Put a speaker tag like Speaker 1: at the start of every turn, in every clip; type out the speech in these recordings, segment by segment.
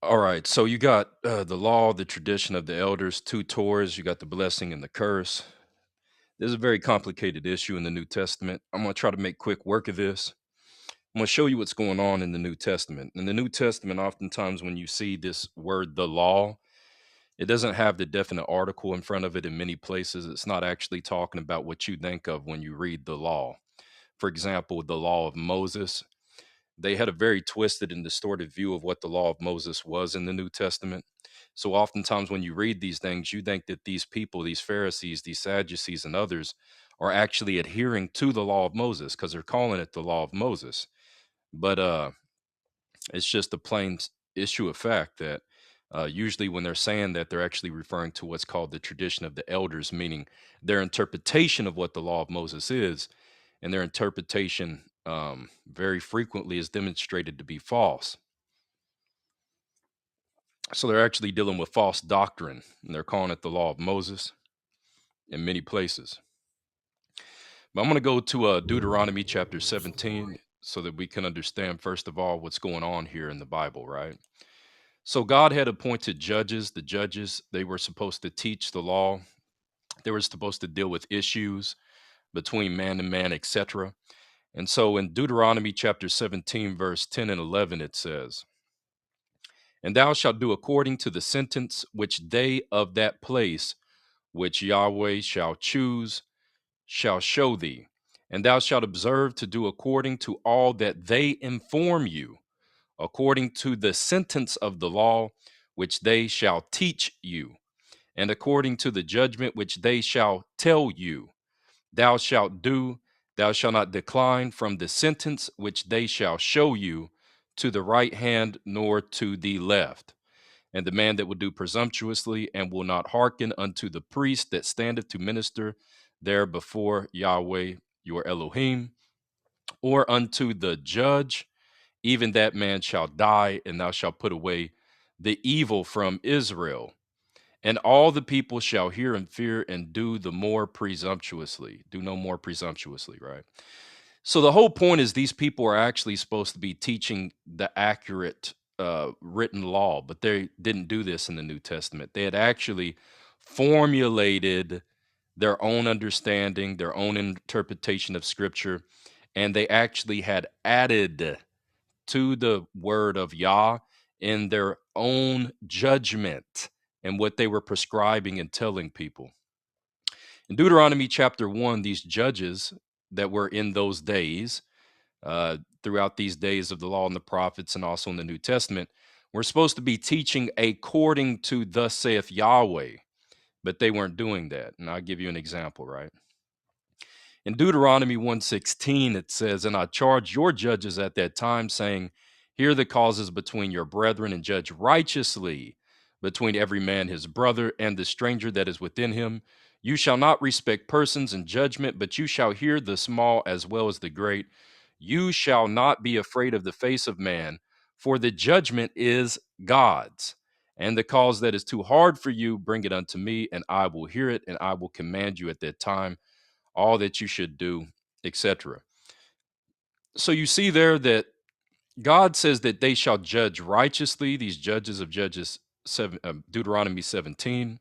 Speaker 1: All right, so you got the law, the tradition of the elders, two torahs, you got the blessing and the curse. This is a very complicated issue in the New Testament. I'm going to try to make quick work of this. I'm going to show you what's going on in the New Testament. In the New Testament, oftentimes when you see this word, the law, it doesn't have the definite article in front of it in many places. It's not actually talking about what you think of when you read the law. For example, the law of Moses. They had a very twisted and distorted view of what the law of Moses was in the New Testament. So oftentimes when you read these things, you think that these people, these Pharisees, these Sadducees, and others are actually adhering to the law of Moses because they're calling it the law of Moses. But it's just a plain issue of fact that usually when they're saying that, they're actually referring to what's called the tradition of the elders, meaning their interpretation of what the law of Moses is, and their interpretation very frequently is demonstrated to be false. So they're actually dealing with false doctrine, and they're calling it the law of Moses in many places. But I'm going to go to Deuteronomy chapter 17 so that we can understand, first of all, what's going on here in the Bible, right? So God had appointed judges. The judges, they were supposed to teach the law. They were supposed to deal with issues between man and man, etc. And so in Deuteronomy chapter 17, verse 10 and 11, it says, "And thou shalt do according to the sentence which they of that place, which Yahweh shall choose, shall show thee. And thou shalt observe to do according to all that they inform you, according to the sentence of the law which they shall teach you, and according to the judgment which they shall tell you. Thou shalt do, thou shalt not decline from the sentence which they shall show you, to the right hand nor to the left. And the man that will do presumptuously and will not hearken unto the priest that standeth to minister there before Yahweh your Elohim, or unto the judge, even that man shall die, and thou shalt put away the evil from Israel. And all the people shall hear and fear and do the more presumptuously. Do no more presumptuously, right? So the whole point is these people are actually supposed to be teaching the accurate written law, but they didn't do this in the New Testament. They had actually formulated their own understanding, their own interpretation of Scripture, and they actually had added to the word of Yah in their own judgment and what they were prescribing and telling people. In Deuteronomy chapter 1, these judges that were in those days, throughout these days of the law and the prophets, and also in the New Testament, were supposed to be teaching according to thus saith Yahweh, but they weren't doing that. And I'll give you an example, right? In Deuteronomy 1:16, it says, "And I charge your judges at that time, saying, hear the causes between your brethren, and judge righteously between every man his brother and the stranger that is within him. You shall not respect persons in judgment, but you shall hear the small as well as the great. You shall not be afraid of the face of man, for the judgment is God's. And the cause that is too hard for you, bring it unto me, and I will hear it, and I will command you at that time all that you should do, etc." So you see there that God says that they shall judge righteously, these judges of Judges 7, Deuteronomy 17,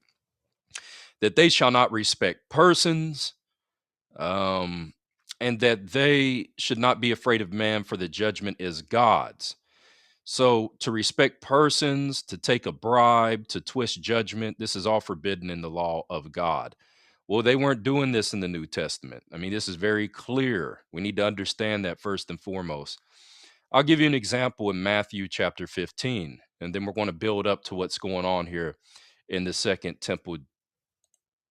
Speaker 1: that they shall not respect persons, um, and that they should not be afraid of man, for the judgment is God's. So to respect persons, to take a bribe, to twist judgment, this is all forbidden in the law of God. Well, they weren't doing this in the New Testament. I mean, this is very clear. We need to understand that first and foremost. I'll give you an example in Matthew chapter 15, and then we're going to build up to what's going on here in the Second Temple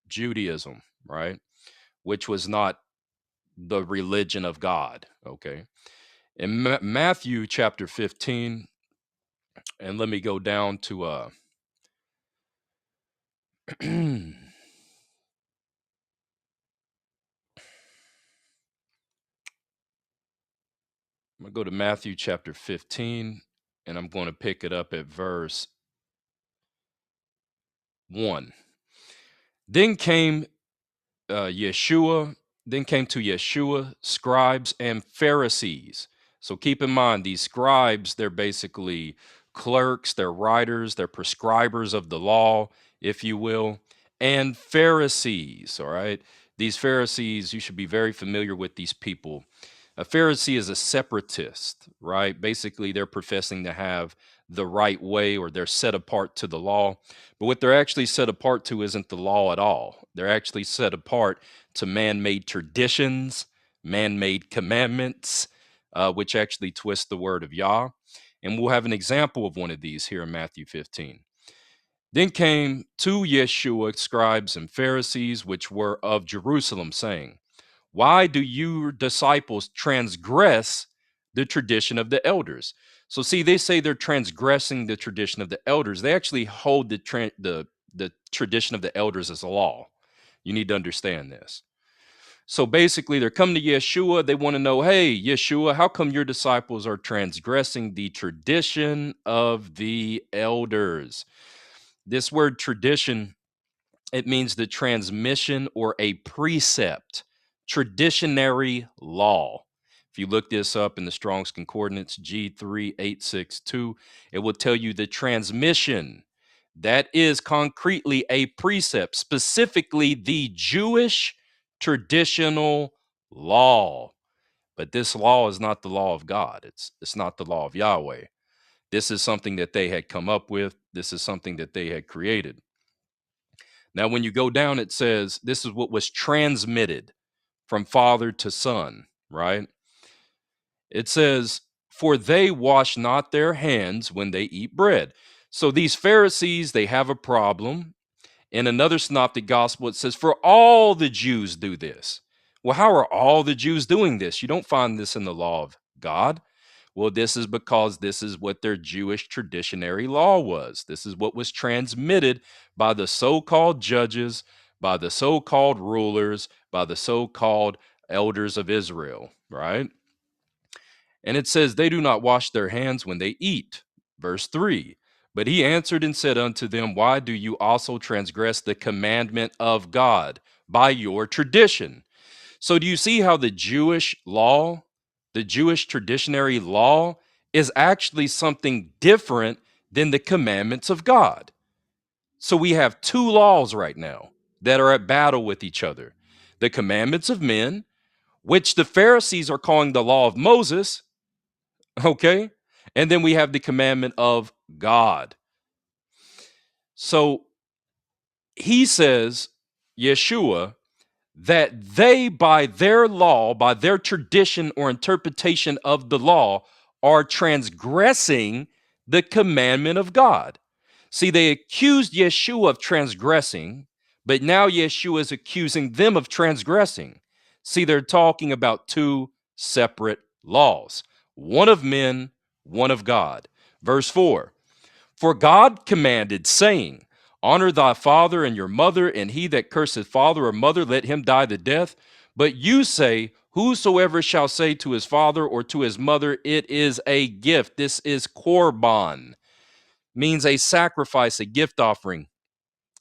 Speaker 1: Judaism, right? Which was not the religion of God, okay? In Matthew chapter 15, and let me go down to I'm going to go to Matthew chapter 15, and I'm going to pick it up at verse 1. Then came Yeshua, then came to Yeshua scribes and Pharisees. So keep in mind, these scribes, they're basically clerks, they're writers, they're prescribers of the law, if you will, and Pharisees. All right. These Pharisees, you should be very familiar with these people. A Pharisee is a separatist, right? Basically, they're professing to have the right way, or they're set apart to the law. But what they're actually set apart to isn't the law at all. They're actually set apart to man-made traditions, man-made commandments, which actually twist the word of Yah. And we'll have an example of one of these here in Matthew 15. Then came two Yeshua, scribes and Pharisees, which were of Jerusalem, saying, why do your disciples transgress the tradition of the elders? So see, they say they're transgressing the tradition of the elders. They actually hold the tradition of the elders as a law. You need to understand this. So basically, they're coming to Yeshua. They want to know, hey, Yeshua, how come your disciples are transgressing the tradition of the elders? This word tradition, it means the transmission or a precept, traditionary law. If you look this up in the Strong's Concordance G3862, it will tell you the transmission. That is concretely a precept, specifically the Jewish traditional law. But this law is not the law of God. It's not the law of Yahweh. This is something that they had come up with. This is something that they had created. Now, when you go down, it says this is what was transmitted from father to son, right? It says, for they wash not their hands when they eat bread. So these Pharisees, they have a problem. In another synoptic gospel, it says, for all the Jews do this. Well, how are all the Jews doing this? You don't find this in the law of God. Well, this is because this is what their Jewish traditionary law was. This is what was transmitted by the so-called judges, by the so-called rulers, by the so-called elders of Israel, right? And it says, they do not wash their hands when they eat. Verse 3. But he answered and said unto them, why do you also transgress the commandment of God by your tradition? So do you see how the Jewish law, the Jewish traditionary law, is actually something different than the commandments of God? So we have two laws right now that are at battle with each other. The commandments of men, which the Pharisees are calling the law of Moses, okay? And then we have the commandment of God. So he says, Yeshua, that they, by their law, by their tradition or interpretation of the law, are transgressing the commandment of God. See, they accused Yeshua of transgressing, but now Yeshua is accusing them of transgressing. See, they're talking about two separate laws, one of men, one of God. Verse 4. For God commanded, saying, honor thy father and your mother, and he that curseth father or mother, let him die the death. But you say, whosoever shall say to his father or to his mother, it is a gift. This is korban, means a sacrifice, a gift offering.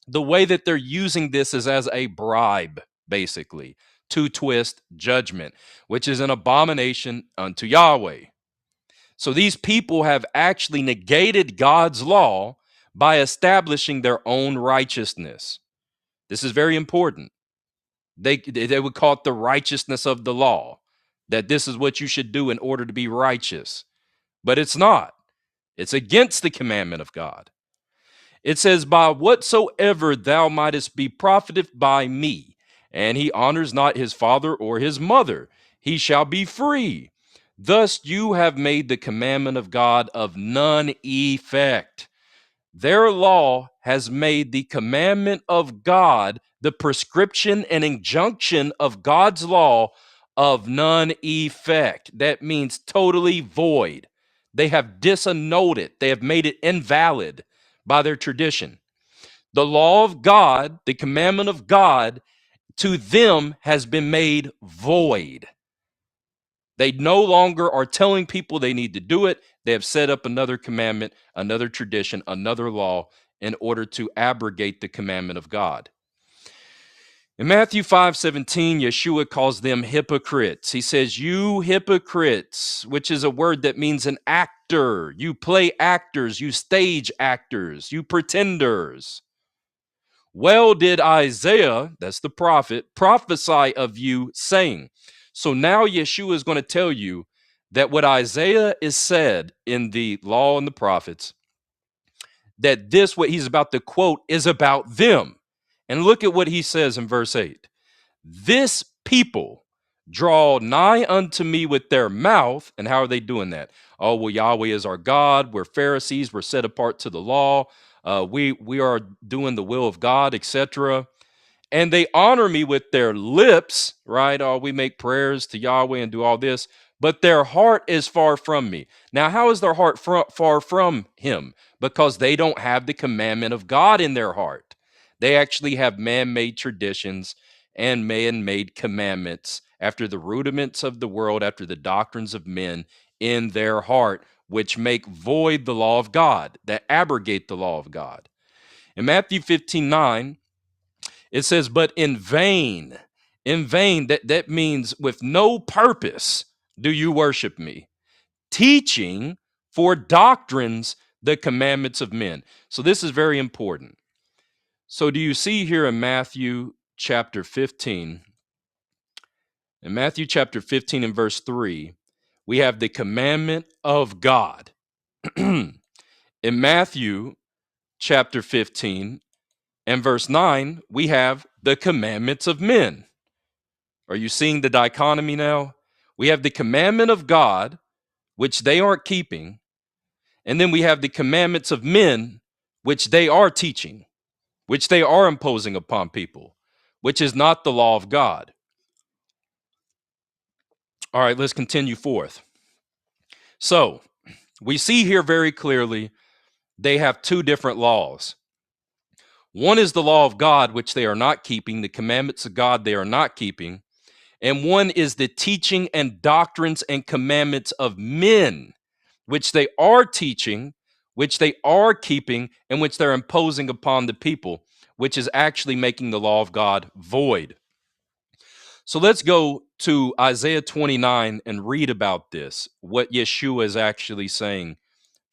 Speaker 1: The way that they're using this is as a bribe, basically, to twist judgment, which is an abomination unto Yahweh. So these people have actually negated God's law by establishing their own righteousness. This is very important. They would call it the righteousness of the law, that this is what you should do in order to be righteous. But it's not. It's against the commandment of God. It says, by whatsoever thou mightest be profited by me, and he honors not his father or his mother, he shall be free. Thus you have made the commandment of God of none effect. Their law has made the commandment of God, the prescription and injunction of God's law, of none effect. That means totally void. They have disannulled it. They have made it invalid by their tradition. The law of God, the commandment of God, to them has been made void. They no longer are telling people they need to do it. They have set up another commandment, another tradition, another law in order to abrogate the commandment of God. In Matthew 5:17, Yeshua calls them hypocrites. He says, you hypocrites, which is a word that means an actor. You play actors, you stage actors, you pretenders. Well did Isaiah, that's the prophet, prophesy of you, saying. So now Yeshua is going to tell you that what Isaiah is said in the law and the prophets, that this, what he's about to quote, is about them. And look at what he says in verse 8. This people draw nigh unto me with their mouth. And how are they doing that? Oh, well, Yahweh is our God. We're Pharisees. We're set apart to the law. We are doing the will of God, etc. And they honor me with their lips, right? Oh, we make prayers to Yahweh and do all this, but their heart is far from me. Now, how is their heart far from him? Because they don't have the commandment of God in their heart. They actually have man-made traditions and man-made commandments after the rudiments of the world, after the doctrines of men in their heart, which make void the law of God, that abrogate the law of God. In Matthew 15:9, it says, but in vain, that means with no purpose do you worship me, teaching for doctrines the commandments of men. So this is very important. So do you see here in Matthew chapter 15, and verse 3, we have the commandment of God. In Matthew chapter 15 and verse 9, we have the commandments of men. Are you seeing the dichotomy now? We have the commandment of God, which they aren't keeping, and then we have the commandments of men, which they are teaching, which they are imposing upon people, which is not the law of God. All right, let's continue forth. So we see here very clearly they have two different laws. One is the law of God, which they are not keeping, the commandments of God they are not keeping. And one is the teaching and doctrines and commandments of men, which they are teaching, which they are keeping, and which they're imposing upon the people, which is actually making the law of God void. So let's go to Isaiah 29 and read about this, what Yeshua is actually saying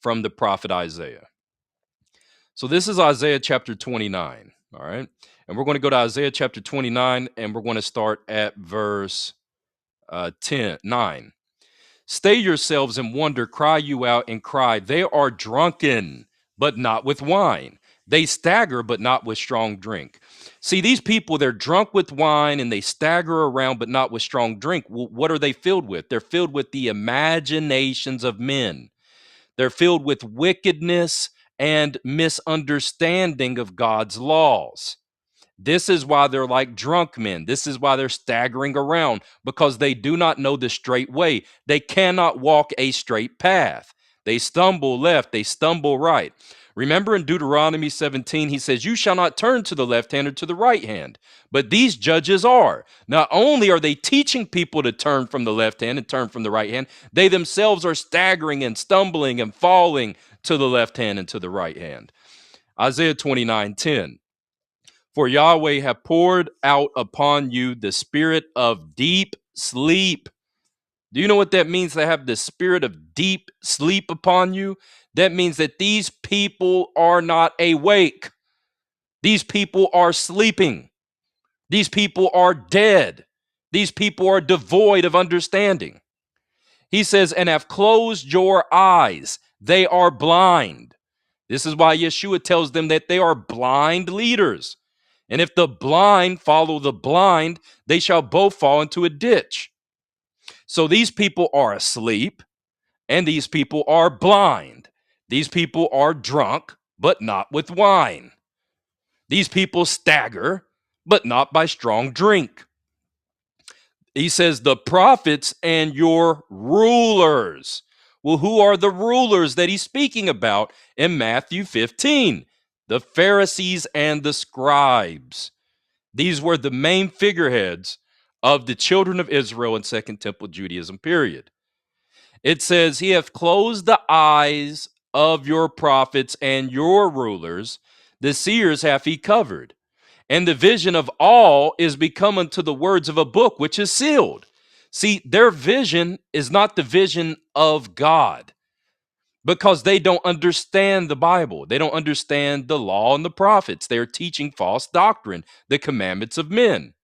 Speaker 1: from the prophet Isaiah. So this is Isaiah chapter 29, all right? And we're going to go to Isaiah chapter 29, and we're going to start at verse 9. Stay yourselves and wonder, cry you out and cry. They are drunken, but not with wine. They stagger, but not with strong drink. See, these people, they're drunk with wine and they stagger around, but not with strong drink. Well, what are they filled with? They're filled with the imaginations of men. They're filled with wickedness and misunderstanding of God's laws. This is why they're like drunk men. This is why they're staggering around, because they do not know the straight way. They cannot walk a straight path. They stumble left, they stumble right. Remember in Deuteronomy 17, he says, you shall not turn to the left hand or to the right hand. But these judges are. Not only are they teaching people to turn from the left hand and turn from the right hand, they themselves are staggering and stumbling and falling to the left hand and to the right hand. Isaiah 29:10. For Yahweh hath poured out upon you the spirit of deep sleep. Do you know what that means to have the spirit of deep sleep upon you? That means that these people are not awake. These people are sleeping. These people are dead. These people are devoid of understanding. He says, and have closed your eyes. They are blind. This is why Yeshua tells them that they are blind leaders. And if the blind follow the blind, they shall both fall into a ditch. So these people are asleep and these people are blind. These people are drunk, but not with wine. These people stagger, but not by strong drink. He says, the prophets and your rulers. Well, who are the rulers that he's speaking about in Matthew 15? The Pharisees and the scribes. These were the main figureheads of the children of Israel in Second Temple Judaism period. It says, he hath closed the eyes of your prophets and your rulers. The seers hath he covered. And the vision of all is become unto the words of a book which is sealed. See, their vision is not the vision of God, because they don't understand the Bible. They don't understand the law and the prophets. They're teaching false doctrine, the commandments of men.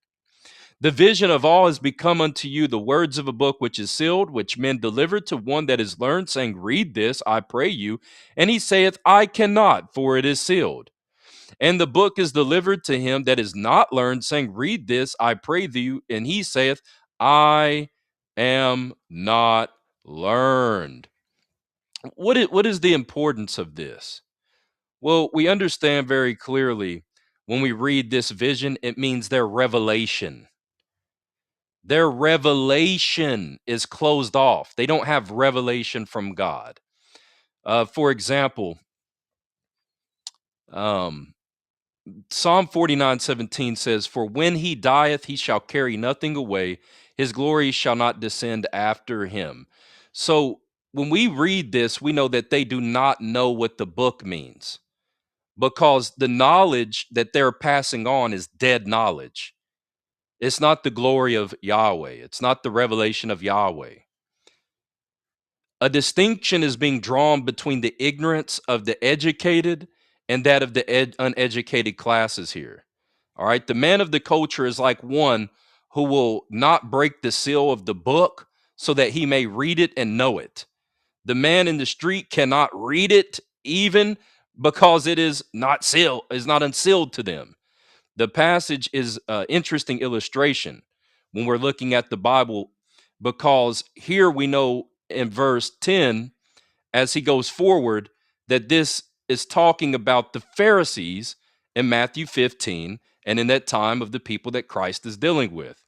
Speaker 1: The vision of all has become unto you the words of a book which is sealed, which men deliver to one that is learned, saying, read this, I pray you. And he saith, I cannot, for it is sealed. And the book is delivered to him that is not learned, saying, read this, I pray thee. And he saith, I am not learned. What is the importance of this? Well, we understand very clearly when we read this vision, it means their revelation. Their revelation is closed off. They don't have revelation from God. For example, Psalm 49:17 says, for when he dieth, he shall carry nothing away. His glory shall not descend after him. So when we read this, we know that they do not know what the book means, because the knowledge that they're passing on is dead knowledge. It's not the glory of Yahweh. It's not the revelation of Yahweh. A distinction is being drawn between the ignorance of the educated and that of the uneducated classes here. All right. The man of the culture is like one who will not break the seal of the book so that he may read it and know it. The man in the street cannot read it even because it is not sealed, is not unsealed to them. The passage is an interesting illustration when we're looking at the Bible, because here we know in verse 10, as he goes forward, that this is talking about the Pharisees in Matthew 15 and in that time of the people that Christ is dealing with.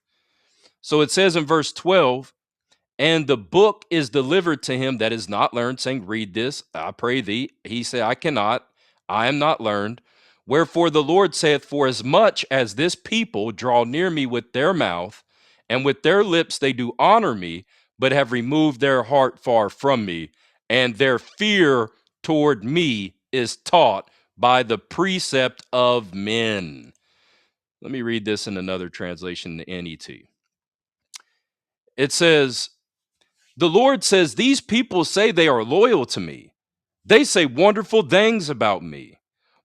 Speaker 1: So it says in verse 12, and the book is delivered to him that is not learned, saying, read this, I pray thee. He said, I cannot, I am not learned. Wherefore the Lord saith, for as much as this people draw near me with their mouth, and with their lips they do honor me, but have removed their heart far from me, and their fear toward me is taught by the precept of men. Let me read this in another translation, the NET. It says, the Lord says, these people say they are loyal to me. They say wonderful things about me,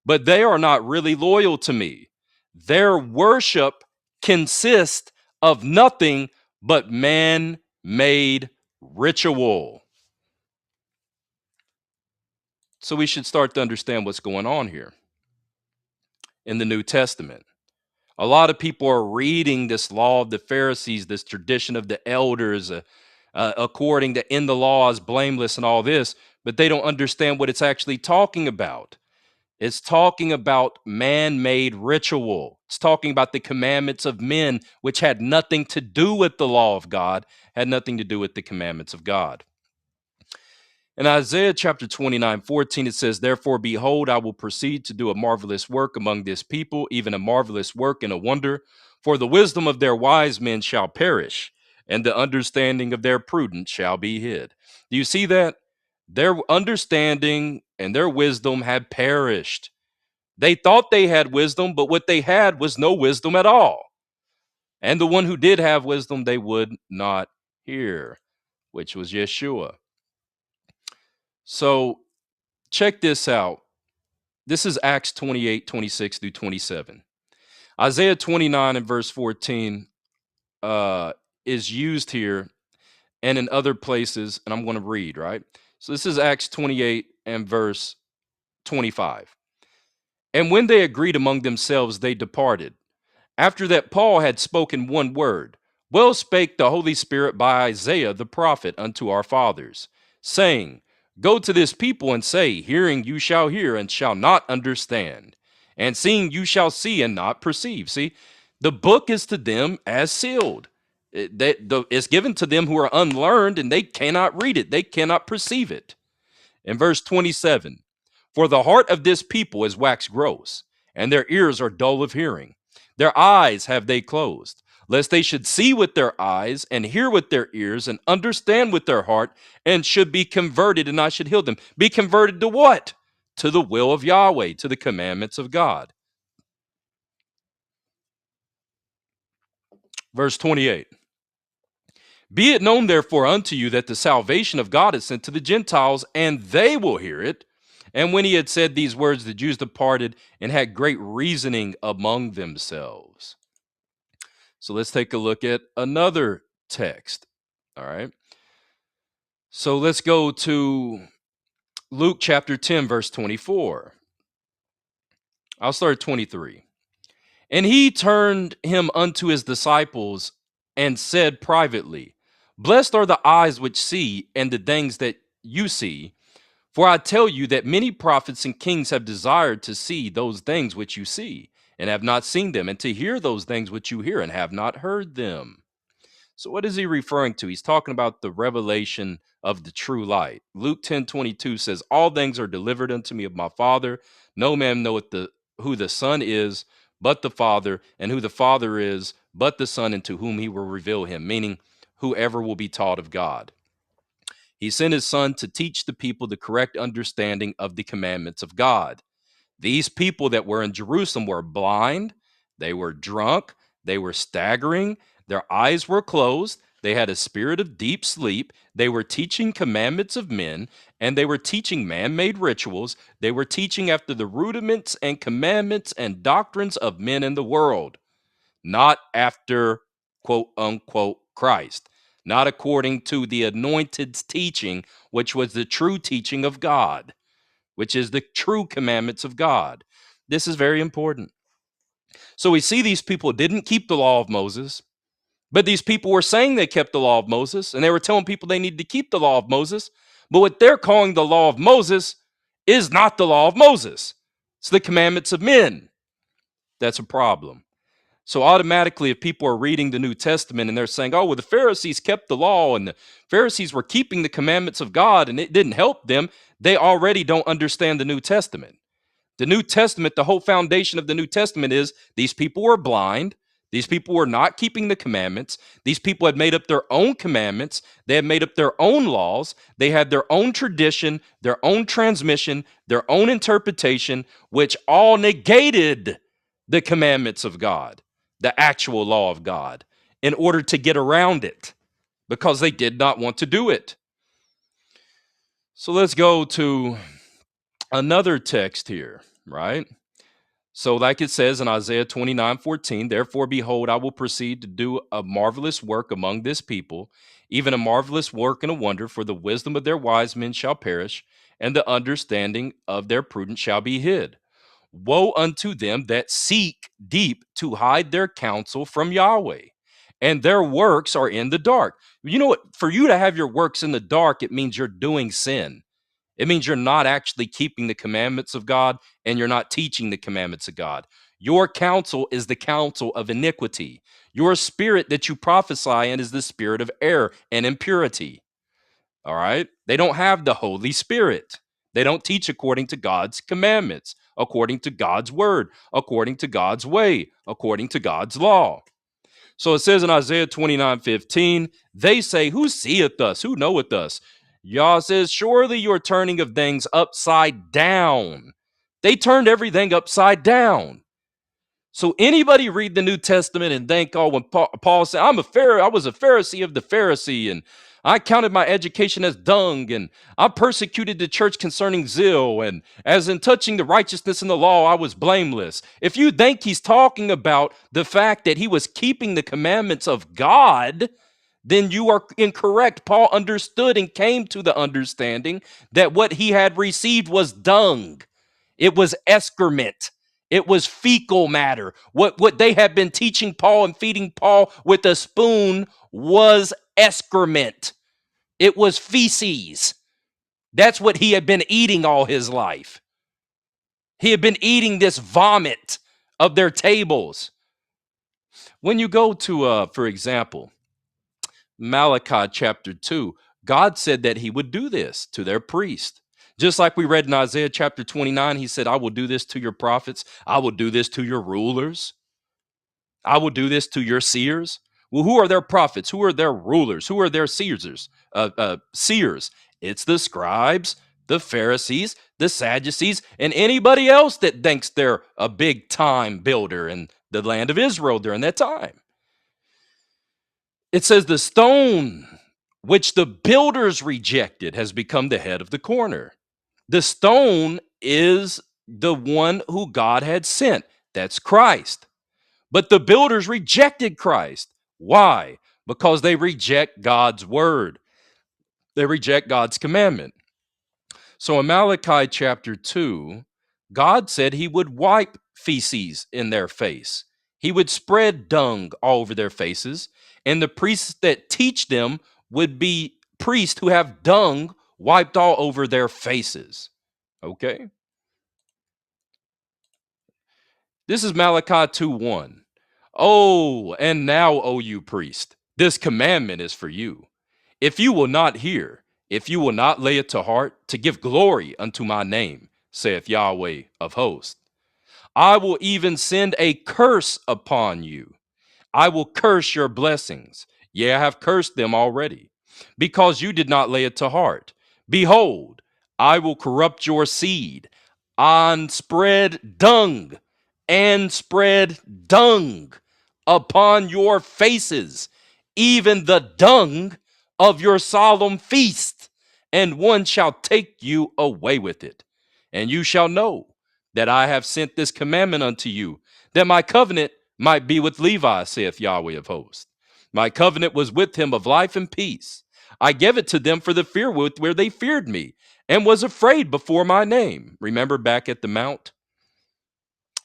Speaker 1: but they are not really loyal to me. Their worship consists of nothing but man-made ritual. So we should start to understand what's going on here in the New Testament. A lot of people are reading this law of the Pharisees, this tradition of the elders, according to in the law is blameless and all this, but they don't understand what it's actually talking about. It's talking about man-made ritual. It's talking about the commandments of men, which had nothing to do with the law of God, had nothing to do with the commandments of God. In Isaiah chapter 29:14, it says, therefore, behold, I will proceed to do a marvelous work among this people, even a marvelous work and a wonder. For the wisdom of their wise men shall perish, and the understanding of their prudence shall be hid. Do you see that? Their understanding and their wisdom had perished. They thought they had wisdom, but what they had was no wisdom at all. And the one who did have wisdom, they would not hear, which was Yeshua. So check this out. This is Acts 28:26 through 27. Isaiah 29 and verse 14 is used here and in other places, and I'm going to read, right? So this is Acts 28 and verse 25. And when they agreed among themselves, they departed. After that Paul had spoken one word, well spake the Holy Spirit by Isaiah the prophet unto our fathers, saying, go to this people and say, hearing you shall hear and shall not understand, and seeing you shall see and not perceive. See, the book is to them as sealed. It's given to them who are unlearned, and they cannot read it. They cannot perceive it. In verse 27, for the heart of this people is waxed gross, and their ears are dull of hearing. Their eyes have they closed, lest they should see with their eyes, and hear with their ears, and understand with their heart, and should be converted, and I should heal them. Be converted to what? To the will of Yahweh, to the commandments of God. Verse 28. Be it known therefore unto you that the salvation of God is sent to the Gentiles, and they will hear it. And when he had said these words, the Jews departed and had great reasoning among themselves. So let's take a look at another text. All right. So let's go to Luke chapter 10, verse 24. I'll start at 23. And he turned him unto his disciples and said privately, Blessed are the eyes which see, and the things that you see. For I tell you that many prophets and kings have desired to see those things which you see, and have not seen them, and to hear those things which you hear, and have not heard them. So what is he referring to? He's talking about the revelation of the true light. Luke 10:22 says, All things are delivered unto me of my Father. No man knoweth who the Son is, but the Father, and who the Father is, but the Son, and to whom he will reveal him, meaning whoever will be taught of God. He sent his Son to teach the people the correct understanding of the commandments of God. These people that were in Jerusalem were blind, they were drunk, they were staggering, their eyes were closed, they had a spirit of deep sleep, they were teaching commandments of men, and they were teaching man-made rituals. They were teaching after the rudiments and commandments and doctrines of men in the world, not after quote unquote Christ, not according to the anointed's teaching, which was the true teaching of God, which is the true commandments of God. This is very important. So we see these people didn't keep the law of Moses, but these people were saying they kept the law of Moses, and they were telling people they need to keep the law of Moses. But what they're calling the law of Moses is not the law of Moses. It's the commandments of men. That's a problem. So automatically, if people are reading the New Testament and they're saying, oh, well, the Pharisees kept the law and the Pharisees were keeping the commandments of God and it didn't help them, they already don't understand the New Testament. The New Testament, the whole foundation of the New Testament is these people were blind. These people were not keeping the commandments. These people had made up their own commandments. They had made up their own laws. They had their own tradition, their own transmission, their own interpretation, which all negated the commandments of God, the actual law of God, in order to get around it because they did not want to do it. So let's go to another text here, right? So like it says in Isaiah 29:14, therefore, behold, I will proceed to do a marvelous work among this people, even a marvelous work and a wonder, for the wisdom of their wise men shall perish, and the understanding of their prudence shall be hid. Woe unto them that seek deep to hide their counsel from Yahweh, and their works are in the dark. You know what? For you to have your works in the dark, it means you're doing sin. It means you're not actually keeping the commandments of God and you're not teaching the commandments of God. Your counsel is the counsel of iniquity. Your spirit that you prophesy in is the spirit of error and impurity. All right? They don't have the Holy Spirit. They don't teach according to God's commandments, according to God's word, according to God's way, according to God's law. So it says in Isaiah 29:15, they say, who seeth us? Who knoweth us? Yah says, surely you're turning of things upside down. They turned everything upside down. So anybody read the New Testament and think, oh, when Paul said, I was a Pharisee of the Pharisee, and I counted my education as dung, and I persecuted the church concerning zeal, and as in touching the righteousness in the law, I was blameless. If you think he's talking about the fact that he was keeping the commandments of God, then you are incorrect. Paul understood and came to the understanding that what he had received was dung. It was excrement. It was fecal matter. What they had been teaching Paul and feeding Paul with a spoon was excrement. It was feces. That's what he had been eating all his life. He had been eating this vomit of their tables. When you go to, for example, Malachi chapter 2, God said that he would do this to their priest. Just like we read in Isaiah chapter 29, he said, I will do this to your prophets. I will do this to your rulers. I will do this to your seers. Well, who are their prophets? Who are their rulers? Who are their seers? Seers. It's the scribes, the Pharisees, the Sadducees, and anybody else that thinks they're a big time builder in the land of Israel during that time. It says the stone which the builders rejected has become the head of the corner. The stone is the one who God had sent. That's Christ. But the builders rejected Christ. Why? Because they reject God's word. They reject God's commandment. So in Malachi chapter 2, God said he would wipe feces in their face. He would spread dung all over their faces, and the priests that teach them would be priests who have dung wiped all over their faces. Okay? This is Malachi 2:1. Oh, and now, O you priest, this commandment is for you. If you will not hear, if you will not lay it to heart, to give glory unto my name, saith Yahweh of hosts, I will even send a curse upon you. I will curse your blessings. Yea, I have cursed them already, because you did not lay it to heart. Behold, I will corrupt your seed on spread dung and spread dung upon your faces, even the dung of your solemn feast, and one shall take you away with it. And you shall know that I have sent this commandment unto you, that my covenant might be with Levi, saith Yahweh of hosts. My covenant was with him of life and peace. I gave it to them for the fear with where they feared me, and was afraid before my name. Remember back at the mount?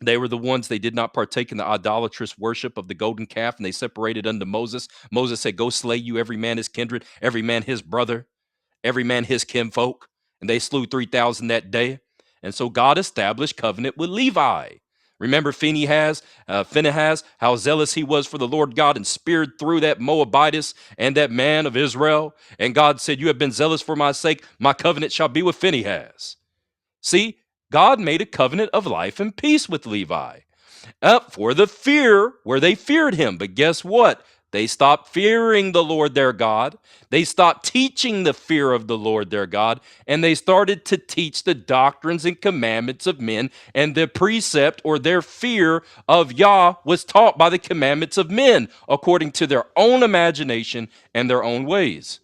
Speaker 1: They were the ones, they did not partake in the idolatrous worship of the golden calf, and they separated unto Moses. Moses said, go slay you every man his kindred, every man his brother, every man his kinfolk. And they slew 3,000 that day. And so God established covenant with Levi. Remember Phinehas, how zealous he was for the Lord God and speared through that Moabitess and that man of Israel. And God said, you have been zealous for my sake. My covenant shall be with Phinehas. See, God made a covenant of life and peace with Levi. Up for the fear where they feared him. But guess what? They stopped fearing the Lord their God. They stopped teaching the fear of the Lord their God, and they started to teach the doctrines and commandments of men, and the precept or their fear of Yah was taught by the commandments of men according to their own imagination and their own ways.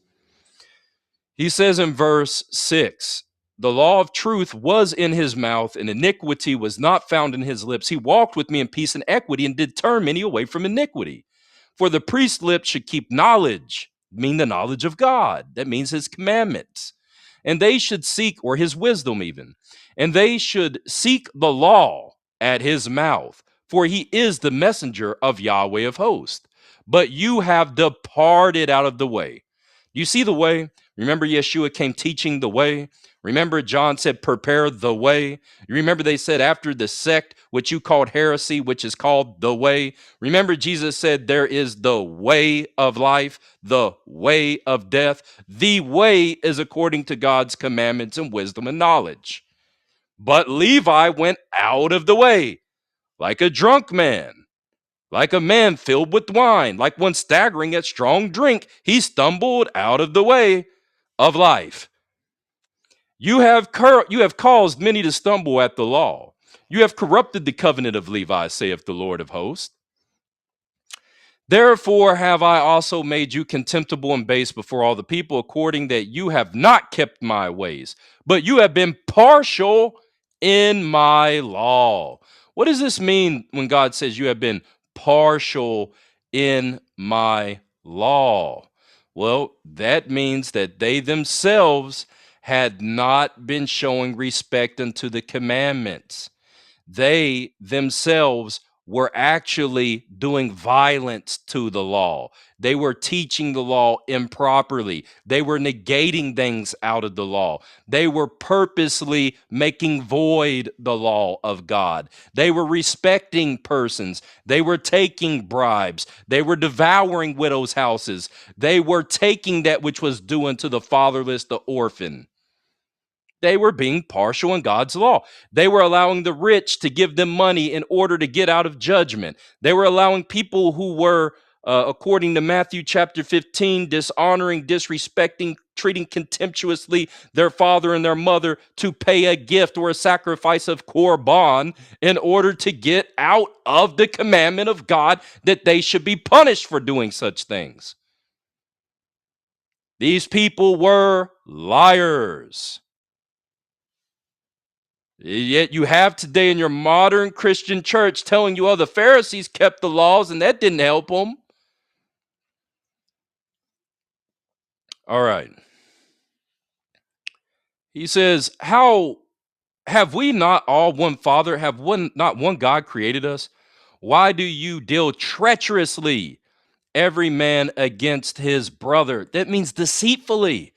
Speaker 1: He says in verse 6, the law of truth was in his mouth, and iniquity was not found in his lips. He walked with me in peace and equity, and did turn many away from iniquity. For the priest's lips should keep knowledge, mean the knowledge of God. That means his commandments. And they should seek, or his wisdom even, and they should seek the law at his mouth, for he is the messenger of Yahweh of hosts. But you have departed out of the way. You see the way? Remember Yeshua came teaching the way? Remember John said, prepare the way? You remember they said after the sect, which you called heresy, which is called the way? Remember Jesus said there is the way of life, the way of death. The way is according to God's commandments and wisdom and knowledge. But Levi went out of the way like a drunk man, like a man filled with wine, like one staggering at strong drink. He stumbled out of the way of life. You have caused many to stumble at the law. You have corrupted the covenant of Levi, saith the Lord of hosts. Therefore have I also made you contemptible and base before all the people, according that you have not kept my ways, but you have been partial in my law. What does this mean when God says you have been partial in my law? Well, that means that they themselves had not been showing respect unto the commandments. They themselves were actually doing violence to the law. They were teaching the law improperly. They were negating things out of the law. They were purposely making void the law of God. They were respecting persons. They were taking bribes. They were devouring widows' houses. They were taking that which was due unto the fatherless, the orphan. They were being partial in God's law. They were allowing the rich to give them money in order to get out of judgment. They were allowing people who were, according to Matthew chapter 15, dishonoring, disrespecting, treating contemptuously their father and their mother to pay a gift or a sacrifice of korban in order to get out of the commandment of God that they should be punished for doing such things. These people were liars. Yet you have today in your modern Christian church telling you, oh, the Pharisees kept the laws and that didn't help them. All right. He says, how have we not all one Father? Have not one God created us? Why do you deal treacherously, every man against his brother? That means deceitfully.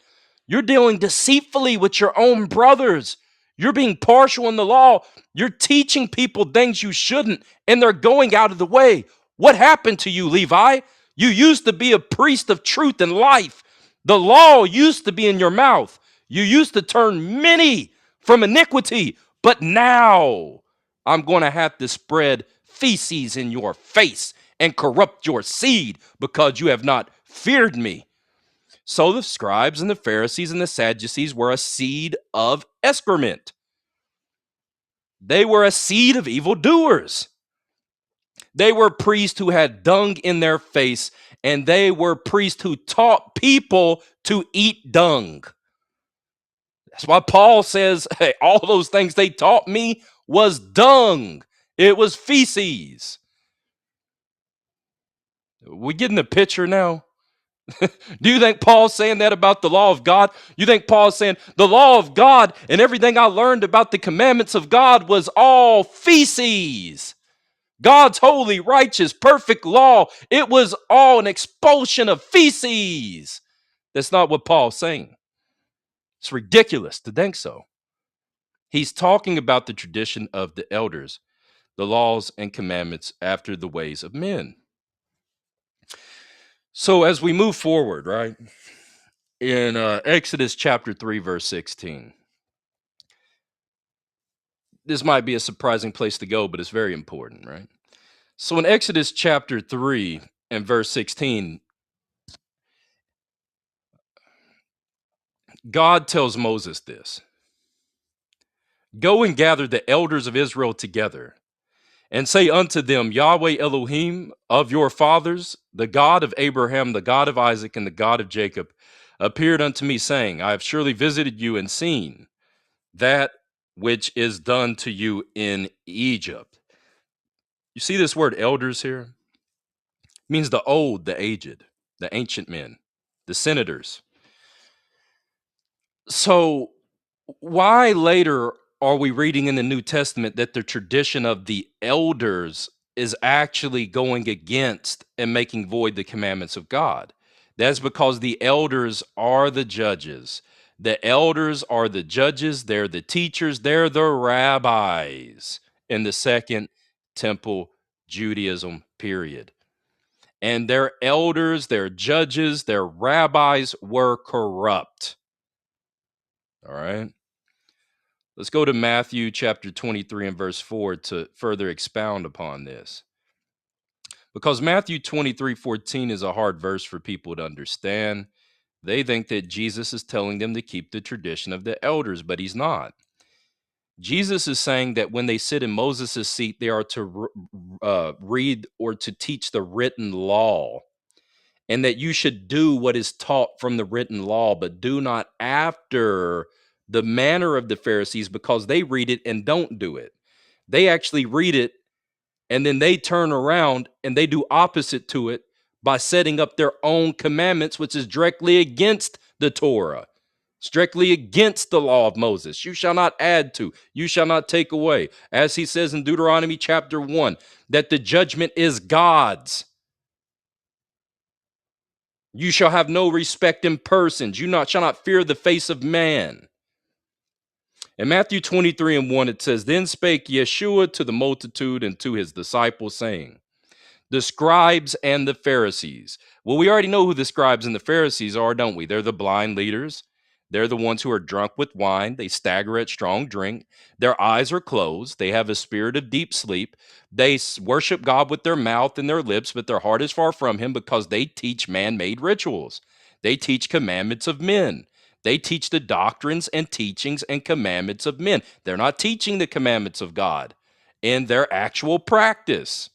Speaker 1: You're dealing deceitfully with your own brothers. You're being partial in the law. You're teaching people things you shouldn't, and they're going out of the way. What happened to you, Levi? You used to be a priest of truth and life. The law used to be in your mouth. You used to turn many from iniquity, but now I'm going to have to spread feces in your face and corrupt your seed because you have not feared me. So the scribes and the Pharisees and the Sadducees were a seed of excrement. They were a seed of evildoers. They were priests who had dung in their face, and they were priests who taught people to eat dung. That's why Paul says, hey, all those things they taught me was dung. It was feces. We getting the picture now? Do you think Paul's saying that about the law of God? You think Paul's saying the law of God and everything I learned about the commandments of God was all feces? God's holy, righteous, perfect law, it was all an expulsion of feces. That's not what Paul's saying. It's ridiculous to think so. He's talking about the tradition of the elders, the laws and commandments after the ways of men. So as we move forward, right, in Exodus chapter 3, verse 16, this might be a surprising place to go, but it's very important, right? So in Exodus chapter 3 and verse 16, God tells Moses this: go and gather the elders of Israel together and say unto them, Yahweh Elohim of your fathers, the God of Abraham, the God of Isaac, and the God of Jacob, appeared unto me, saying, I have surely visited you and seen that which is done to you in Egypt. You see this word elders here? It means the old, the aged, the ancient men, the senators. So why later are we reading in the New Testament that the tradition of the elders is actually going against and making void the commandments of God? That's because the elders are the judges. The elders are the judges. They're the teachers. They're the rabbis in the Second Temple Judaism period. And their elders, their judges, their rabbis were corrupt. All right. Let's go to Matthew chapter 23 and verse 4 to further expound upon this. Because Matthew 23:14 is a hard verse for people to understand. They think that Jesus is telling them to keep the tradition of the elders, but he's not. Jesus is saying that when they sit in Moses' seat, they are to read or to teach the written law, and that you should do what is taught from the written law, but do not after the manner of the Pharisees, because they read it and don't do it. They actually read it and then they turn around and they do opposite to it by setting up their own commandments, which is directly against the Torah. It's directly against the law of Moses. You shall not add to, you shall not take away. As he says in Deuteronomy chapter 1, that the judgment is God's. You shall have no respect in persons. You shall not fear the face of man. In Matthew 23 and 1, it says, Then spake Yeshua to the multitude and to his disciples, saying, the scribes and the Pharisees. Well, we already know who the scribes and the Pharisees are, don't we? They're the blind leaders. They're the ones who are drunk with wine. They stagger at strong drink. Their eyes are closed. They have a spirit of deep sleep. They worship God with their mouth and their lips, but their heart is far from him because they teach man-made rituals. They teach commandments of men. They teach the doctrines and teachings and commandments of men. They're not teaching the commandments of God in their actual practice.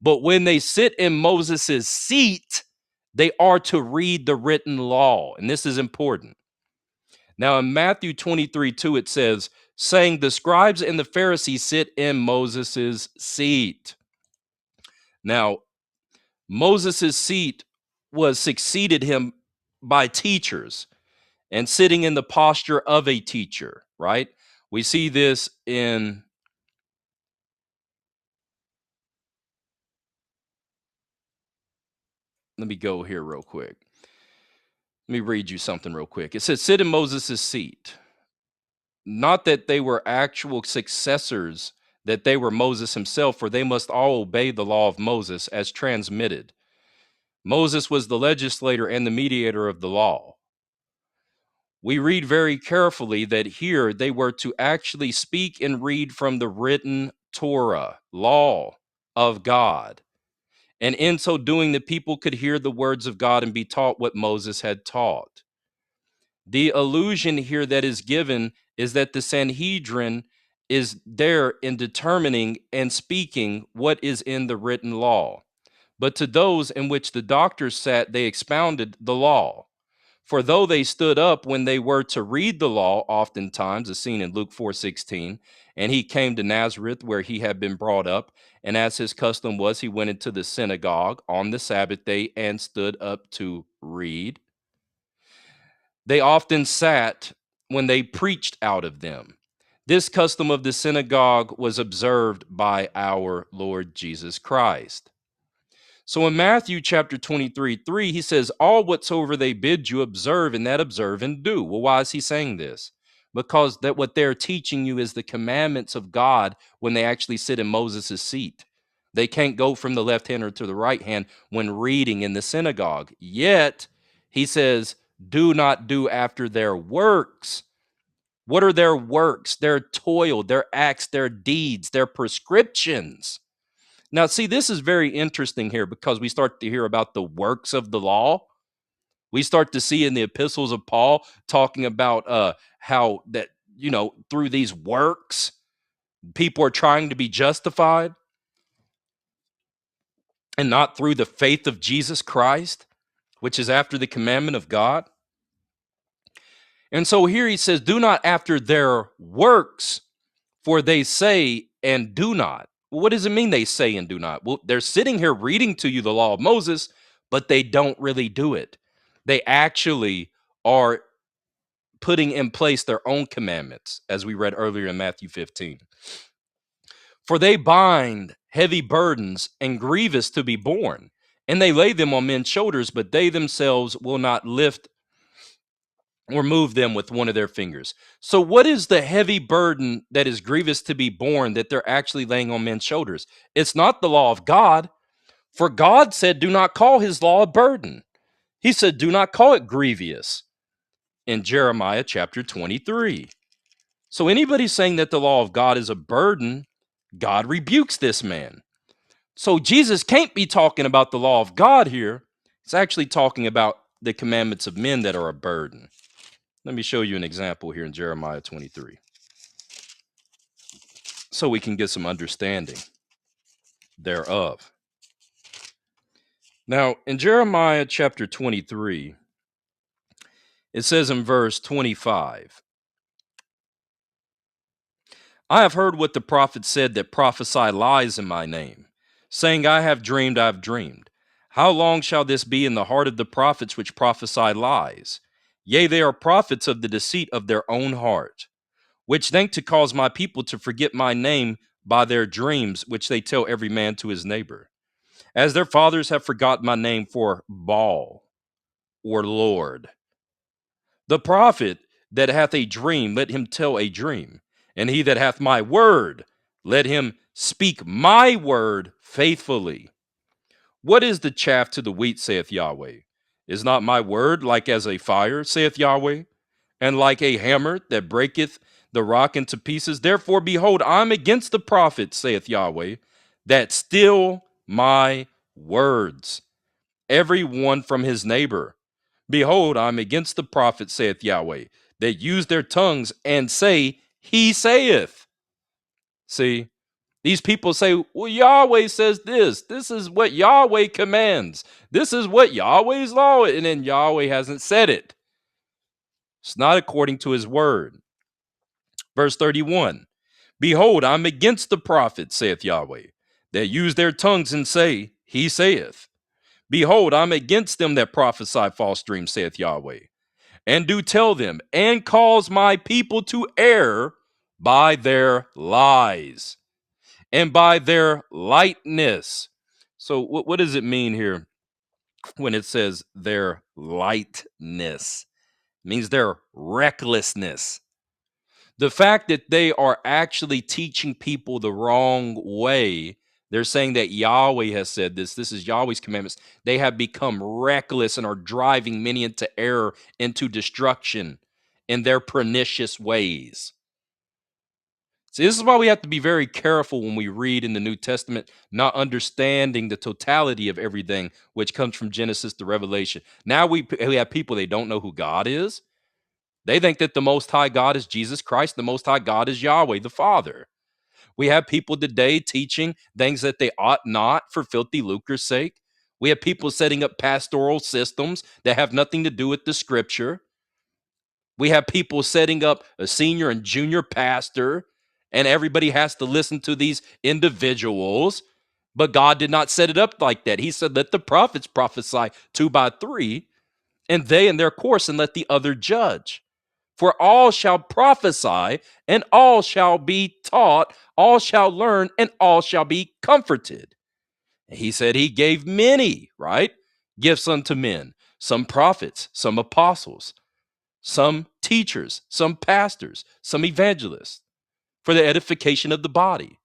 Speaker 1: But when they sit in Moses' seat, They are to read the written law. And this is important. Now, in Matthew 23:2, it says, saying, the scribes and the Pharisees sit in Moses' seat. Now, Moses' seat was succeeded him by teachers and sitting in the posture of a teacher, right? We see this in, let me go here real quick. Let me read you something real quick. It says, sit in Moses' seat. Not that they were actual successors, that they were Moses himself, for they must all obey the law of Moses as transmitted. Moses was the legislator and the mediator of the law. We read very carefully that here they were to actually speak and read from the written Torah, law of God. And in so doing, the people could hear the words of God and be taught what Moses had taught. The allusion here that is given is that the Sanhedrin is there in determining and speaking what is in the written law. But to those in which the doctors sat, they expounded the law. For though they stood up when they were to read the law, oftentimes, as seen in Luke 4:16, and he came to Nazareth where he had been brought up, and as his custom was, he went into the synagogue on the Sabbath day and stood up to read. They often sat when they preached out of them. This custom of the synagogue was observed by our Lord Jesus Christ. So in Matthew chapter 23:3, he says, all whatsoever they bid you observe, and that observe and do. Well, why is he saying this? Because that what they're teaching you is the commandments of God when they actually sit in Moses' seat. They can't go from the left hand or to the right hand when reading in the synagogue. Yet, he says, do not do after their works. What are their works? Their toil, their acts, their deeds, their prescriptions. Now, see, this is very interesting here because we start to hear about the works of the law. We start to see in the epistles of Paul talking about how that, through these works, people are trying to be justified and not through the faith of Jesus Christ, which is after the commandment of God. And so here he says, do not after their works, for they say and do not. Well, what does it mean they say and do not? Well, they're sitting here reading to you the law of Moses, but they don't really do it. They actually are putting in place their own commandments, as we read earlier in Matthew 15. For they bind heavy burdens and grievous to be borne, and they lay them on men's shoulders, but they themselves will not lift or move them with one of their fingers. So what is the heavy burden that is grievous to be borne that they're actually laying on men's shoulders? It's not the law of God, for God said, do not call his law a burden. He said, do not call it grievous in Jeremiah chapter 23. So anybody saying that the law of God is a burden, God rebukes this man. So Jesus can't be talking about the law of God here. He's actually talking about the commandments of men that are a burden. Let me show you an example here in Jeremiah 23 so we can get some understanding thereof. Now, in Jeremiah chapter 23, it says in verse 25, I have heard what the prophet said that prophesy lies in my name, saying, I have dreamed, I have dreamed. How long shall this be in the heart of the prophets which prophesy lies? Yea, they are prophets of the deceit of their own heart, which think to cause my people to forget my name by their dreams, which they tell every man to his neighbor. As their fathers have forgotten my name for Baal or Lord. The prophet that hath a dream, let him tell a dream. And he that hath my word, let him speak my word faithfully. What is the chaff to the wheat, saith Yahweh? Is not my word like as a fire, saith Yahweh, and like a hammer that breaketh the rock into pieces? Therefore, behold, I am against the prophets, saith Yahweh, that steal my words, every one from his neighbor. Behold, I am against the prophets, saith Yahweh, that use their tongues and say, he saith. See, These people say, well, Yahweh says this. This is what Yahweh commands. This is what Yahweh's law is. And then Yahweh hasn't said it. It's not according to his word. Verse 31. Behold, I'm against the prophets, saith Yahweh, that use their tongues and say, he saith. Behold, I'm against them that prophesy false dreams, saith Yahweh, and do tell them, and cause my people to err by their lies and by their lightness. So what does it mean here when it says their lightness? It means their recklessness. The fact that they are actually teaching people the wrong way. They're saying that Yahweh has said this. This is Yahweh's commandments. They have become reckless and are driving many into error, into destruction in their pernicious ways. See, this is why we have to be very careful when we read in the New Testament, not understanding the totality of everything, which comes from Genesis to Revelation. Now we have people, they don't know who God is. They think that the Most High God is Jesus Christ. The Most High God is Yahweh, the Father. We have people today teaching things that they ought not for filthy lucre's sake. We have people setting up pastoral systems that have nothing to do with the scripture. We have people setting up a senior and junior pastor, and everybody has to listen to these individuals. But God did not set it up like that. He said, let the prophets prophesy 2 by 3, and they in their course, and let the other judge. For all shall prophesy, and all shall be taught, all shall learn, and all shall be comforted. And he said he gave many, right, gifts unto men, some prophets, some apostles, some teachers, some pastors, some evangelists, for the edification of the body,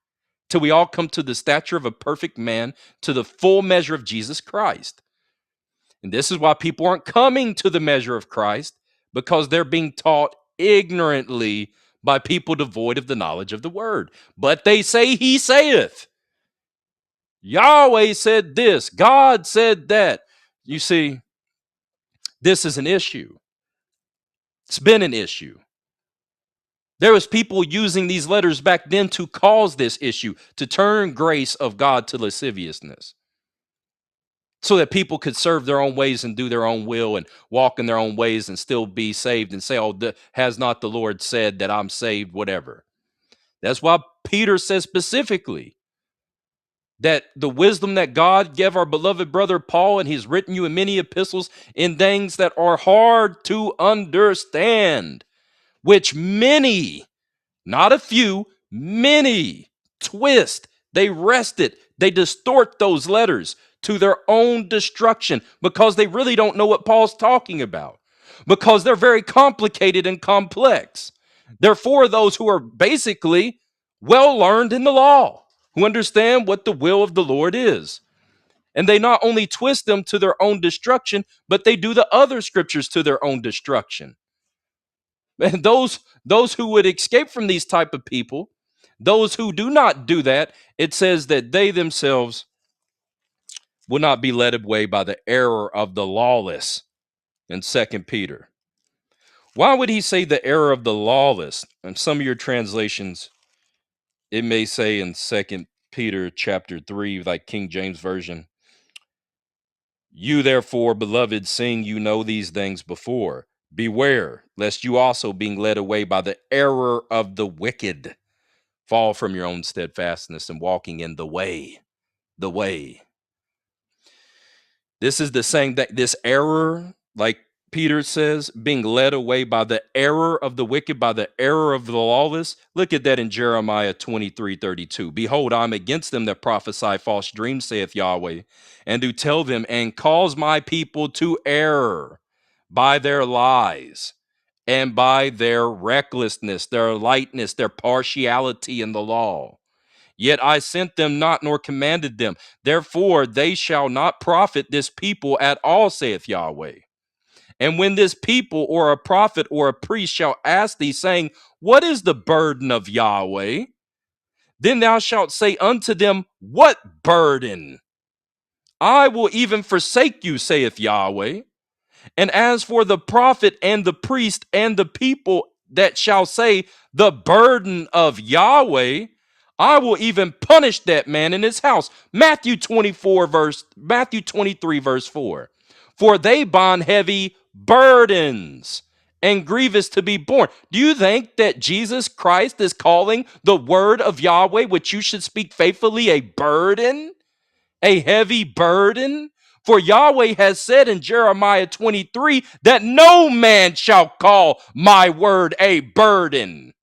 Speaker 1: till we all come to the stature of a perfect man, to the full measure of Jesus Christ. And this is why people aren't coming to the measure of Christ, because they're being taught ignorantly by people devoid of the knowledge of the word. But they say he saith. Yahweh said this. God said that. You see, this is an issue. It's been an issue. There was people using these letters back then to cause this issue, to turn grace of God to lasciviousness, so that people could serve their own ways and do their own will and walk in their own ways and still be saved and say, oh, has not the Lord said that I'm saved, whatever. That's why Peter says specifically that the wisdom that God gave our beloved brother Paul, and he's written you in many epistles in things that are hard to understand, which many, not a few, many twist, they wrest it, they distort those letters to their own destruction, because they really don't know what Paul's talking about, because they're very complicated and complex. They're for those who are basically well learned in the law, who understand what the will of the Lord is. And they not only twist them to their own destruction, but they do the other scriptures to their own destruction. And those who would escape from these type of people, those who do not do that, it says that they themselves will not be led away by the error of the lawless in 2 Peter. Why would he say the error of the lawless? In some of your translations, it may say in 2 Peter chapter 3, like King James Version, you therefore, beloved, seeing you know these things before, beware, lest you also, being led away by the error of the wicked, fall from your own steadfastness and walking in the way. The way. This is the saying that this error, like Peter says, being led away by the error of the wicked, by the error of the lawless. Look at that in Jeremiah 23:32. Behold, I'm against them that prophesy false dreams, saith Yahweh, and do tell them, and cause my people to err by their lies and by their recklessness, their lightness, their partiality in the law. Yet I sent them not, nor commanded them. Therefore they shall not profit this people at all, saith Yahweh. And when this people or a prophet or a priest shall ask thee, saying, what is the burden of Yahweh? Then thou shalt say unto them, what burden? I will even forsake you, saith Yahweh. And as for the prophet and the priest and the people that shall say, the burden of Yahweh, I will even punish that man in his house. Matthew 23, verse 4. For they bind heavy burdens and grievous to be borne. Do you think that Jesus Christ is calling the word of Yahweh, which you should speak faithfully, a burden? A heavy burden? For Yahweh has said in Jeremiah 23 that no man shall call my word a burden.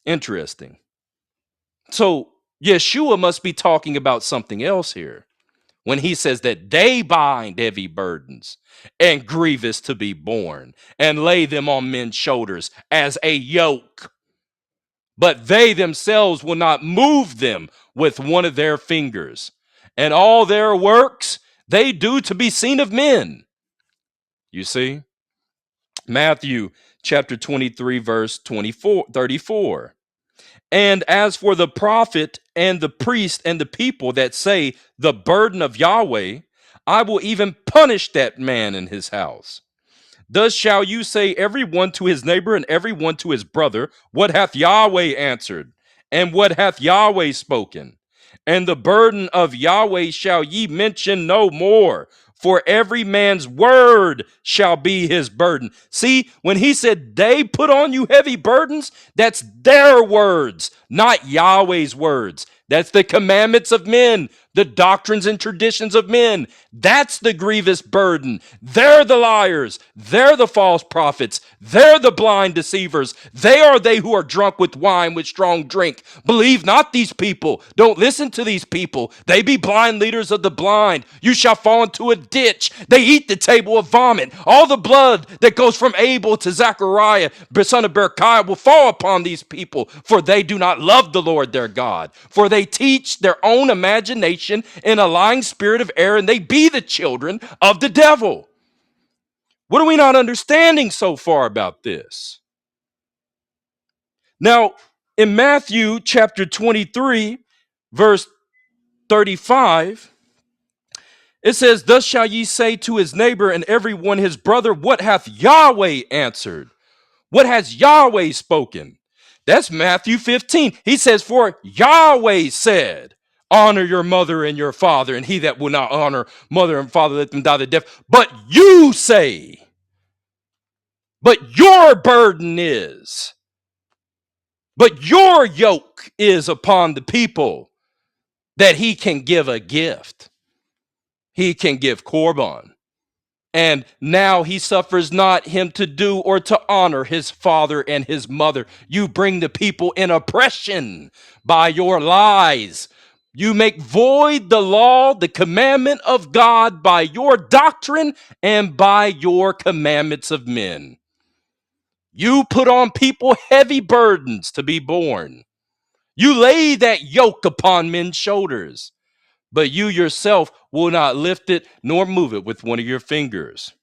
Speaker 1: Interesting. So Yeshua must be talking about something else here when he says that they bind heavy burdens and grievous to be borne and lay them on men's shoulders as a yoke, but they themselves will not move them with one of their fingers. And all their works they do to be seen of men. You see? Matthew chapter 23, verse 34. And as for the prophet and the priest and the people that say the burden of Yahweh, I will even punish that man in his house. Thus shall you say every one to his neighbor and every one to his brother, what hath Yahweh answered? And what hath Yahweh spoken? And the burden of Yahweh shall ye mention no more, for every man's word shall be his burden. See, when he said they put on you heavy burdens, that's their words, not Yahweh's words. That's the commandments of men, the doctrines and traditions of men. That's the grievous burden. They're the liars. They're the false prophets. They're the blind deceivers. They are they who are drunk with wine, with strong drink. Believe not these people. Don't listen to these people. They be blind leaders of the blind. You shall fall into a ditch. They eat the table of vomit. All the blood that goes from Abel to Zechariah, the son of Berechiah, will fall upon these people, for they do not love the Lord their God. For they teach their own imagination in a lying spirit of error, and they be the children of the devil. What are we not understanding so far about this? Now, in Matthew chapter 23, verse 35, it says, thus shall ye say to his neighbor and every one his brother, what hath Yahweh answered? What has Yahweh spoken? That's Matthew 15. He says, for Yahweh said, honor your mother and your father, and he that will not honor mother and father, let them die the death. But you say, but your burden is, but your yoke is upon the people, that he can give a gift. He can give korban. And now he suffers not him to do or to honor his father and his mother. You bring the people in oppression by your lies. You make void the law, the commandment of God by your doctrine and by your commandments of men. You put on people heavy burdens to be borne. You lay that yoke upon men's shoulders, but you yourself will not lift it nor move it with one of your fingers.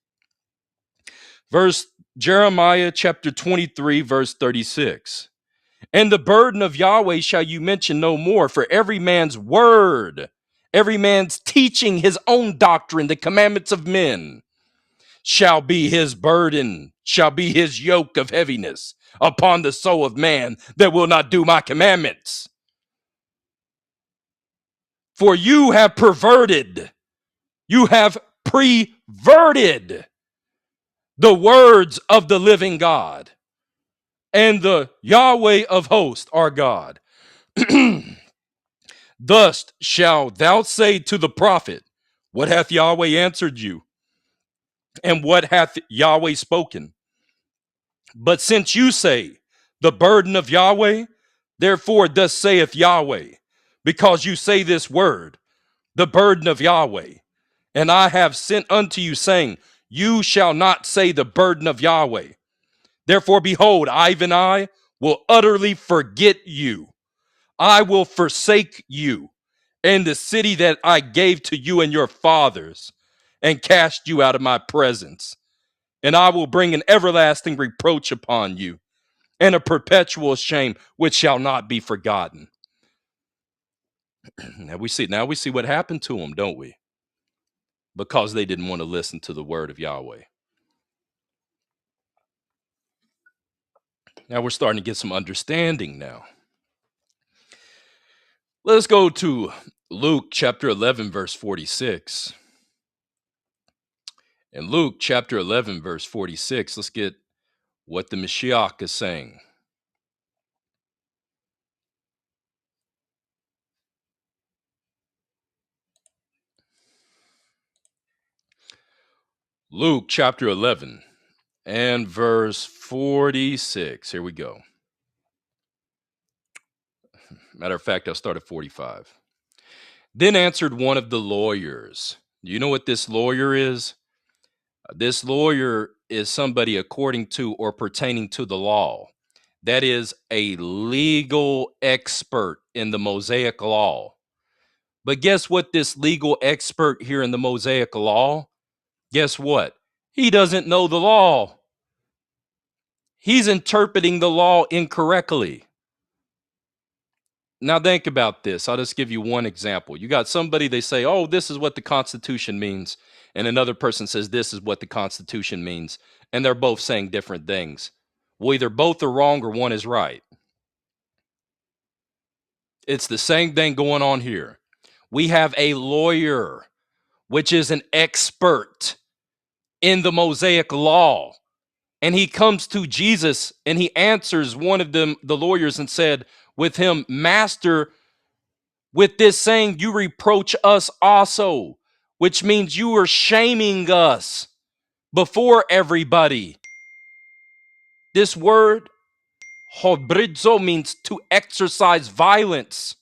Speaker 1: Jeremiah chapter 23, verse 36. And the burden of Yahweh shall you mention no more, for every man's word, every man's teaching his own doctrine, the commandments of men, shall be his burden, shall be his yoke of heaviness upon the soul of man that will not do my commandments. For you have perverted, you have perverted the words of the living God, and the Yahweh of hosts, our God. Thus shalt thou say to the prophet, what hath Yahweh answered you? And what hath Yahweh spoken? But since you say, the burden of Yahweh, therefore thus saith Yahweh, because you say this word, the burden of Yahweh, and I have sent unto you, saying, you shall not say the burden of Yahweh. Therefore, behold, I, even I, will utterly forget you. I will forsake you and the city that I gave to you and your fathers, and cast you out of my presence. And I will bring an everlasting reproach upon you, and a perpetual shame which shall not be forgotten. Now we see what happened to them, don't we? Because they didn't want to listen to the word of Yahweh. Now we're starting to get some understanding now. Let's go to Luke chapter 11, verse 46. In Luke chapter 11, verse 46, let's get what the Mashiach is saying. Luke chapter 11 and verse 46. Here we go. Matter of fact, I'll start at 45. Then answered one of the lawyers. Do you know what this lawyer is? This lawyer is somebody according to or pertaining to the law. That is a legal expert in the Mosaic law. But guess what this legal expert here in the Mosaic law? Guess what? He doesn't know the law. He's interpreting the law incorrectly. Now think about this. I'll just give you one example. You got somebody, they say, oh, this is what the Constitution means. And another person says, this is what the Constitution means. And they're both saying different things. Well, either both are wrong or one is right. It's the same thing going on here. We have a lawyer, which is an expert in the Mosaic law. And he comes to Jesus and he answers one of them, the lawyers, and said with him, Master, with this saying, you reproach us also, which means you are shaming us before everybody. This word, hobrizo, means to exercise violence.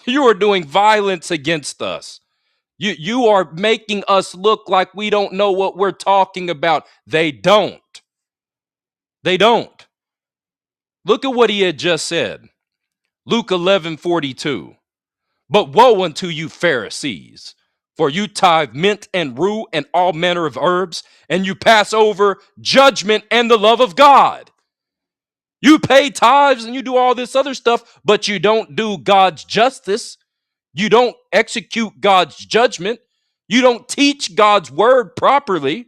Speaker 1: You are doing violence against us. You are making us look like we don't know what we're talking about. They don't. They don't. Look at what he had just said. Luke 11:42. But woe unto you, Pharisees, for you tithe mint and rue and all manner of herbs, and you pass over judgment and the love of God. You pay tithes and you do all this other stuff, but you don't do God's justice. You don't execute God's judgment. You don't teach God's word properly.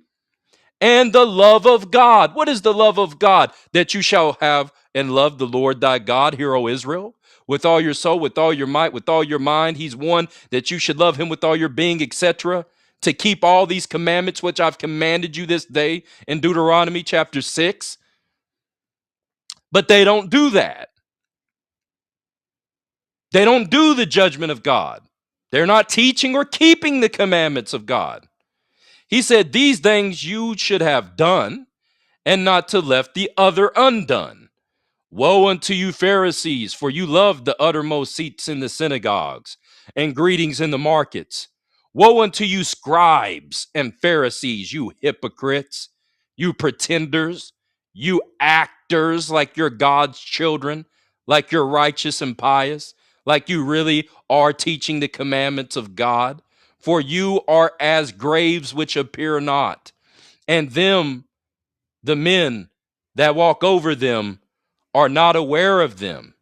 Speaker 1: And the love of God. What is the love of God? That you shall have and love the Lord thy God, hear, O Israel, with all your soul, with all your might, with all your mind. He's one, that you should love him with all your being, etc. To keep all these commandments which I've commanded you this day in Deuteronomy chapter 6. But they don't do that. They don't do the judgment of God. They're not teaching or keeping the commandments of God. He said, these things you should have done, and not to left the other undone. Woe unto you, Pharisees, for you love the uttermost seats in the synagogues and greetings in the markets. Woe unto you, scribes and Pharisees, you hypocrites, you pretenders, you actors like you're God's children, like you're righteous and pious, like you really are teaching the commandments of God. For you are as graves which appear not, and them, the men that walk over them, are not aware of them.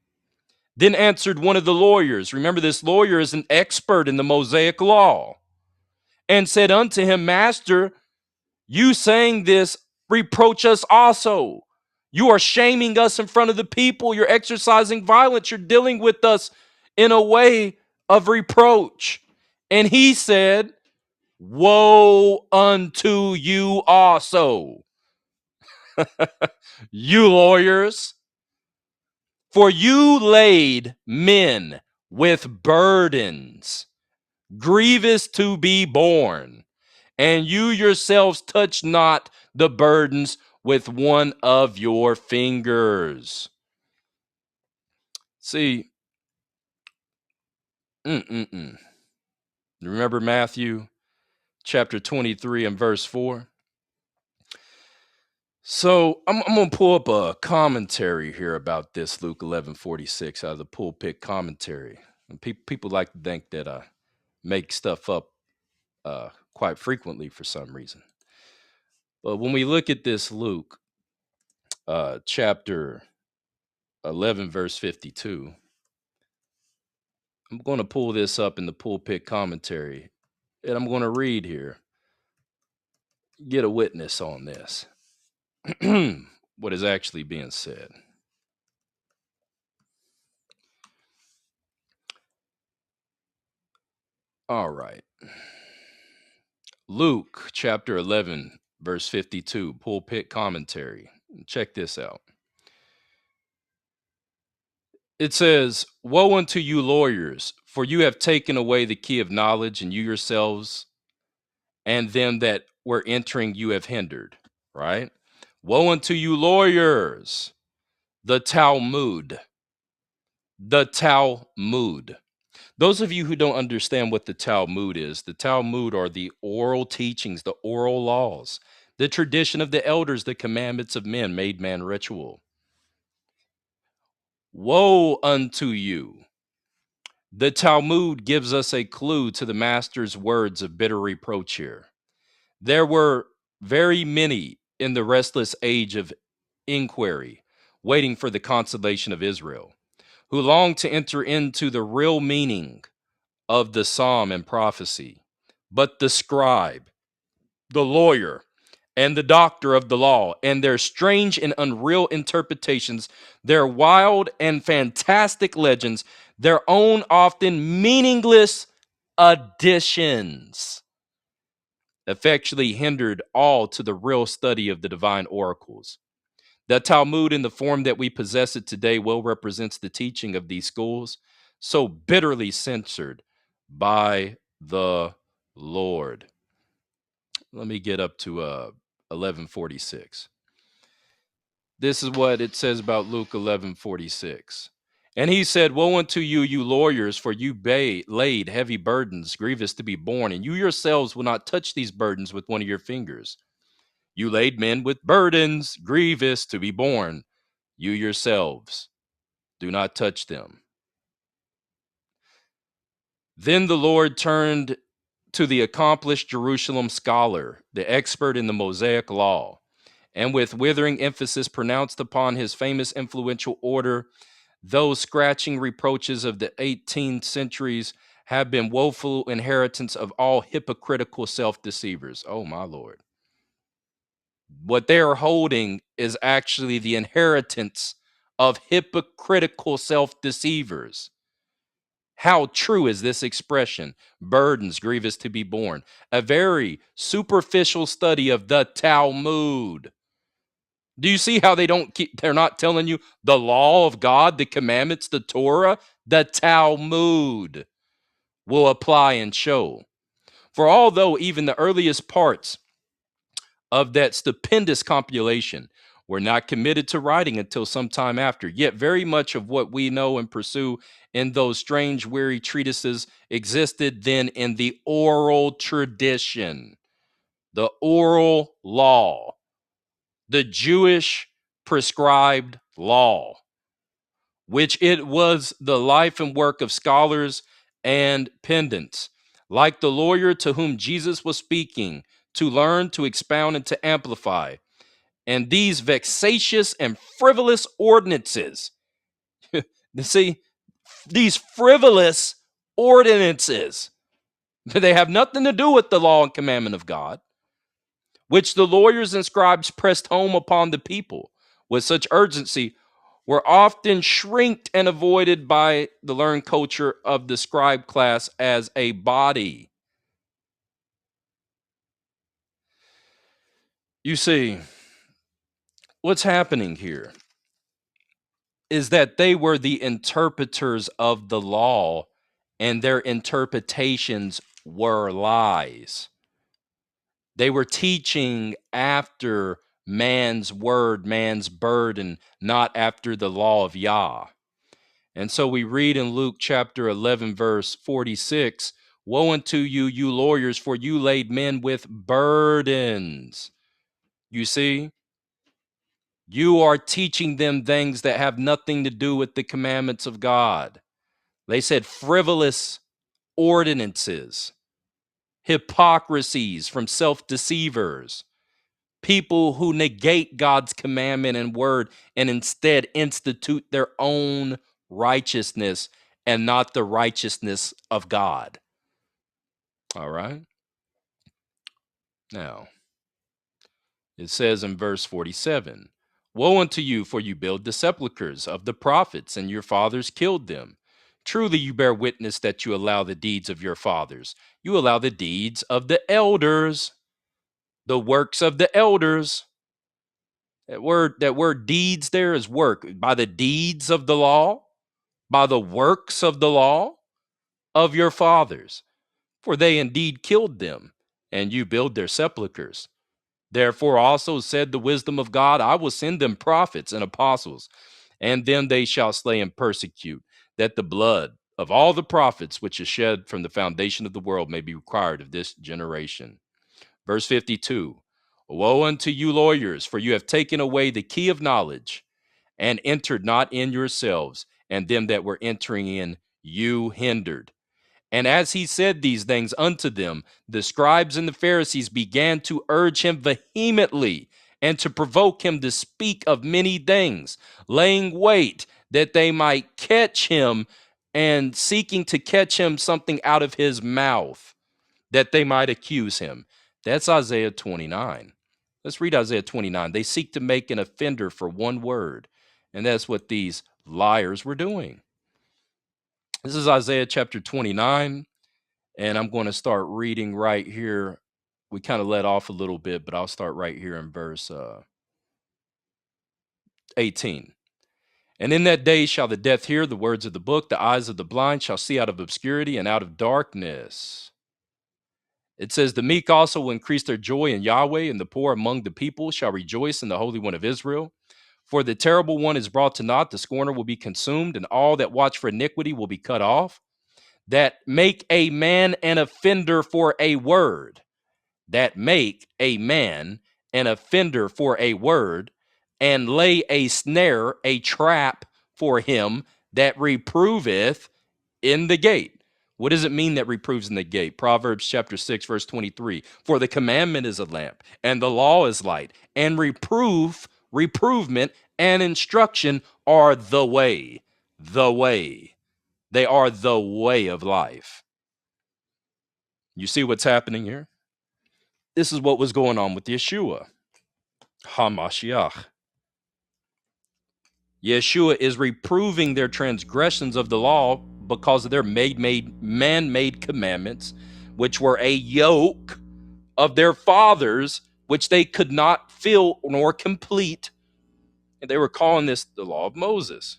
Speaker 1: Then answered one of the lawyers. Remember, this lawyer is an expert in the Mosaic law, and said unto him, Master, you saying this reproach us also. You are shaming us in front of the people. You're exercising violence. You're dealing with us in a way of reproach. And he said, woe unto you also, you lawyers, for you laid men with burdens, grievous to be borne, and you yourselves touch not the burdens with one of your fingers. See, remember Matthew chapter 23 and verse 4? So I'm going to pull up a commentary here about this Luke 11:46 out of the pulpit commentary. And people like to think that I make stuff up quite frequently for some reason. But when we look at this Luke chapter 11, verse 52, I'm going to pull this up in the pulpit commentary, and I'm going to read here. Get a witness on this. what is actually being said. All right. Luke chapter 11, verse 52, pulpit commentary. Check this out. It says, "Woe unto you lawyers, for you have taken away the key of knowledge, and you yourselves and them that were entering you have hindered." Right? Woe unto you lawyers, the Talmud. The Talmud. Those of you who don't understand what the Talmud is, the Talmud are the oral teachings, the oral laws, the tradition of the elders, the commandments of men, made man ritual. Woe unto you. The Talmud gives us a clue to the master's words of bitter reproach here. There were very many in the restless age of inquiry, waiting for the consolation of Israel, who longed to enter into the real meaning of the psalm and prophecy. But the scribe, the lawyer, and the doctor of the law, and their strange and unreal interpretations, their wild and fantastic legends, their own often meaningless additions, effectually hindered all to the real study of the divine oracles. The Talmud, in the form that we possess it today, well represents the teaching of these schools, so bitterly censored by the Lord. Let me get up to 1146. This is what it says about Luke 11:46. And he said, "Woe unto you, you lawyers, for you laid heavy burdens, grievous to be borne, and you yourselves will not touch these burdens with one of your fingers. You laid men with burdens, grievous to be borne. You yourselves do not touch them." Then the Lord turned to the accomplished Jerusalem scholar, the expert in the Mosaic law, and with withering emphasis pronounced upon his famous influential order, "Those scratching reproaches of the 18th centuries have been woeful inheritance of all hypocritical self-deceivers." Oh, my Lord. What they are holding is actually the inheritance of hypocritical self-deceivers. How true is this expression? Burdens grievous to be borne. A very superficial study of the Talmud. Do you see how they're not telling you the law of God, the commandments, the Torah? The Talmud will apply and show. For although even the earliest parts of that stupendous compilation were not committed to writing until some time after, yet very much of what we know and pursue in those strange, weary treatises existed then in the oral tradition, the oral law, the Jewish prescribed law, which it was the life and work of scholars and pedants, like the lawyer to whom Jesus was speaking, to learn, to expound, and to amplify. And these vexatious and frivolous ordinances, see, these frivolous ordinances, they have nothing to do with the law and commandment of God, which the lawyers and scribes pressed home upon the people with such urgency, were often shrinked and avoided by the learned culture of the scribe class as a body. You see, what's happening here is that they were the interpreters of the law, and their interpretations were lies. They were teaching after man's word, man's burden, not after the law of Yah. And so we read in Luke chapter 11, verse 46, "Woe unto you, you lawyers, for you laid men with burdens." You see, you are teaching them things that have nothing to do with the commandments of God. They said frivolous ordinances, hypocrisies from self-deceivers, people who negate God's commandment and word and instead institute their own righteousness and not the righteousness of God. All right. Now, it says in verse 47, Woe unto you, for you build the sepulchres of the prophets, and your fathers killed them. Truly you bear witness that you allow the deeds of your fathers. You allow the deeds of the elders, the works of the elders. That word deeds there is work. By the deeds of the law, by the works of the law of your fathers. For they indeed killed them, and you build their sepulchres. Therefore also said the wisdom of God, I will send them prophets and apostles, and them they shall slay and persecute, that the blood of all the prophets which is shed from the foundation of the world may be required of this generation. Verse 52, woe unto you lawyers, for you have taken away the key of knowledge, and entered not in yourselves, and them that were entering in you hindered. And as he said these things unto them, the scribes and the Pharisees began to urge him vehemently and to provoke him to speak of many things, laying wait that they might catch him, and seeking to catch him something out of his mouth, that they might accuse him. That's Isaiah 29. Let's read Isaiah 29. They seek to make an offender for one word, and that's what these liars were doing. This is Isaiah chapter 29. And I'm going to start reading right here. We kind of let off a little bit, but I'll start right here in verse 18. And in that day shall the deaf hear the words of the book, the eyes of the blind shall see out of obscurity and out of darkness. It says, the meek also will increase their joy in Yahweh, and the poor among the people shall rejoice in the Holy One of Israel. For the terrible one is brought to naught, the scorner will be consumed, and all that watch for iniquity will be cut off. That make a man an offender for a word. That make a man an offender for a word, and lay a snare, a trap for him that reproveth in the gate. What does it mean that reproves in the gate? Proverbs chapter 6, verse 23. For the commandment is a lamp, and the law is light, and reprovement, and instruction are the way. The way. They are the way of life. You see what's happening here? This is what was going on with Yeshua, HaMashiach. Yeshua is reproving their transgressions of the law because of their man-made commandments, which were a yoke of their fathers, which they could not fill nor complete. And they were calling this the law of Moses.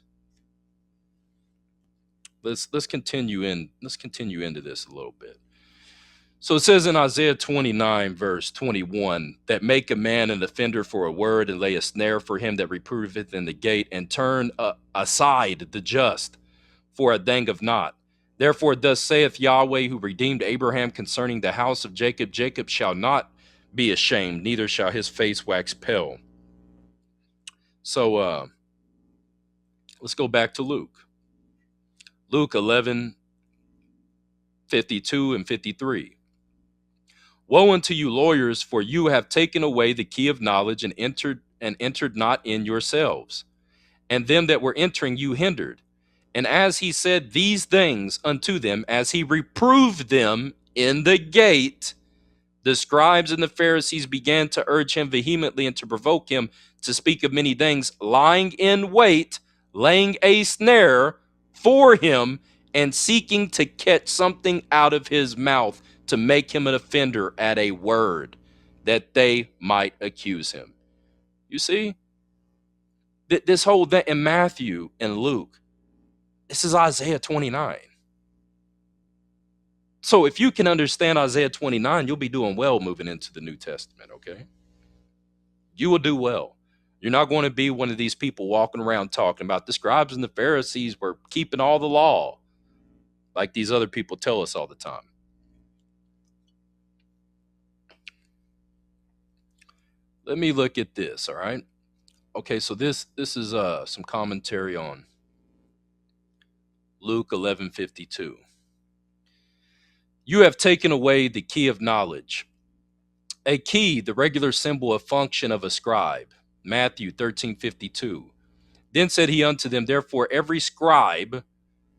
Speaker 1: Let's continue into this a little bit. So it says in Isaiah 29, verse 21, that make a man an offender for a word, and lay a snare for him that reproveth in the gate, and turn aside the just for a thing of naught. Therefore thus saith Yahweh, who redeemed Abraham concerning the house of Jacob, Jacob shall not be ashamed, neither shall his face wax pale. So let's go back to Luke. Luke 11, 52 and 53. Woe unto you lawyers, for you have taken away the key of knowledge, and entered not in yourselves, and them that were entering you hindered. And as he said these things unto them, as he reproved them in the gate, the scribes and the Pharisees began to urge him vehemently and to provoke him to speak of many things, lying in wait, laying a snare for him, and seeking to catch something out of his mouth to make him an offender at a word, that they might accuse him. You see, this whole thing in Matthew and Luke, this is Isaiah 29. So if you can understand Isaiah 29, you'll be doing well moving into the New Testament, okay? You will do well. You're not going to be one of these people walking around talking about the scribes and the Pharisees were keeping all the law, like these other people tell us all the time. Let me look at this, all right? Okay, so this is some commentary on Luke 11:52. You have taken away the key of knowledge. A key, the regular symbol of function of a scribe. Matthew 13:52. Then said he unto them, therefore every scribe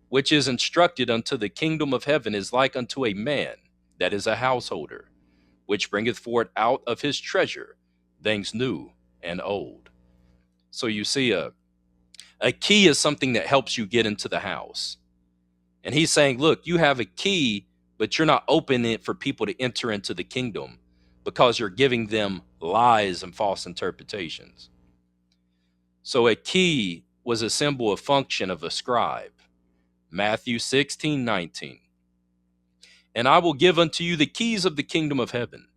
Speaker 1: which is instructed unto the kingdom of heaven is like unto a man that is a householder, which bringeth forth out of his treasure things new and old. So you see, a key is something that helps you get into the house. And he's saying, look, you have a key, but you're not opening it for people to enter into the kingdom because you're giving them lies and false interpretations. So a key was a symbol of function of a scribe. Matthew 16:19. And I will give unto you the keys of the kingdom of heaven.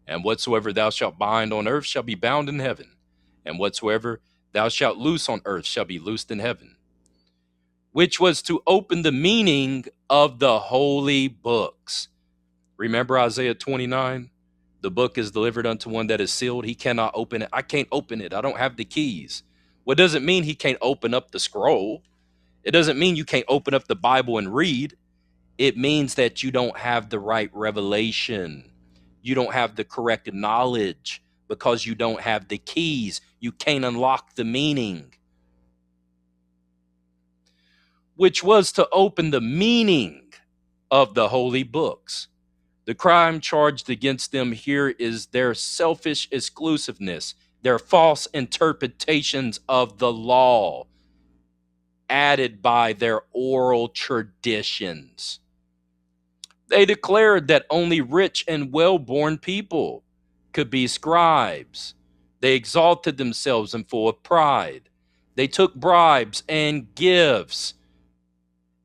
Speaker 1: And whatsoever thou shalt bind on earth shall be bound in heaven. And whatsoever thou shalt loose on earth shall be loosed in heaven. Which was to open the meaning of the holy books. Remember Isaiah 29? The book is delivered unto one that is sealed. He cannot open it. I can't open it. I don't have the keys. What does it mean he can't open up the scroll? It doesn't mean you can't open up the Bible and read. It means that you don't have the right revelation. You don't have the correct knowledge because you don't have the keys. You can't unlock the meaning. Which was to open the meaning of the holy books. The crime charged against them here is their selfish exclusiveness, their false interpretations of the law, added by their oral traditions. They declared that only rich and well-born people could be scribes. They exalted themselves and full of pride. They took bribes and gifts.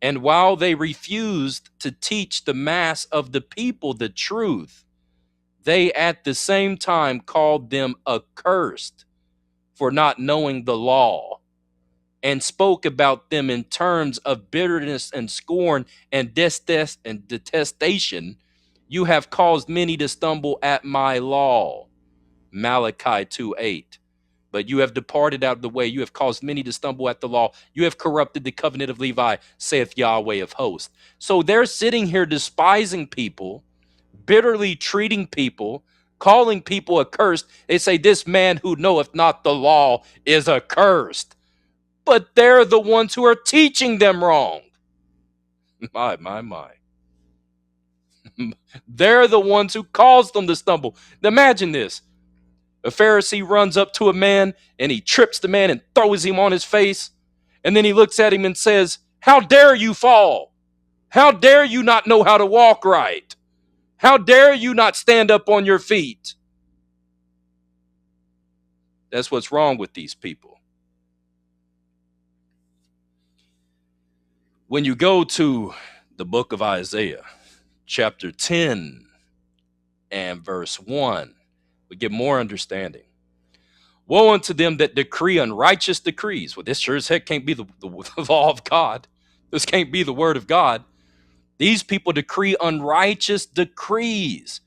Speaker 1: And while they refused to teach the mass of the people the truth, they at the same time called them accursed for not knowing the law and spoke about them in terms of bitterness and scorn and detestation. You have caused many to stumble at my law. Malachi 2:8. But you have departed out of the way. You have caused many to stumble at the law. You have corrupted the covenant of Levi, saith Yahweh of hosts. So they're sitting here despising people, bitterly treating people, calling people accursed. They say, this man who knoweth not the law is accursed. But they're the ones who are teaching them wrong. My. They're the ones who caused them to stumble. Imagine this. A Pharisee runs up to a man and he trips the man and throws him on his face. And then he looks at him and says, how dare you fall? How dare you not know how to walk right? How dare you not stand up on your feet? That's what's wrong with these people. When you go to the book of Isaiah, chapter 10 and verse 1, we get more understanding. Woe unto them that decree unrighteous decrees. Well, this sure as heck can't be the law of God. This can't be the word of God. These people decree unrighteous decrees.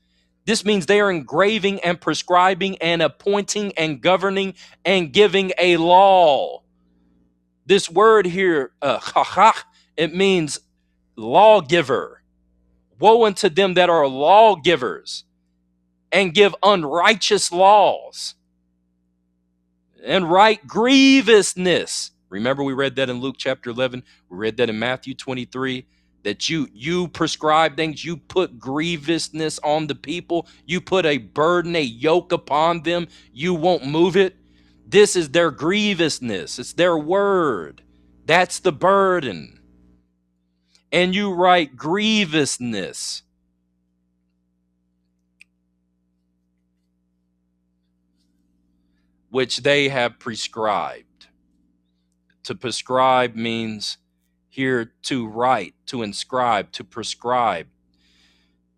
Speaker 1: This means they are engraving and prescribing and appointing and governing and giving a law. This word here, it means lawgiver. Woe unto them that are lawgivers and give unrighteous laws and right grievousness. Remember, we read that in Luke chapter 11. We read that in Matthew 23, that you prescribe things. You put grievousness on the people. You put a burden, a yoke upon them. You won't move it. This is their grievousness. It's their word. That's the burden. And you write grievousness. Which they have prescribed. To prescribe means here to write, to inscribe, to prescribe,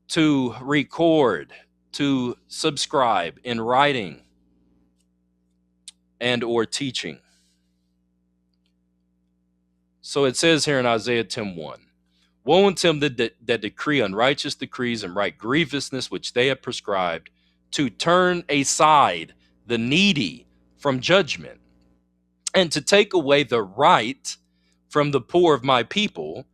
Speaker 1: to record, to subscribe in writing and or teaching. So it says here in Isaiah 10:1, woe unto them that decree unrighteous decrees and write grievousness which they have prescribed, to turn aside the needy from judgment, and to take away the right from the poor of my people,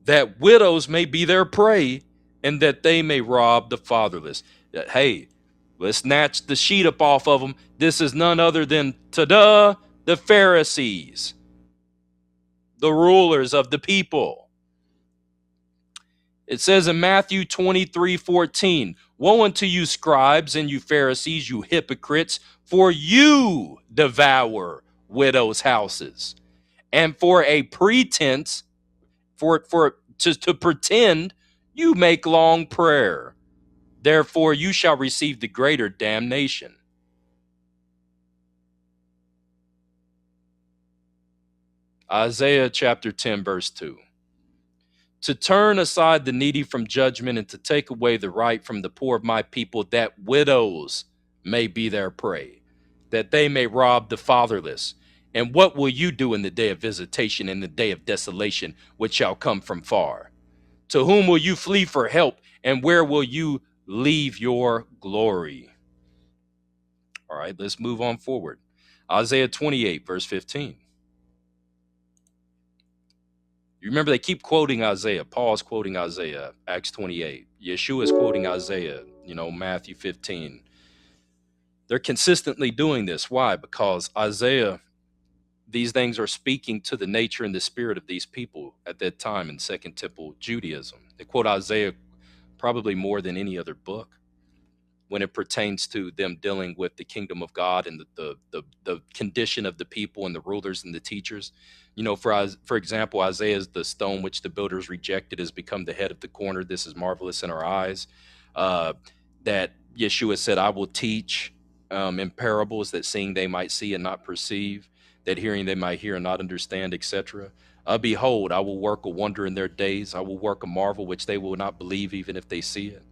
Speaker 1: that widows may be their prey, and that they may rob the fatherless. Hey, let's snatch the sheet up off of them. This is none other than, the Pharisees, the rulers of the people. It says in Matthew 23:14, woe unto you scribes and you Pharisees, you hypocrites, for you devour widows' houses, and for a pretense, to pretend, you make long prayer. Therefore you shall receive the greater damnation. Isaiah chapter 10, verse 2. To turn aside the needy from judgment, and to take away the right from the poor of my people, that widows may be their prey, that they may rob the fatherless. And what will you do in the day of visitation, in the day of desolation, which shall come from far? To whom will you flee for help, and where will you leave your glory? All right, let's move on forward. Isaiah 28, verse 15. You remember they keep quoting Isaiah. Paul's quoting Isaiah, Acts 28. Yeshua is quoting Isaiah, Matthew 15. They're consistently doing this. Why? Because Isaiah, these things are speaking to the nature and the spirit of these people at that time in Second Temple Judaism. They quote Isaiah probably more than any other book when it pertains to them dealing with the kingdom of God and the condition of the people and the rulers and the teachers. For example, Isaiah is the stone which the builders rejected has become the head of the corner. This is marvelous in our eyes. That Yeshua said, I will teach in parables, that seeing they might see and not perceive, that hearing they might hear and not understand, etc. Behold, I will work a wonder in their days. I will work a marvel which they will not believe even if they see it.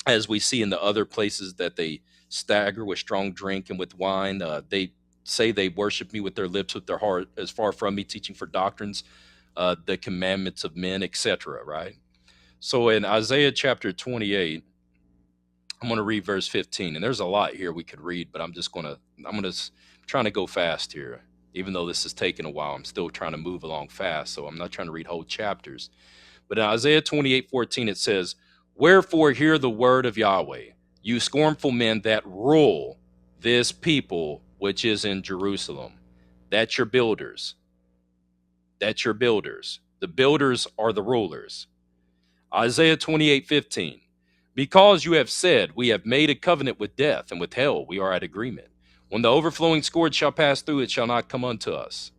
Speaker 1: As we see in the other places that they stagger with strong drink and with wine. They say they worship me with their lips, with their heart as far from me, teaching for doctrines, the commandments of men, etc. Right? So in Isaiah chapter 28, I'm going to read verse 15. And there's a lot here we could read, but I'm trying to go fast here. Even though this is taking a while, I'm still trying to move along fast. So I'm not trying to read whole chapters. But in Isaiah 28:14, it says, wherefore hear the word of Yahweh, you scornful men that rule this people which is in Jerusalem. That's your builders. That's your builders. The builders are the rulers. Isaiah 28:15. Because you have said, we have made a covenant with death, and with hell we are at agreement. When the overflowing scourge shall pass through, it shall not come unto us.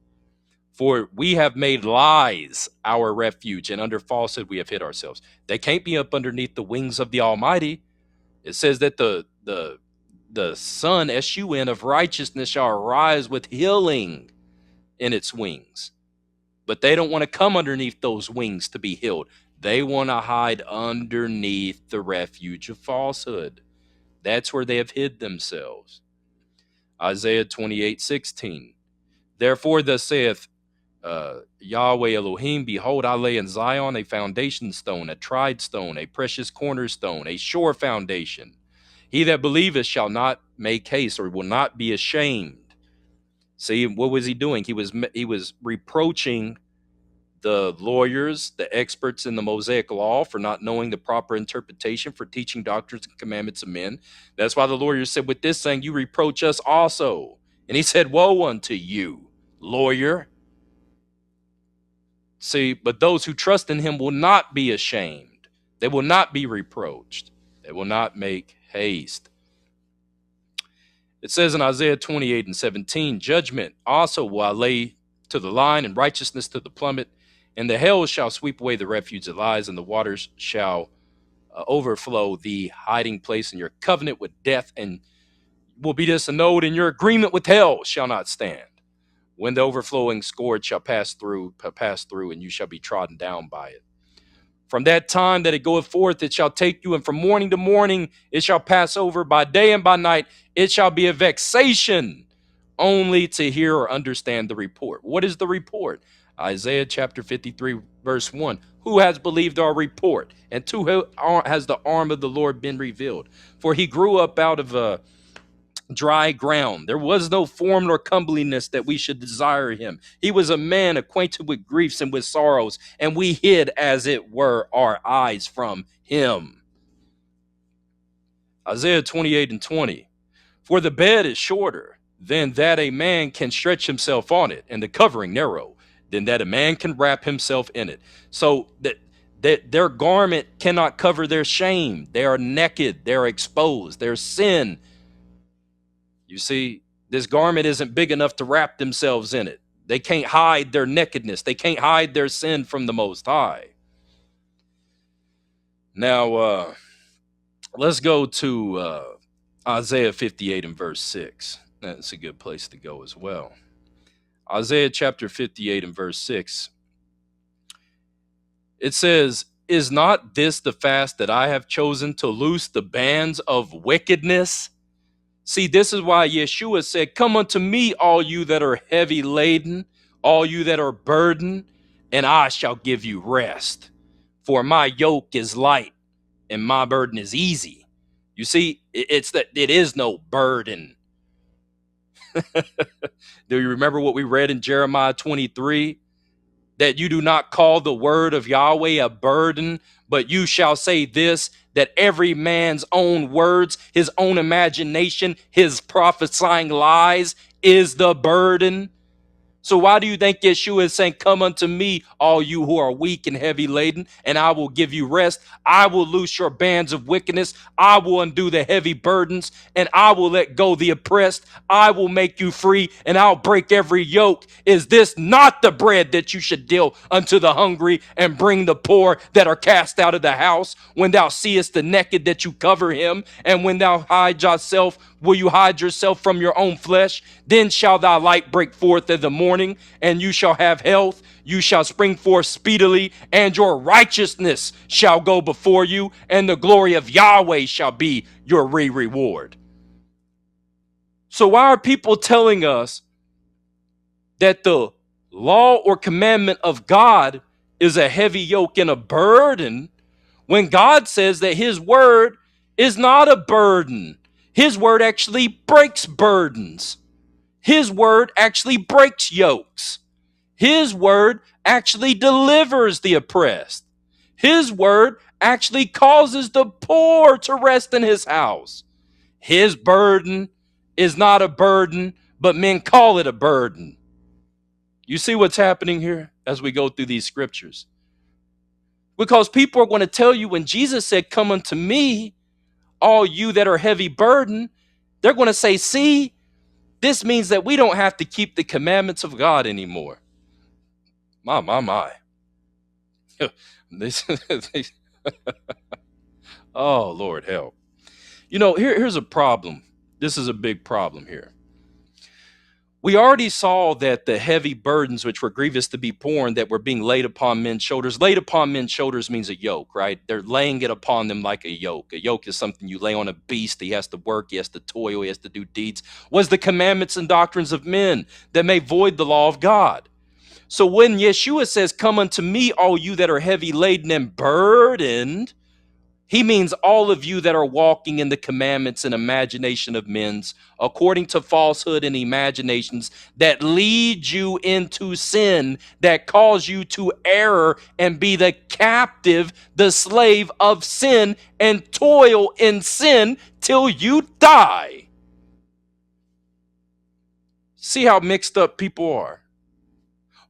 Speaker 1: For we have made lies our refuge, and under falsehood we have hid ourselves. They can't be up underneath the wings of the Almighty. It says that the sun, S-U-N, of righteousness shall arise with healing in its wings. But they don't want to come underneath those wings to be healed. They want to hide underneath the refuge of falsehood. That's where they have hid themselves. Isaiah 28:16. Therefore thus saith Yahweh Elohim, behold, I lay in Zion a foundation stone, a tried stone, a precious cornerstone, a sure foundation. He that believeth shall not make haste, or will not be ashamed. See, what was he doing? He was reproaching the lawyers, the experts in the Mosaic law, for not knowing the proper interpretation, for teaching doctrines and commandments of men. That's why the lawyers said, with this saying, you reproach us also. And he said, woe unto you, lawyer. See, but those who trust in him will not be ashamed. They will not be reproached. They will not make haste. It says in Isaiah 28:17, judgment also will I lay to the line, and righteousness to the plummet, and the hail shall sweep away the refuge that lies, and the waters shall overflow the hiding place, and your covenant with death and will be disannulled, and your agreement with hell shall not stand. When the overflowing scourge shall pass through, and you shall be trodden down by it. From that time that it goeth forth, it shall take you, and from morning to morning it shall pass over. By day and by night it shall be a vexation, only to hear or understand the report. What is the report? Isaiah chapter 53, verse 1. Who has believed our report? And to who has the arm of the Lord been revealed? For he grew up out of dry ground. There was no form nor comeliness that we should desire him. He was a man acquainted with griefs and with sorrows, and we hid, as it were, our eyes from him. Isaiah 28:20. For the bed is shorter than that a man can stretch himself on it, and the covering narrow than that a man can wrap himself in it. So that their garment cannot cover their shame. They are naked. They're exposed. Their sin. You see, This garment isn't big enough to wrap themselves in it. They can't hide their nakedness. They can't hide their sin from the Most High. Now, let's go to Isaiah 58 and verse 6. That's a good place to go as well. Isaiah chapter 58 and verse 6. It says, "Is not this the fast that I have chosen to loose the bands of wickedness?" See, this is why Yeshua said, "Come unto me, all you that are heavy laden, all you that are burdened, and I shall give you rest. For my yoke is light and my burden is easy." You see, it's that it is no burden. Do you remember what we read in Jeremiah 23? That you do not call the word of Yahweh a burden, but you shall say this, that every man's own words, his own imagination, his prophesying lies is the burden. So why do you think Yeshua is saying, "Come unto me, all you who are weak and heavy laden, and I will give you rest. I will loose your bands of wickedness. I will undo the heavy burdens, and I will let go the oppressed. I will make you free, and I'll break every yoke. Is this not the bread that you should deal unto the hungry, and bring the poor that are cast out of the house? When thou seest the naked, that you cover him, and when thou hide yourself, will you hide yourself from your own flesh? Then shall thy light break forth in the morning, and you shall have health. You shall spring forth speedily, and your righteousness shall go before you, and the glory of Yahweh shall be your reward." So why are people telling us that the law or commandment of God is a heavy yoke and a burden, when God says that his word is not a burden? His word actually breaks burdens. His word actually breaks yokes. His word actually delivers the oppressed. His word actually causes the poor to rest in his house. His burden is not a burden, but men call it a burden. You see what's happening here as we go through these scriptures? Because people are going to tell you, when Jesus said, "Come unto me, all you that are heavy burdened," they're going to say, "See, this means that we don't have to keep the commandments of God anymore." My. This, oh, Lord help. Here's a problem. This is a big problem here. We already saw that the heavy burdens which were grievous to be borne, that were being laid upon men's shoulders. Laid upon men's shoulders means a yoke, right? They're laying it upon them like a yoke. A yoke is something you lay on a beast. He has to work, he has to toil, he has to do deeds. Was the commandments and doctrines of men that may void the law of God. So when Yeshua says, "Come unto me, all you that are heavy laden and burdened," he means all of you that are walking in the commandments and imagination of men's, according to falsehood and imaginations that lead you into sin, that cause you to error and be the captive, the slave of sin, and toil in sin till you die. See how mixed up people are?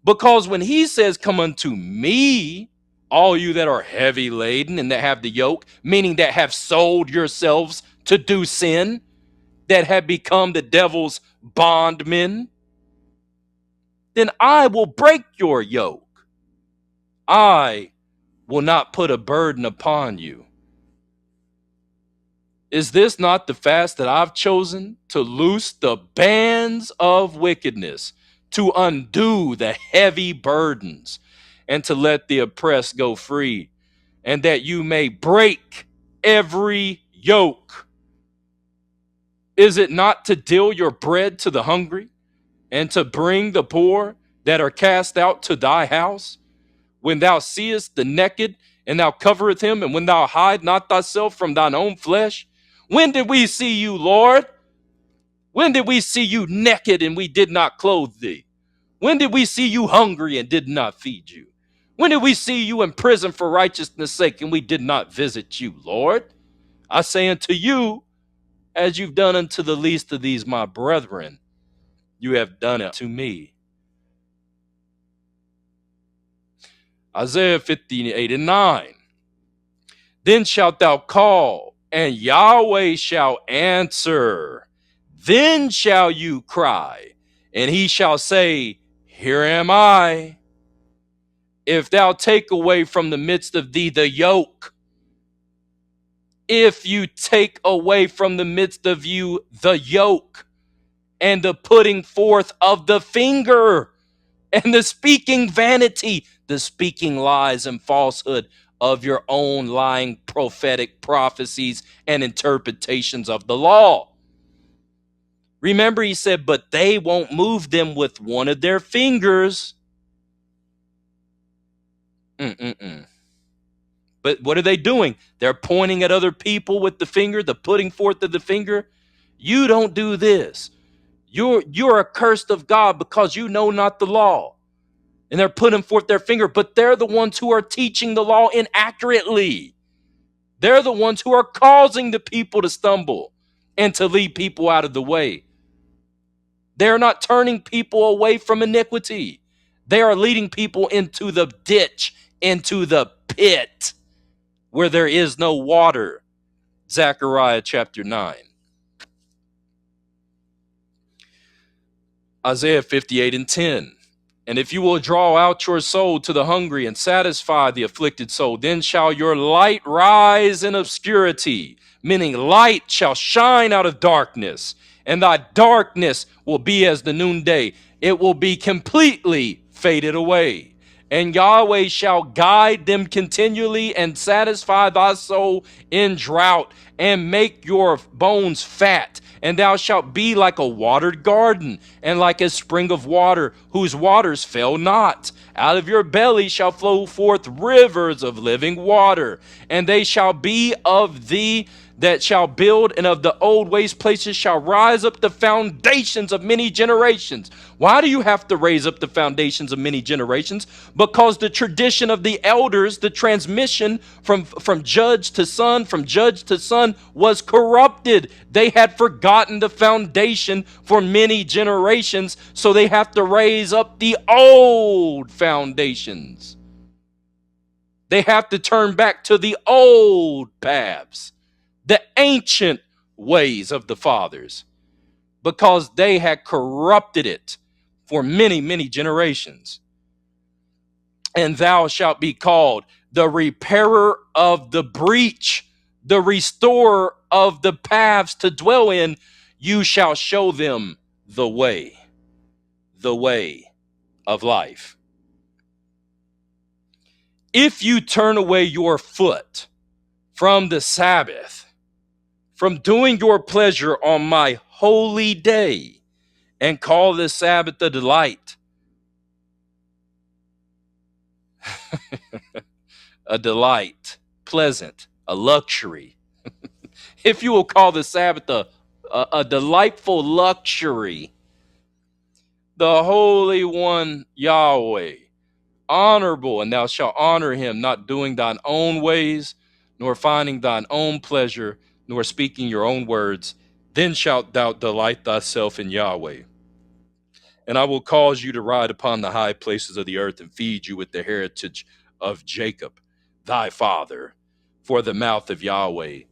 Speaker 1: Because when he says, "Come unto me, all you that are heavy laden and that have the yoke," meaning that have sold yourselves to do sin, that have become the devil's bondmen, then I will break your yoke. I will not put a burden upon you. Is this not the fast that I've chosen, to loose the bands of wickedness, to undo the heavy burdens, and to let the oppressed go free, and that you may break every yoke? Is it not to deal your bread to the hungry, and to bring the poor that are cast out to thy house? When thou seest the naked, and thou covereth him, and when thou hide not thyself from thine own flesh? When did we see you, Lord? When did we see you naked and we did not clothe thee? When did we see you hungry and did not feed you? When did we see you in prison for righteousness' sake and we did not visit you, Lord? I say unto you, as you've done unto the least of these my brethren, you have done it to me. Isaiah 58 and 9. Then shalt thou call, and Yahweh shall answer. Then shall you cry, and he shall say, here am I. If thou take away from the midst of thee the yoke, if you take away from the midst of you the yoke, and the putting forth of the finger, and the speaking vanity, the speaking lies and falsehood of your own lying prophetic prophecies and interpretations of the law. Remember, he said, but they won't move them with one of their fingers. But what are they doing? They're pointing at other people with the finger, the putting forth of the finger. You don't do this. You're accursed of God because you know not the law. And they're putting forth their finger, but they're the ones who are teaching the law inaccurately. They're the ones who are causing the people to stumble and to lead people out of the way. They're not turning people away from iniquity. They are leading people into the ditch, into the pit where there is no water. Zechariah chapter 9. Isaiah 58:10. And if you will draw out your soul to the hungry and satisfy the afflicted soul, then shall your light rise in obscurity, meaning light shall shine out of darkness, and thy darkness will be as the noonday. It will be completely faded away. And Yahweh shall guide them continually and satisfy thy soul in drought and make your bones fat. And thou shalt be like a watered garden and like a spring of water whose waters fail not. Out of your belly shall flow forth rivers of living water, and they shall be of thee that shall build, and of the old waste places shall rise up the foundations of many generations. Why do you have to raise up the foundations of many generations? Because the tradition of the elders, the transmission from judge to son, was corrupted. They had forgotten the foundation for many generations, so they have to raise up the old foundations. They have to turn back to the old paths, the ancient ways of the fathers, because they had corrupted it for many, many generations. And thou shalt be called the repairer of the breach, the restorer of the paths to dwell in. You shall show them the way of life. If you turn away your foot from the Sabbath, from doing your pleasure on my holy day, and call this Sabbath a delight, a delight, pleasant, a luxury. If you will call the Sabbath a delightful luxury, the Holy One Yahweh, honorable, and thou shalt honor him, not doing thine own ways, nor finding thine own pleasure, nor speaking your own words, then shalt thou delight thyself in Yahweh. And I will cause you to ride upon the high places of the earth and feed you with the heritage of Jacob, thy father, for the mouth of Yahweh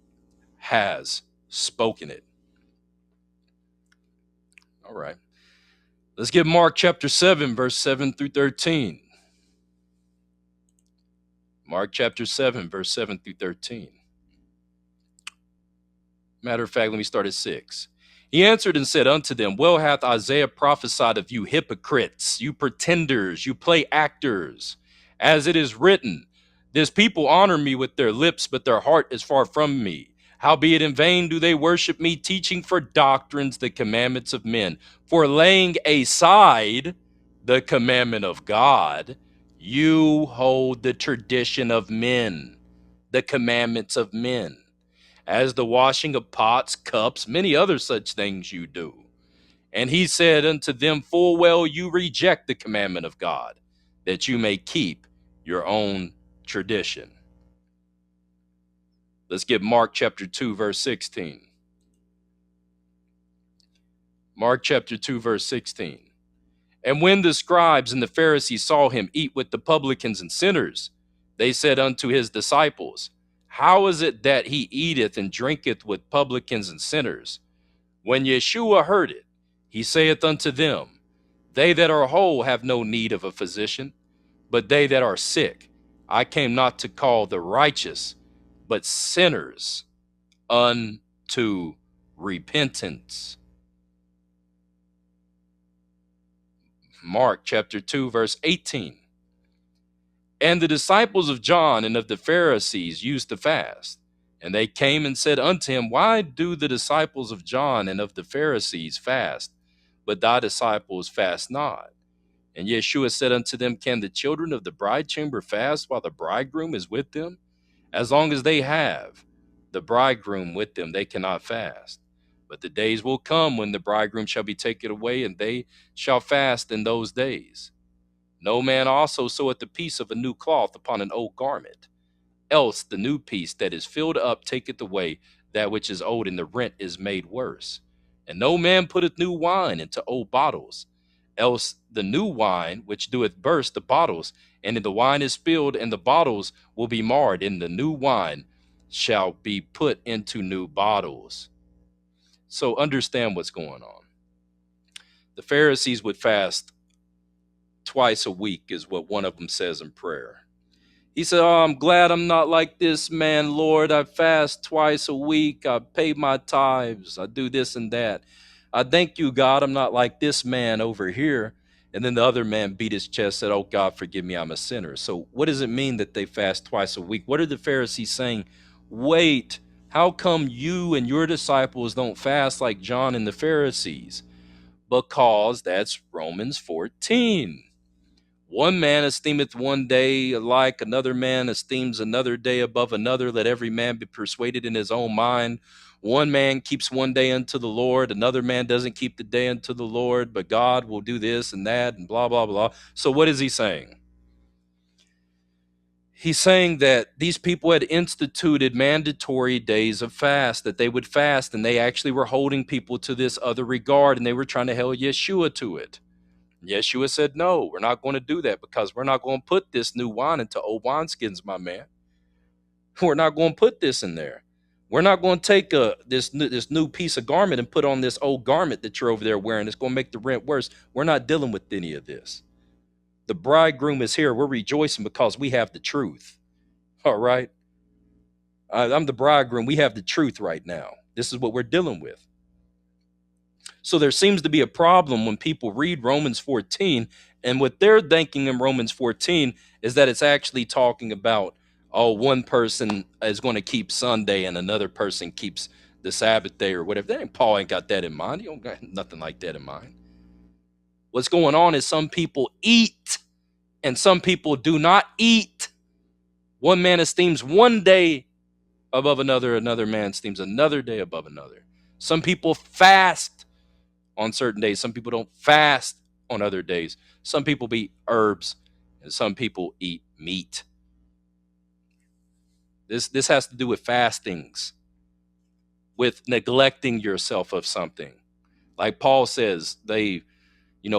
Speaker 1: has spoken it. All right. Let's get Mark chapter 7, verse 7 through 13. Mark chapter 7, verse 7 through 13. Matter of fact, let me start at 6. He answered and said unto them, well hath Isaiah prophesied of you hypocrites, you pretenders, you play actors, as it is written, this people honor me with their lips, but their heart is far from me. Howbeit in vain do they worship me, teaching for doctrines the commandments of men. For laying aside the commandment of God, you hold the tradition of men, the commandments of men, as the washing of pots, cups, many other such things you do. And he said unto them, full well you reject the commandment of God, that you may keep your own tradition. Let's get Mark chapter 2, verse 16. Mark chapter 2, verse 16. And when the scribes and the Pharisees saw him eat with the publicans and sinners, they said unto his disciples, how is it that he eateth and drinketh with publicans and sinners? When Yeshua heard it, he saith unto them, they that are whole have no need of a physician, but they that are sick. I came not to call the righteous, but sinners unto repentance. Mark chapter 2, verse 18. And the disciples of John and of the Pharisees used to fast. And they came and said unto him, why do the disciples of John and of the Pharisees fast, but thy disciples fast not? And Yeshua said unto them, can the children of the bride chamber fast while the bridegroom is with them? As long as they have the bridegroom with them, they cannot fast. But the days will come when the bridegroom shall be taken away, and they shall fast in those days. No man also seweth a piece of a new cloth upon an old garment, else the new piece that is filled up taketh away that which is old, and the rent is made worse. And no man putteth new wine into old bottles, else the new wine which doeth burst the bottles, and the wine is spilled, and the bottles will be marred, and the new wine shall be put into new bottles. So understand what's going on. The Pharisees would fast twice a week, is what one of them says in prayer. He said, oh, I'm glad I'm not like this man, Lord. I fast twice a week. I pay my tithes. I do this and that. I thank you, God, I'm not like this man over here. And then the other man beat his chest, said, oh, God, forgive me, I'm a sinner. So what does it mean that they fast twice a week? What are the Pharisees saying? Wait, how come you and your disciples don't fast like John and the Pharisees? Because that's Romans 14. One man esteemeth one day alike, another man esteems another day above another. Let every man be persuaded in his own mind. One man keeps one day unto the Lord, another man doesn't keep the day unto the Lord, but God will do this and that and blah, blah, blah. So what is he saying? He's saying that these people had instituted mandatory days of fast, that they would fast, and they actually were holding people to this other regard, and they were trying to hold Yeshua to it. Yeshua said, no, we're not going to do that, because we're not going to put this new wine into old wineskins, my man. We're not going to put this in there. We're not going to take this new piece of garment and put on this old garment that you're over there wearing. It's going to make the rent worse. We're not dealing with any of this. The bridegroom is here. We're rejoicing because we have the truth. All right. I'm the bridegroom. We have the truth right now. This is what we're dealing with. So there seems to be a problem when people read Romans 14, and what they're thinking in Romans 14 is that it's actually talking about, oh, one person is going to keep Sunday and another person keeps the Sabbath day or whatever. Paul ain't got that in mind. He don't got nothing like that in mind. What's going on is some people eat and some people do not eat. One man esteems one day above another, another man esteems another day above another. Some people fast on certain days. Some people don't fast on other days. Some people eat herbs and some people eat meat. This has to do with fastings, with neglecting yourself of something. Like Paul says, they,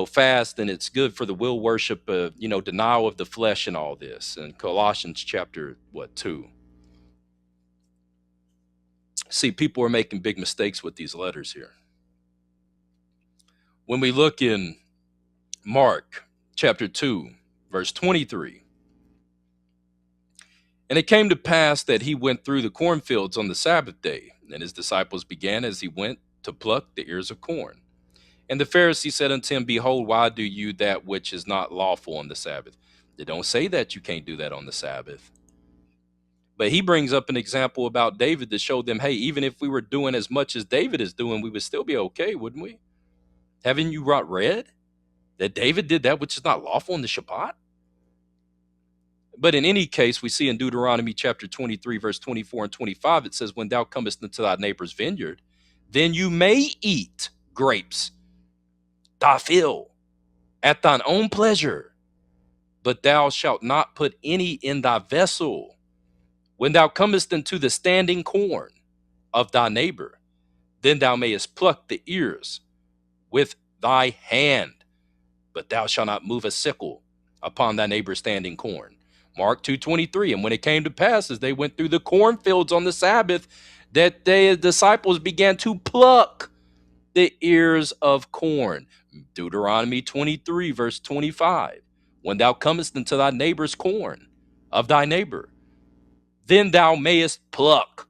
Speaker 1: fast, and it's good for the will worship, denial of the flesh and all this. In Colossians chapter 2. See, people are making big mistakes with these letters here. When we look in Mark chapter 2, verse 23, and it came to pass that he went through the cornfields on the Sabbath day, and his disciples began as he went to pluck the ears of corn. And the Pharisee said unto him, behold, why do you that which is not lawful on the Sabbath? They don't say that you can't do that on the Sabbath. But he brings up an example about David to show them, hey, even if we were doing as much as David is doing, we would still be okay, wouldn't we? Haven't you read that David did that which is not lawful in the Shabbat? But in any case, we see in Deuteronomy chapter 23, verse 24 and 25, it says, when thou comest into thy neighbor's vineyard, then you may eat grapes, thy fill, at thine own pleasure, but thou shalt not put any in thy vessel. When thou comest into the standing corn of thy neighbor, then thou mayest pluck the ears with thy hand, but thou shalt not move a sickle upon thy neighbor's standing corn. Mark 2:23, and when it came to pass, as they went through the cornfields on the Sabbath, that the disciples began to pluck the ears of corn. Deuteronomy 23, verse 25. When thou comest into thy neighbor's corn of thy neighbor, then thou mayest pluck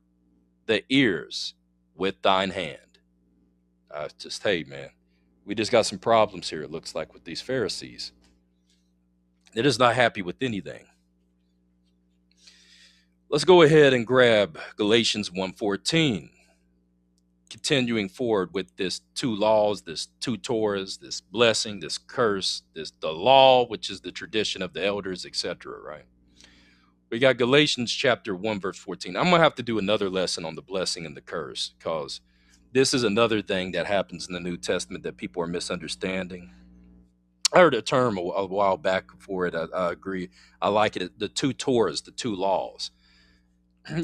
Speaker 1: the ears with thine hand. Hey, man, we just got some problems here, it looks like, with these Pharisees. They're just not happy with anything. Let's go ahead and grab Galatians 1:14. Continuing forward with this two laws, this two torahs, this blessing, this curse, the law, which is the tradition of the elders, etc. Right? We got Galatians chapter 1, verse 14. I'm gonna have to do another lesson on the blessing and the curse, because this is another thing that happens in the New Testament that people are misunderstanding. I heard a term a while back for it. I agree. I like it. The two torahs, the two laws.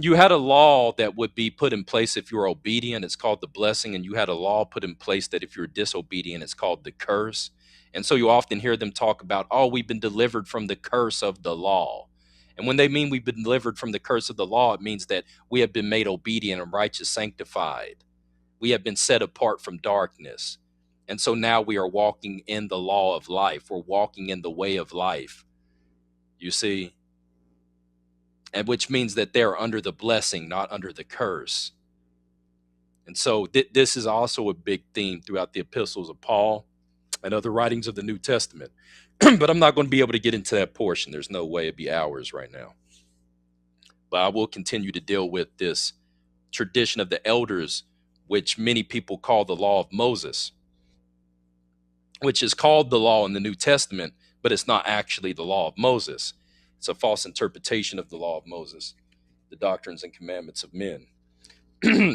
Speaker 1: You had a law that would be put in place if you were obedient. It's called the blessing. And you had a law put in place that if you're disobedient, it's called the curse. And so you often hear them talk about, oh, we've been delivered from the curse of the law. And when they mean we've been delivered from the curse of the law, it means that we have been made obedient and righteous, sanctified. We have been set apart from darkness. And so now we are walking in the law of life. We're walking in the way of life. You see? And which means that they're under the blessing, not under the curse. And so this is also a big theme throughout the epistles of Paul and other writings of the New Testament. But I'm not going to be able to get into that portion. There's no way. It'd be hours right now. But I will continue to deal with this tradition of the elders, which many people call the law of Moses, which is called the law in the New Testament, but it's not actually the law of Moses. It's a false interpretation of the law of Moses, the doctrines and commandments of men.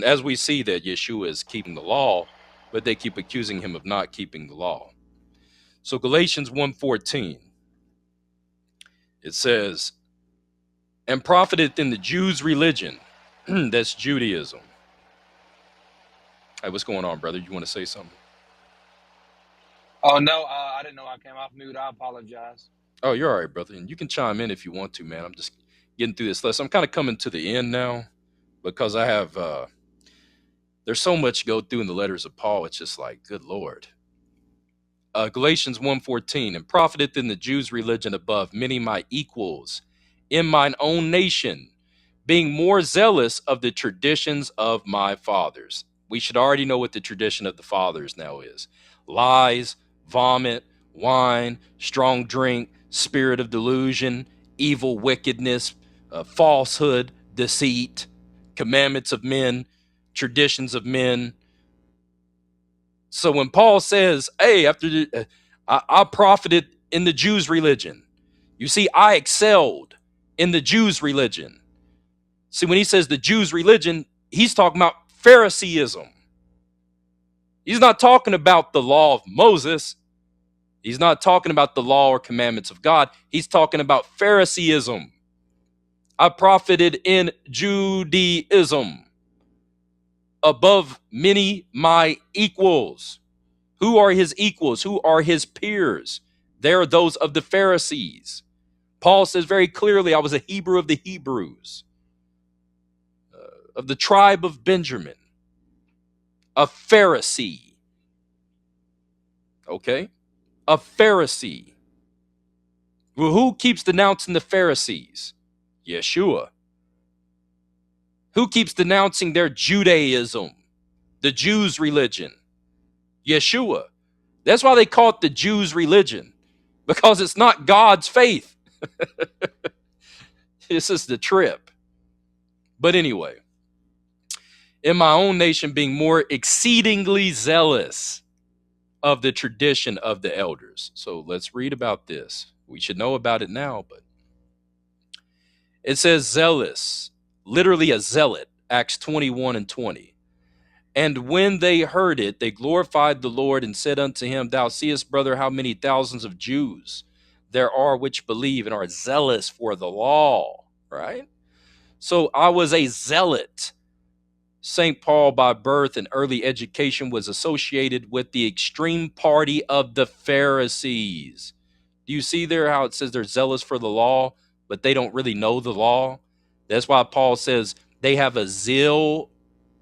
Speaker 1: As we see that Yeshua is keeping the law, but they keep accusing him of not keeping the law. So Galatians 1:14, it says, and profiteth in the Jews' religion. That's Judaism. Hey, what's going on, brother? You want to say something?
Speaker 2: Oh, no, I didn't know I came off mute. I apologize.
Speaker 1: Oh, you're all right, brother. And you can chime in if you want to, man. I'm just getting through this lesson. I'm kind of coming to the end now because I have, there's so much to go through in the letters of Paul. It's just like, good Lord. Galatians 1:14, and profiteth in the Jews' religion above many my equals in mine own nation, being more zealous of the traditions of my fathers. We should already know what the tradition of the fathers now is. Lies, vomit, wine, strong drink, spirit of delusion, evil wickedness, falsehood, deceit, commandments of men, traditions of men. So when Paul says, hey, I profited in the Jews' religion. You see, I excelled in the Jews' religion. See, when he says the Jews' religion, he's talking about Phariseeism. He's not talking about the law of Moses. He's not talking about the law or commandments of God. He's talking about Phariseeism. I profited in Judaism above many my equals. Who are his equals? Who are his peers? They're those of the Pharisees. Paul says very clearly, I was a Hebrew of the Hebrews, of the tribe of Benjamin, a Pharisee. Okay? A Pharisee. Well, who keeps denouncing the Pharisees? Yeshua. Who keeps denouncing their Judaism, the Jews' religion? Yeshua. That's why they call it the Jews' religion, because it's not God's faith. This is the trip. But anyway, in my own nation being more exceedingly zealous of the tradition of the elders. So let's read about this. We should know about it now, but it says zealous, literally a zealot, Acts 21:20. And when they heard it, they glorified the Lord and said unto him, thou seest, brother, how many thousands of Jews there are which believe and are zealous for the law, right? So I was a zealot. St. Paul, by birth and early education, was associated with the extreme party of the Pharisees. Do you see there how it says they're zealous for the law, but they don't really know the law? That's why Paul says they have a zeal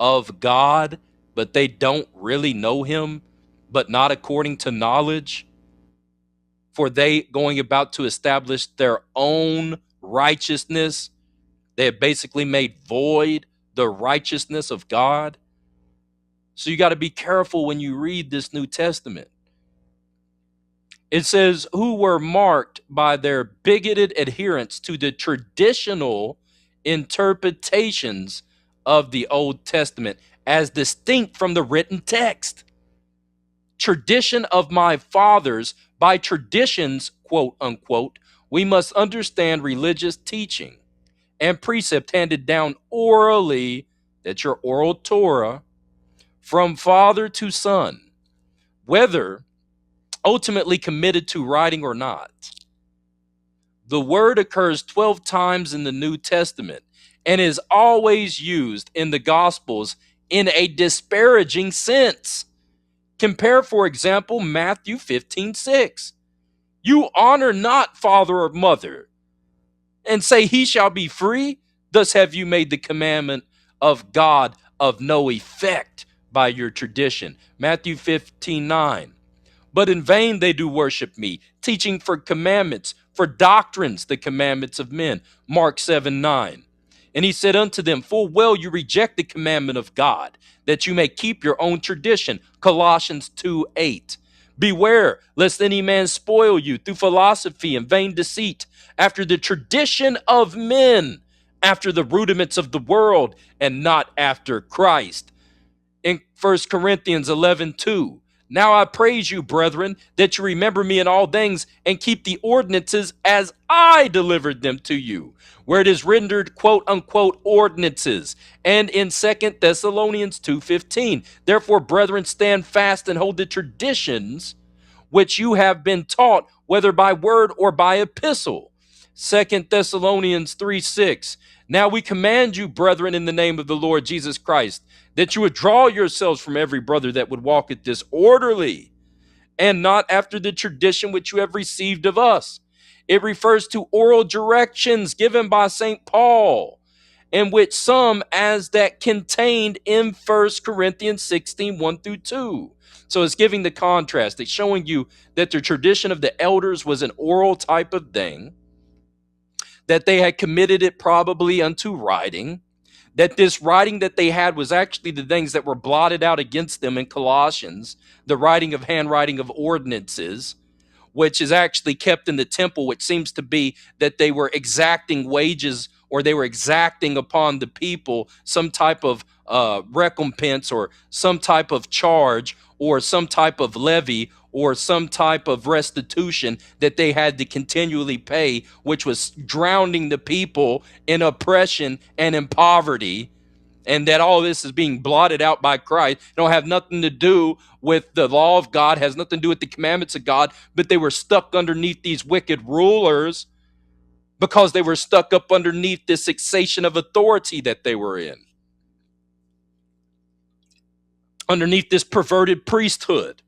Speaker 1: of God, but they don't really know him, but not according to knowledge. For they going about to establish their own righteousness, they have basically made void the righteousness of God. So you got to be careful when you read this New Testament. It says, who were marked by their bigoted adherence to the traditional interpretations of the Old Testament as distinct from the written text. Tradition of my fathers, by traditions, quote unquote, we must understand religious teaching and precept handed down orally, that's your oral Torah, from father to son, whether ultimately committed to writing or not. The word occurs 12 times in the New Testament and is always used in the Gospels in a disparaging sense. Compare, for example, Matthew 15:6. You honor not father or mother, and say he shall be free. Thus have you made the commandment of God of no effect by your tradition. Matthew 15:9. But in vain they do worship me, teaching for commandments, for doctrines, the commandments of men. Mark 7:9. And he said unto them, full well you reject the commandment of God, that you may keep your own tradition. Colossians 2:8. Beware, lest any man spoil you through philosophy and vain deceit, after the tradition of men, after the rudiments of the world, and not after Christ. In 1 Corinthians 11:2, now I praise you, brethren, that you remember me in all things and keep the ordinances as I delivered them to you, where it is rendered quote unquote ordinances. And in 2 Thessalonians 2:15, therefore, brethren, stand fast and hold the traditions which you have been taught, whether by word or by epistle. 2 Thessalonians 3:6. Now we command you, brethren, in the name of the Lord Jesus Christ, that you would draw yourselves from every brother that would walk at disorderly, and not after the tradition which you have received of us. It refers to oral directions given by St. Paul, in which some as that contained in 1 Corinthians 16, 1 through 2. So it's giving the contrast. It's showing you that the tradition of the elders was an oral type of thing, that they had committed it probably unto writing, that this writing that they had was actually the things that were blotted out against them in Colossians, the writing of handwriting of ordinances, which is actually kept in the temple, which seems to be that they were exacting wages, or they were exacting upon the people some type of recompense, or some type of charge, or some type of levy, or some type of restitution that they had to continually pay, which was drowning the people in oppression and in poverty. And that all this is being blotted out by Christ. It don't have nothing to do with the law of God, has nothing to do with the commandments of God, but they were stuck underneath these wicked rulers because they were stuck up underneath this fixation of authority that they were in, underneath this perverted priesthood,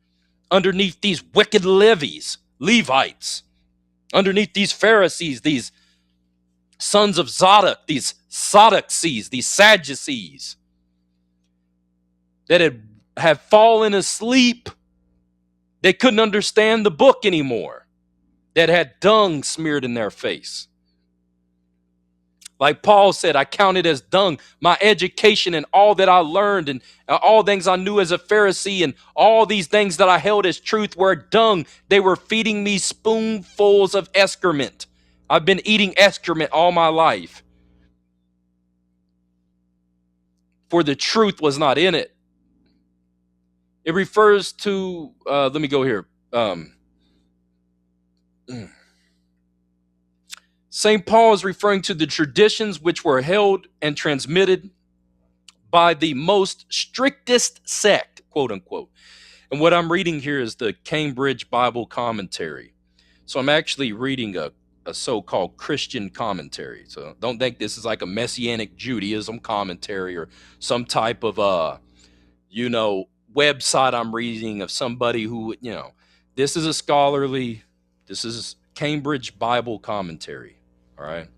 Speaker 1: underneath these wicked Levites, underneath these Pharisees, these sons of Zadok, these Sadducees, these Sadducees that had fallen asleep. They couldn't understand the book anymore, that had dung smeared in their face. Like Paul said, I counted as dung my education and all that I learned, and all things I knew as a Pharisee, and all these things that I held as truth were dung. They were feeding me spoonfuls of excrement. I've been eating excrement all my life, for the truth was not in it. It refers to, let me go here. St. Paul is referring to the traditions which were held and transmitted by the most strictest sect, quote unquote. And what I'm reading here is the Cambridge Bible Commentary. So I'm actually reading a so-called Christian commentary. So don't think this is like a Messianic Judaism commentary or some type of website I'm reading of somebody who, this is this is Cambridge Bible Commentary. All right.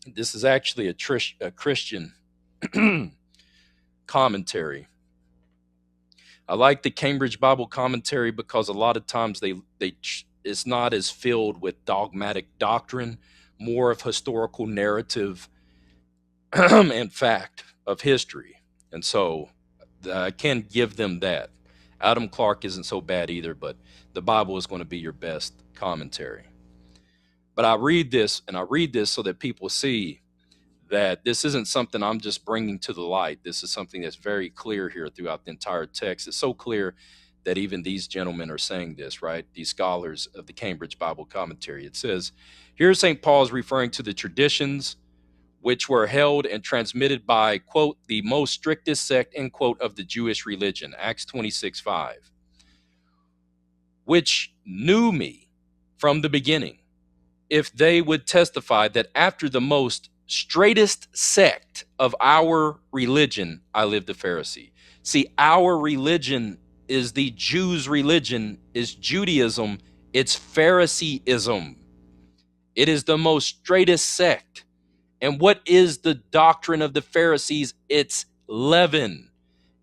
Speaker 1: This is actually a Christian commentary. I like the Cambridge Bible Commentary because a lot of times it's not as filled with dogmatic doctrine, more of historical narrative and fact of history. And so I can give them that. Adam Clark isn't so bad either, but the Bible is going to be your best commentary. But I read this, and I read this so that people see that this isn't something I'm just bringing to the light. This is something that's very clear here throughout the entire text. It's so clear that even these gentlemen are saying this, right? These scholars of the Cambridge Bible Commentary. It says, here St. Paul is referring to the traditions which were held and transmitted by, quote, the most strictest sect, end quote, of the Jewish religion, Acts 26:5, which knew me from the beginning, if they would testify that after the most straightest sect of our religion, I lived a Pharisee. See, our religion is the Jews' religion, is Judaism, it's Phariseeism. It is the most straightest sect. And what is the doctrine of the Pharisees? It's leaven.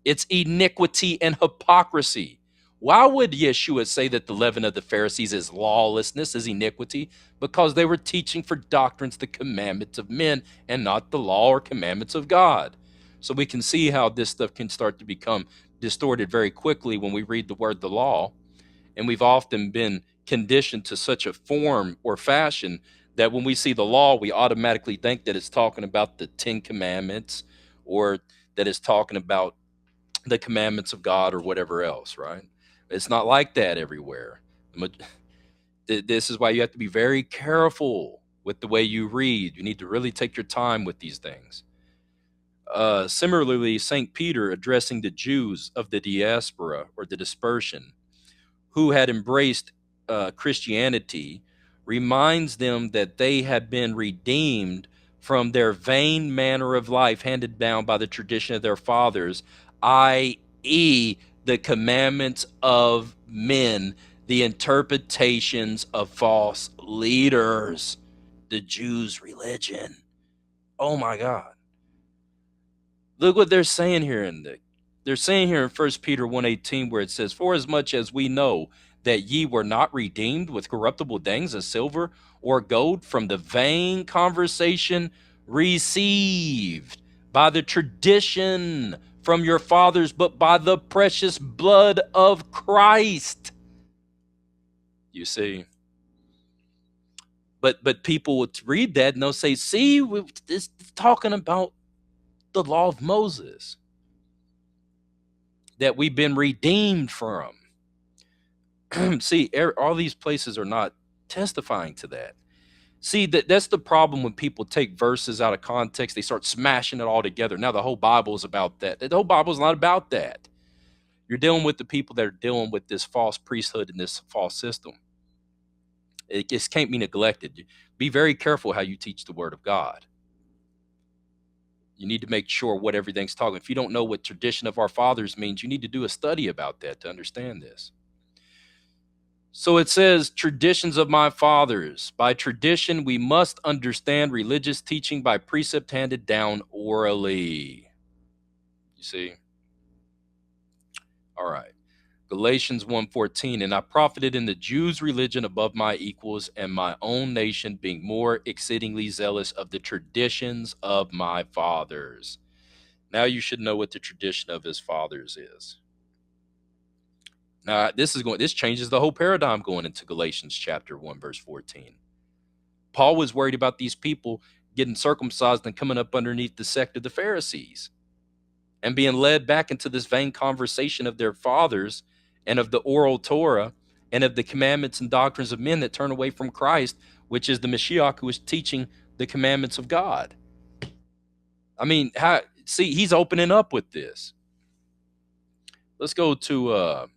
Speaker 1: It's iniquity and hypocrisy. Why would Yeshua say that the leaven of the Pharisees is lawlessness, is iniquity? Because they were teaching for doctrines the commandments of men and not the law or commandments of God. So we can see how this stuff can start to become distorted very quickly when we read the word the law. And we've often been conditioned to such a form or fashion that when we see the law, we automatically think that it's talking about the 10 Commandments or that it's talking about the commandments of God or whatever else, right? It's not like that everywhere. This is why you have to be very careful with the way you read. You need to really take your time with these things. Similarly, St. Peter addressing the Jews of the diaspora or the dispersion who had embraced Christianity reminds them that they had been redeemed from their vain manner of life handed down by the tradition of their fathers, i.e., the commandments of men, the interpretations of false leaders, the Jews' religion. Oh my God. Look what they're saying here they're saying here in 1 Peter 1:18 where it says, for as much as we know that ye were not redeemed with corruptible things as silver or gold from the vain conversation received by the tradition from your fathers, but by the precious blood of Christ. You see, but people would read that and they'll say, see, it's talking about the law of Moses that we've been redeemed from. See, all these places are not testifying to that. See, that's the problem when people take verses out of context. They start smashing it all together. Now the whole Bible is about that. The whole Bible is not about that. You're dealing with the people that are dealing with this false priesthood and this false system. It just can't be neglected. Be very careful how you teach the word of God. You need to make sure what everything's talking. If you don't know what tradition of our fathers means, you need to do a study about that to understand this. So it says, traditions of my fathers. By tradition, we must understand religious teaching by precept handed down orally. You see? All right. Galatians 1:14, and I profited in the Jews' religion above my equals, and my own nation being more exceedingly zealous of the traditions of my fathers. Now you should know what the tradition of his fathers is. Now this changes the whole paradigm going into Galatians chapter 1, verse 14. Paul was worried about these people getting circumcised and coming up underneath the sect of the Pharisees and being led back into this vain conversation of their fathers and of the oral Torah and of the commandments and doctrines of men that turn away from Christ, which is the Mashiach who is teaching the commandments of God. I mean, see, he's opening up with this. Let's go to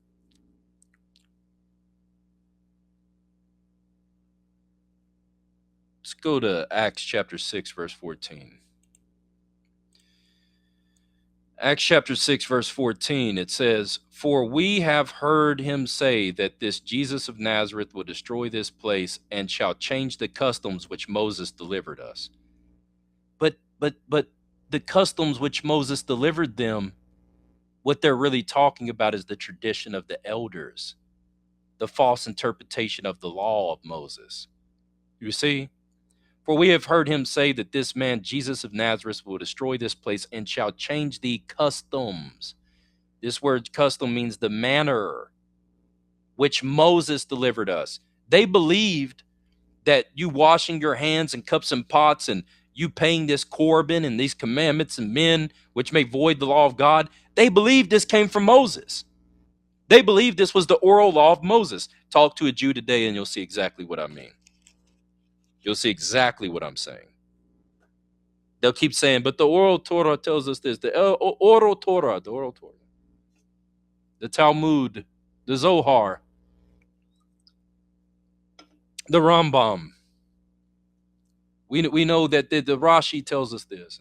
Speaker 1: Acts chapter 6, verse 14. Acts chapter 6, verse 14, it says, for we have heard him say that this Jesus of Nazareth will destroy this place and shall change the customs which Moses delivered us. But the customs which Moses delivered them What they're really talking about is the tradition of the elders, the false interpretation of the law of Moses. You see? For we have heard him say that this man, Jesus of Nazareth, will destroy this place and shall change the customs. This word custom means the manner which Moses delivered us. They believed that you washing your hands in cups and pots and you paying this Corban and these commandments and men, which may void the law of God, they believed this came from Moses. They believed this was the oral law of Moses. Talk to a Jew today and you'll see exactly what I mean. You'll see exactly what I'm saying. They'll keep saying, but the oral Torah tells us this. The oral Torah, the Talmud, the Zohar, the Rambam. We know that the Rashi tells us this.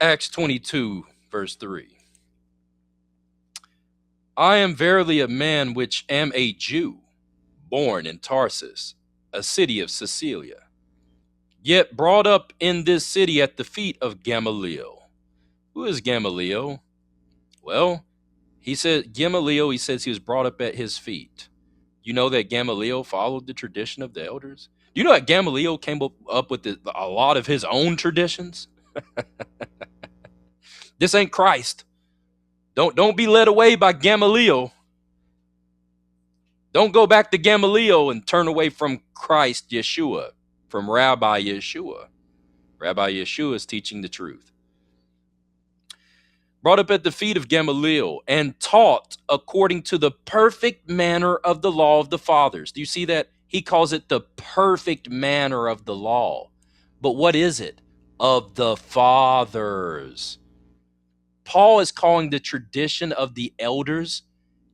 Speaker 1: Acts 22, verse 3. I am verily a man which am a Jew, born in Tarsus, a city of Cilicia, yet brought up in this city at the feet of Gamaliel. Who is Gamaliel? Well, he says he was brought up at his feet. You know that Gamaliel followed the tradition of the elders? Do you know that Gamaliel came up with a lot of his own traditions? This ain't Christ. Don't be led away by Gamaliel. Don't go back to Gamaliel and turn away from Christ Yeshua, from Rabbi Yeshua. Rabbi Yeshua is teaching the truth. Brought up at the feet of Gamaliel and taught according to the perfect manner of the law of the fathers. Do you see that? He calls it the perfect manner of the law. But what is it? Of the fathers. Paul is calling the tradition of the elders,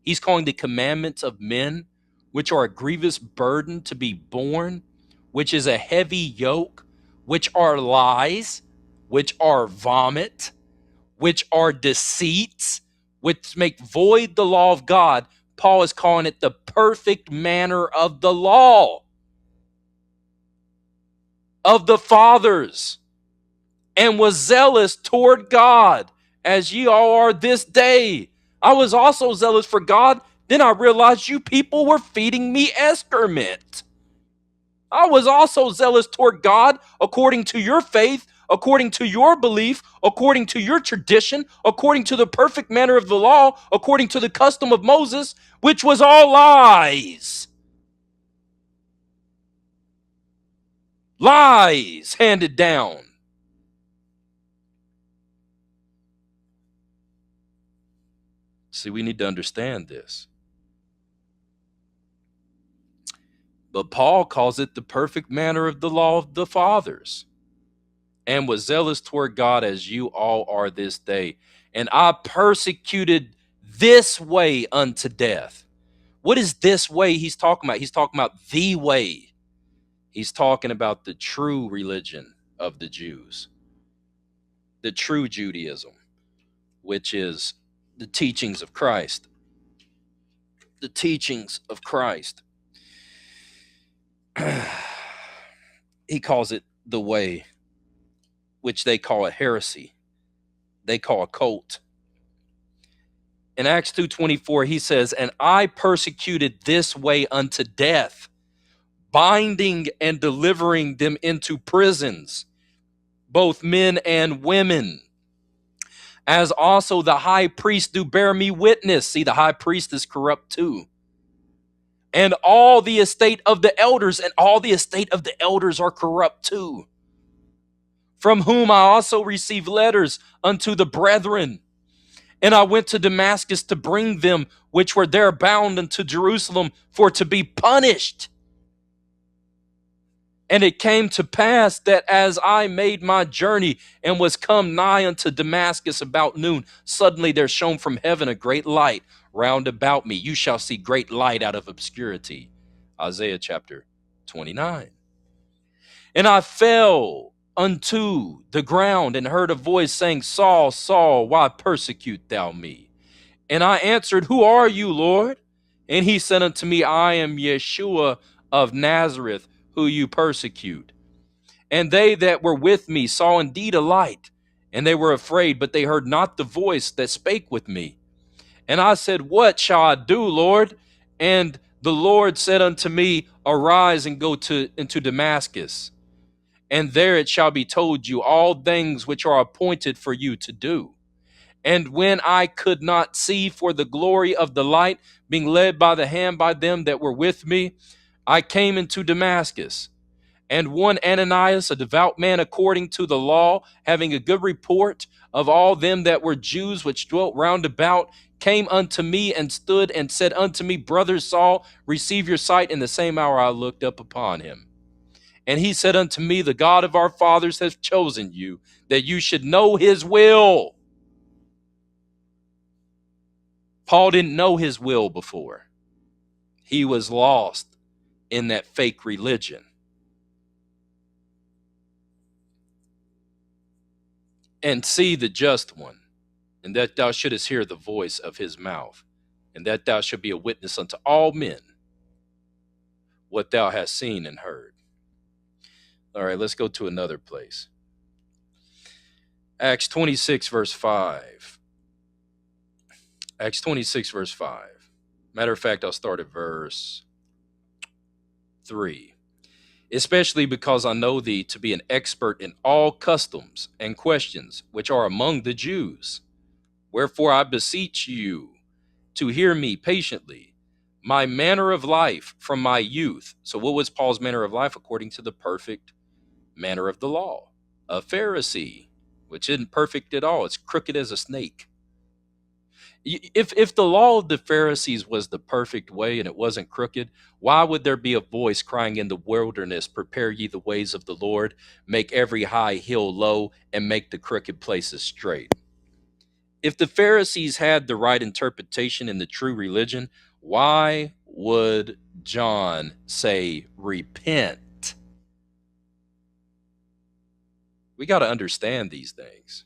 Speaker 1: he's calling the commandments of men, which are a grievous burden to be borne, which is a heavy yoke, which are lies, which are vomit, which are deceits, which make void the law of God. Paul is calling it the perfect manner of the law of the fathers, and was zealous toward God, as ye all are this day. I was also zealous for God. Then I realized you people were feeding me excrement. I was also zealous toward God according to your faith, according to your belief, according to your tradition, according to the perfect manner of the law, according to the custom of Moses, which was all lies. Lies handed down. See, we need to understand this. But Paul calls it the perfect manner of the law of the fathers, and was zealous toward God as you all are this day. And I persecuted this way unto death. What is this way he's talking about? He's talking about the way. He's talking about the true religion of the Jews, the true Judaism, which is the teachings of Christ. The teachings of Christ. He calls it the way, which they call a heresy. They call a cult. In Acts 2:24, he says, and I persecuted this way unto death, binding and delivering them into prisons, both men and women, as also the high priest do bear me witness. See, the high priest is corrupt too. And all the estate of the elders, and all the estate of the elders are corrupt too, from whom I also received letters unto the brethren. And I went to Damascus to bring them which were there bound unto Jerusalem for to be punished. And it came to pass that as I made my journey and was come nigh unto Damascus about noon, suddenly there shone from heaven a great light round about me. You shall see great light out of obscurity. Isaiah chapter 29. And I fell unto the ground and heard a voice saying, Saul, Saul, why persecute thou me? And I answered, who are you, Lord? And he said unto me, I am Yeshua of Nazareth, who you persecute. And they that were with me saw indeed a light, and they were afraid, but they heard not the voice that spake with me. And I said, what shall I do, Lord? And the Lord said unto me, arise and go into Damascus, and there it shall be told you all things which are appointed for you to do. And when I could not see for the glory of the light, being led by the hand by them that were with me, I came into Damascus. And one Ananias, a devout man according to the law, having a good report of all them that were Jews which dwelt round about, came unto me and stood and said unto me, Brother Saul, receive your sight. In the same hour I looked up upon him. And he said unto me, the God of our fathers hath chosen you, that you should know his will. Paul didn't know his will before. He was lost in that fake religion. And see the just one, and that thou shouldest hear the voice of his mouth, and that thou should be a witness unto all men what thou hast seen and heard. All right, let's go to another place. Acts 26, verse 5. Acts 26, verse 5. Matter of fact, I'll start at verse 3. Especially because I know thee to be an expert in all customs and questions which are among the Jews. Wherefore I beseech you to hear me patiently, my manner of life from my youth. So what was Paul's manner of life? According to the perfect manner of the law. A Pharisee, which isn't perfect at all. It's crooked as a snake. If the law of the Pharisees was the perfect way and it wasn't crooked, why would there be a voice crying in the wilderness, prepare ye the ways of the Lord, make every high hill low, and make the crooked places straight? If the Pharisees had the right interpretation in the true religion, why would John say, repent? We got to understand these things.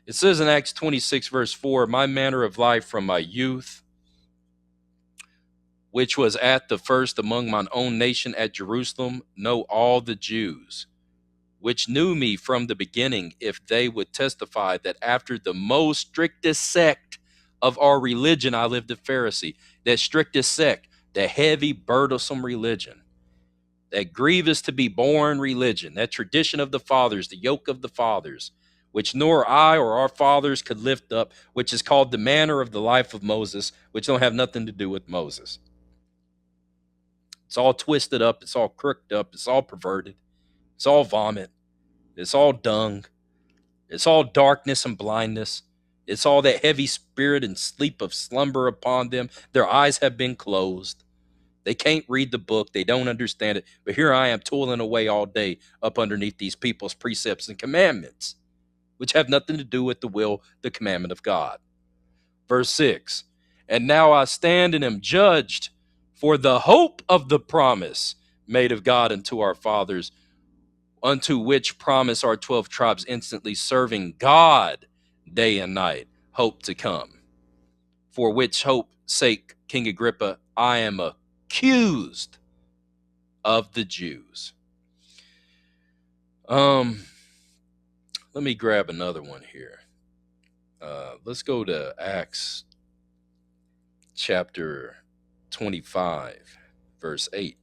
Speaker 1: It says in Acts 26, verse 4, my manner of life from my youth, which was at the first among mine own nation at Jerusalem, know all the Jews, which knew me from the beginning, if they would testify that after the most strictest sect of our religion, I lived a Pharisee. That strictest sect, the heavy, burdensome religion, that grievous to be born religion, that tradition of the fathers, the yoke of the fathers, which nor I or our fathers could lift up, which is called the manner of the life of Moses, which don't have nothing to do with Moses. It's all twisted up. It's all crooked up. It's all perverted. It's all vomit. It's all dung. It's all darkness and blindness. It's all that heavy spirit and sleep of slumber upon them. Their eyes have been closed. They can't read the book. They don't understand it. But here I am toiling away all day up underneath these people's precepts and commandments, which have nothing to do with the will, the commandment of God. Verse 6, and now I stand and am judged for the hope of the promise made of God unto our fathers, unto which promise our 12 tribes instantly serving God day and night hope to come. For which hope sake, King Agrippa, I am accused of the Jews. Let me grab another one here. Let's go to Acts chapter 25, verse 8.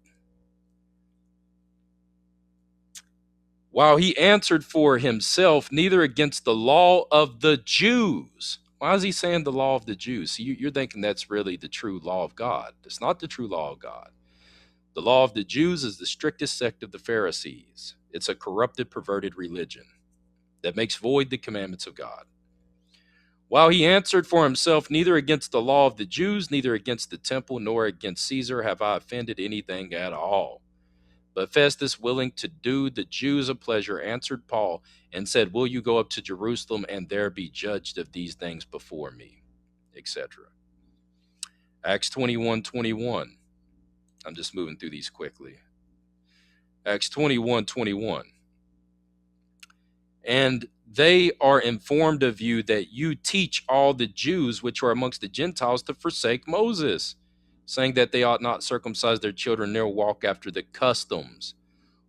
Speaker 1: While he answered for himself, neither against the law of the Jews. Why is he saying the law of the Jews? See, you're thinking that's really the true law of God. It's not the true law of God. The law of the Jews is the strictest sect of the Pharisees. It's a corrupted, perverted religion that makes void the commandments of God. While he answered for himself, neither against the law of the Jews, neither against the temple, nor against Caesar have I offended anything at all. But Festus, willing to do the Jews a pleasure, answered Paul and said, will you go up to Jerusalem and there be judged of these things before me, etc. Acts 21:21. I'm just moving through these quickly. Acts 21:21. And they are informed of you that you teach all the Jews which are amongst the Gentiles to forsake Moses, saying that they ought not circumcise their children nor walk after the customs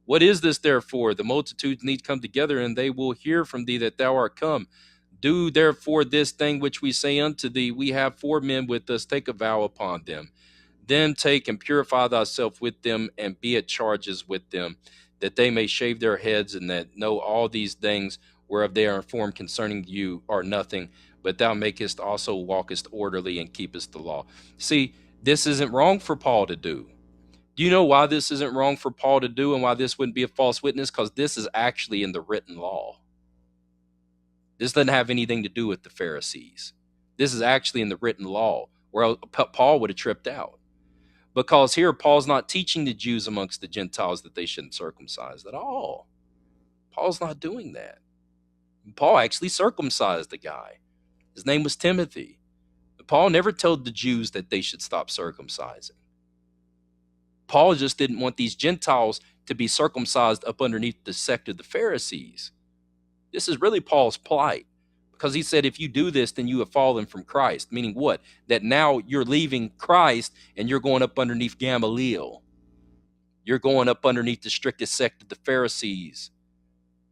Speaker 1: What is this therefore? The multitudes need come together, and they will hear from thee that thou art come. Do therefore this thing which we say unto thee. We have 4 men with us. Take a vow upon them. Then take and purify thyself with them, and be at charges with them, that they may shave their heads, and that know all these things whereof they are informed concerning you are nothing, but thou makest also walkest orderly and keepest the law. See, this isn't wrong for Paul to do. Do you know why this isn't wrong for Paul to do and why this wouldn't be a false witness? Because this is actually in the written law. This doesn't have anything to do with the Pharisees. This is actually in the written law, where Paul would have tripped out. Because here, Paul's not teaching the Jews amongst the Gentiles that they shouldn't circumcise at all. Paul's not doing that. Paul actually circumcised the guy. His name was Timothy. Paul never told the Jews that they should stop circumcising. Paul just didn't want these Gentiles to be circumcised up underneath the sect of the Pharisees. This is really Paul's plight, because he said, if you do this, then you have fallen from Christ. Meaning what? That now you're leaving Christ and you're going up underneath Gamaliel. You're going up underneath the strictest sect of the Pharisees.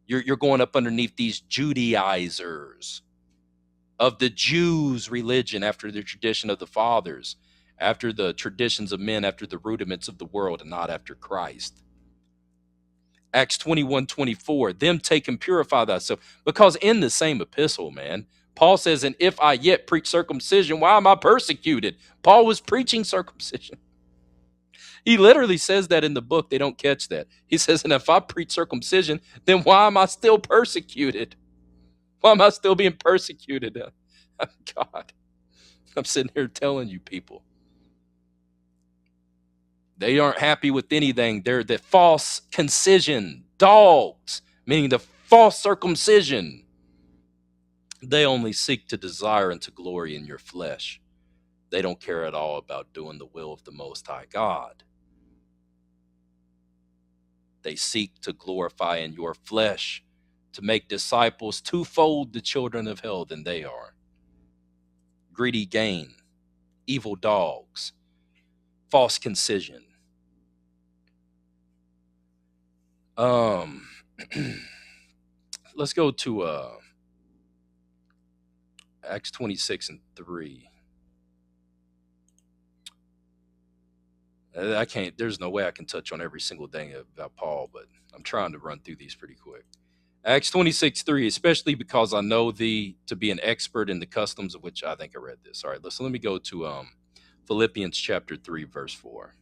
Speaker 1: You're going up underneath these Judaizers of the Jews' religion, after the tradition of the fathers, after the traditions of men, after the rudiments of the world, and not after Christ. Acts 21:24, them take and purify thyself. Because in the same epistle, man, Paul says, and if I yet preach circumcision, why am I persecuted? Paul was preaching circumcision. He literally says that in the book. They don't catch that. He says, and if I preach circumcision, then why am I still persecuted? Why am I still being persecuted? God, I'm sitting here telling you people. They aren't happy with anything. They're the false concision dogs, meaning the false circumcision. They only seek to desire and to glory in your flesh. They don't care at all about doing the will of the Most High God. They seek to glorify in your flesh, to make disciples twofold the children of hell than they are. Greedy gain, evil dogs, false concision. Let's go to Acts 26:3. I can't, there's no way I can touch on every single thing about Paul, but I'm trying to run through these pretty quick. Acts 26:3, especially because I know thee to be an expert in the customs of which I think I read this. All right, let me go to Philippians chapter 3, verse 4.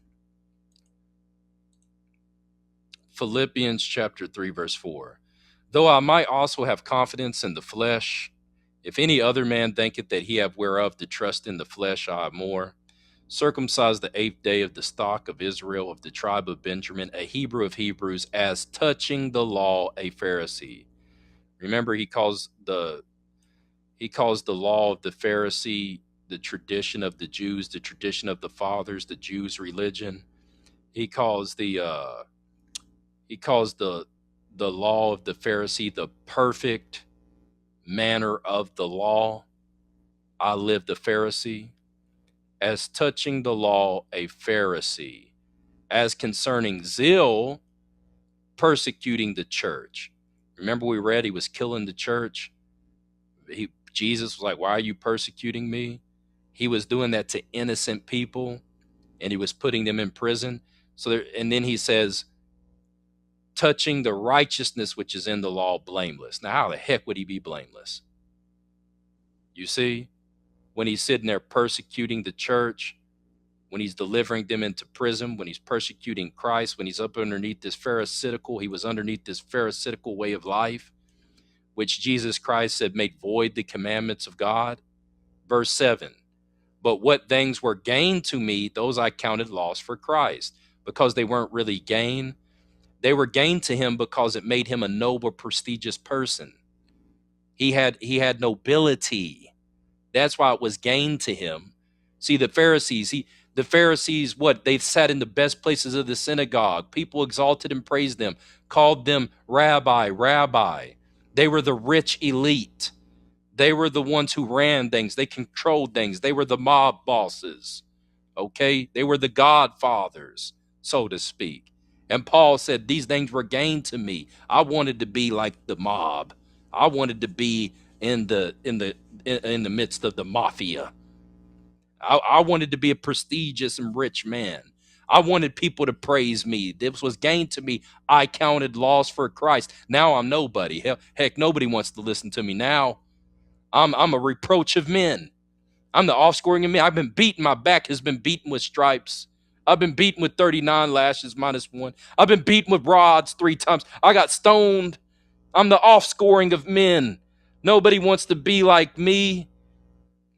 Speaker 1: Philippians chapter 3, verse 4. Though I might also have confidence in the flesh, if any other man thinketh that he have whereof to trust in the flesh, I have more. Circumcised the 8th day of the stock of Israel, of the tribe of Benjamin, a Hebrew of Hebrews, as touching the law, a Pharisee. Remember, he calls the law of the Pharisee the tradition of the Jews, the tradition of the fathers, the Jews' religion. He calls the law of the Pharisee the perfect manner of the law. I live the Pharisee. As touching the law, a Pharisee. As concerning zeal, persecuting the church. Remember, we read he was killing the church. Jesus was like, why are you persecuting me? He was doing that to innocent people, and he was putting them in prison. And then he says, touching the righteousness which is in the law, blameless. Now, how the heck would he be blameless? You see, when he's sitting there persecuting the church, when he's delivering them into prison, when he's persecuting Christ, when he's up underneath this pharisaical, he was underneath this pharisaical way of life, which Jesus Christ said made void the commandments of God. Verse 7, but what things were gain to me, those I counted loss for Christ, because they weren't really gain. They were gain to him because it made him a noble, prestigious person. He had nobility. That's why it was gain to him. See, the Pharisees, what? They sat in the best places of the synagogue. People exalted and praised them, called them rabbi, rabbi. They were the rich elite. They were the ones who ran things. They controlled things. They were the mob bosses. Okay? They were the godfathers, so to speak. And Paul said these things were gain to me. I wanted to be like the mob. I wanted to be in the midst of the mafia. I wanted to be a prestigious and rich man. I wanted people to praise me. This was gain to me. I counted loss for Christ. Now I'm nobody. Heck, nobody wants to listen to me now. I'm a reproach of men. I'm the offscoring of men. I've been beaten. My back has been beaten with stripes. I've been beaten with 39 lashes minus one. I've been beaten with rods 3 times. I got stoned. I'm the offscoring of men. Nobody wants to be like me.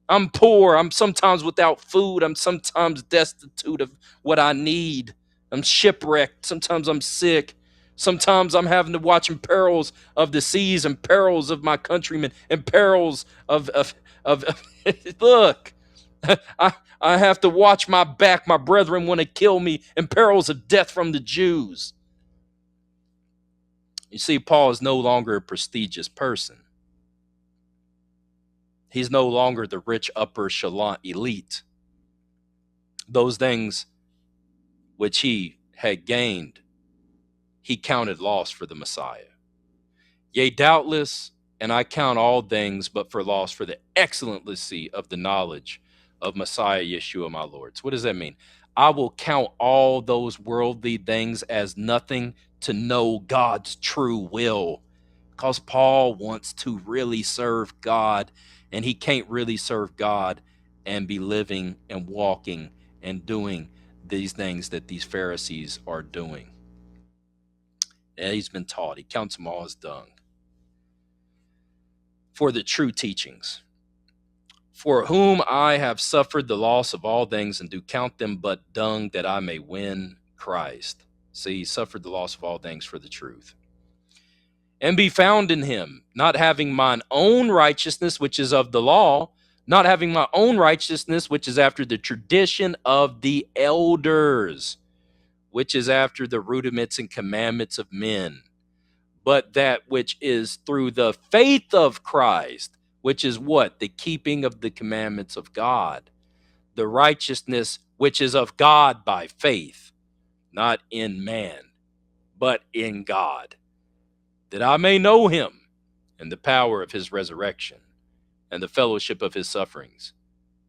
Speaker 1: I'm poor. I'm sometimes without food. I'm sometimes destitute of what I need. I'm shipwrecked. Sometimes I'm sick. Sometimes I'm having to watch in perils of the seas and perils of my countrymen and perils of look. I, I have to watch my back. My brethren want to kill me in perils of death from the Jews. You see, Paul is no longer a prestigious person. He's no longer the rich upper echelon elite. Those things which he had gained, he counted loss for the Messiah. Yea, doubtless, and I count all things but for loss for the excellency of the knowledge of Messiah Yeshua, my Lord. So what does that mean? I will count all those worldly things as nothing to know God's true will. Because Paul wants to really serve God, and he can't really serve God and be living and walking and doing these things that these Pharisees are doing. And he's been taught. He counts them all as dung. For the true teachings, for whom I have suffered the loss of all things, and do count them but dung, that I may win Christ. See, he suffered the loss of all things for the truth, and be found in him, not having mine own righteousness, which is of the law, not having my own righteousness, which is after the tradition of the elders, which is after the rudiments and commandments of men, but that which is through the faith of Christ, which is what? The keeping of the commandments of God, the righteousness which is of God by faith, not in man, but in God, that I may know him and the power of his resurrection and the fellowship of his sufferings,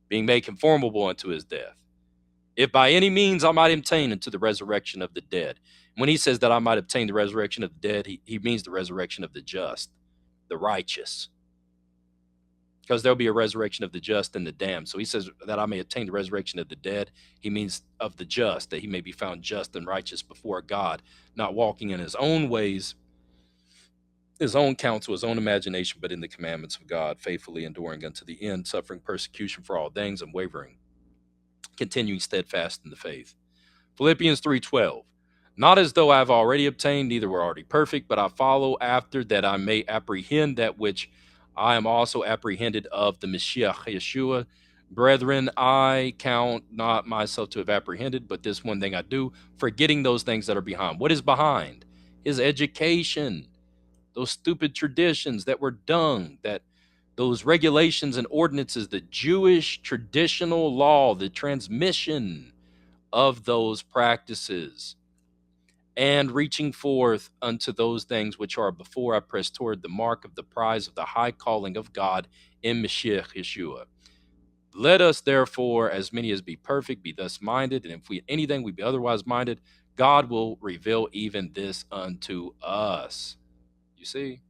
Speaker 1: being made conformable unto his death, if by any means I might obtain unto the resurrection of the dead. When he says that I might obtain the resurrection of the dead, he means the resurrection of the just, the righteous, because there'll be a resurrection of the just and the damned. So he says that I may obtain the resurrection of the dead. He means of the just, that he may be found just and righteous before God, not walking in his own ways, his own counsel, his own imagination, but in the commandments of God, faithfully enduring unto the end, suffering persecution for all things, and wavering, continuing steadfast in the faith. Philippians 3:12. Not as though I have already obtained, neither were already perfect, but I follow after, that I may apprehend that which I am also apprehended of the Mashiach Yeshua. Brethren, I count not myself to have apprehended, but this one thing I do, forgetting those things that are behind. What is behind? His education, those stupid traditions that were dung, that those regulations and ordinances, the Jewish traditional law, the transmission of those practices, and reaching forth unto those things which are before, I press toward the mark of the prize of the high calling of God in Mashiach Yeshua. Let us therefore, as many as be perfect, be thus minded, and if we anything we be otherwise minded, God will reveal even this unto us. You see?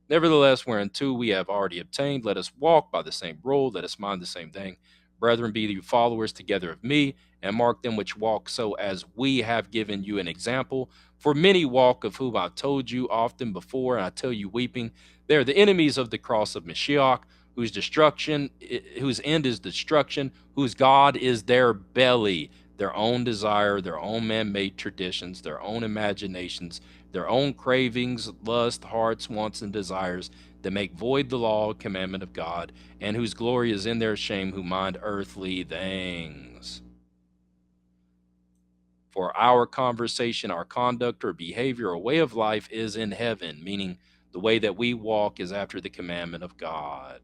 Speaker 1: Nevertheless, whereunto we have already obtained, let us walk by the same rule, let us mind the same thing. Brethren, be you followers together of me, and mark them which walk so as we have given you an example. For many walk, of whom I told you often before, and I tell you weeping, they are the enemies of the cross of Mashiach, whose destruction, whose end is destruction, whose God is their belly, their own desire, their own man-made traditions, their own imaginations, their own cravings, lust, hearts, wants, and desires, that make void the law, commandment of God, and whose glory is in their shame, who mind earthly things. For our conversation, our conduct, or behavior, or way of life is in heaven, meaning the way that we walk is after the commandment of God,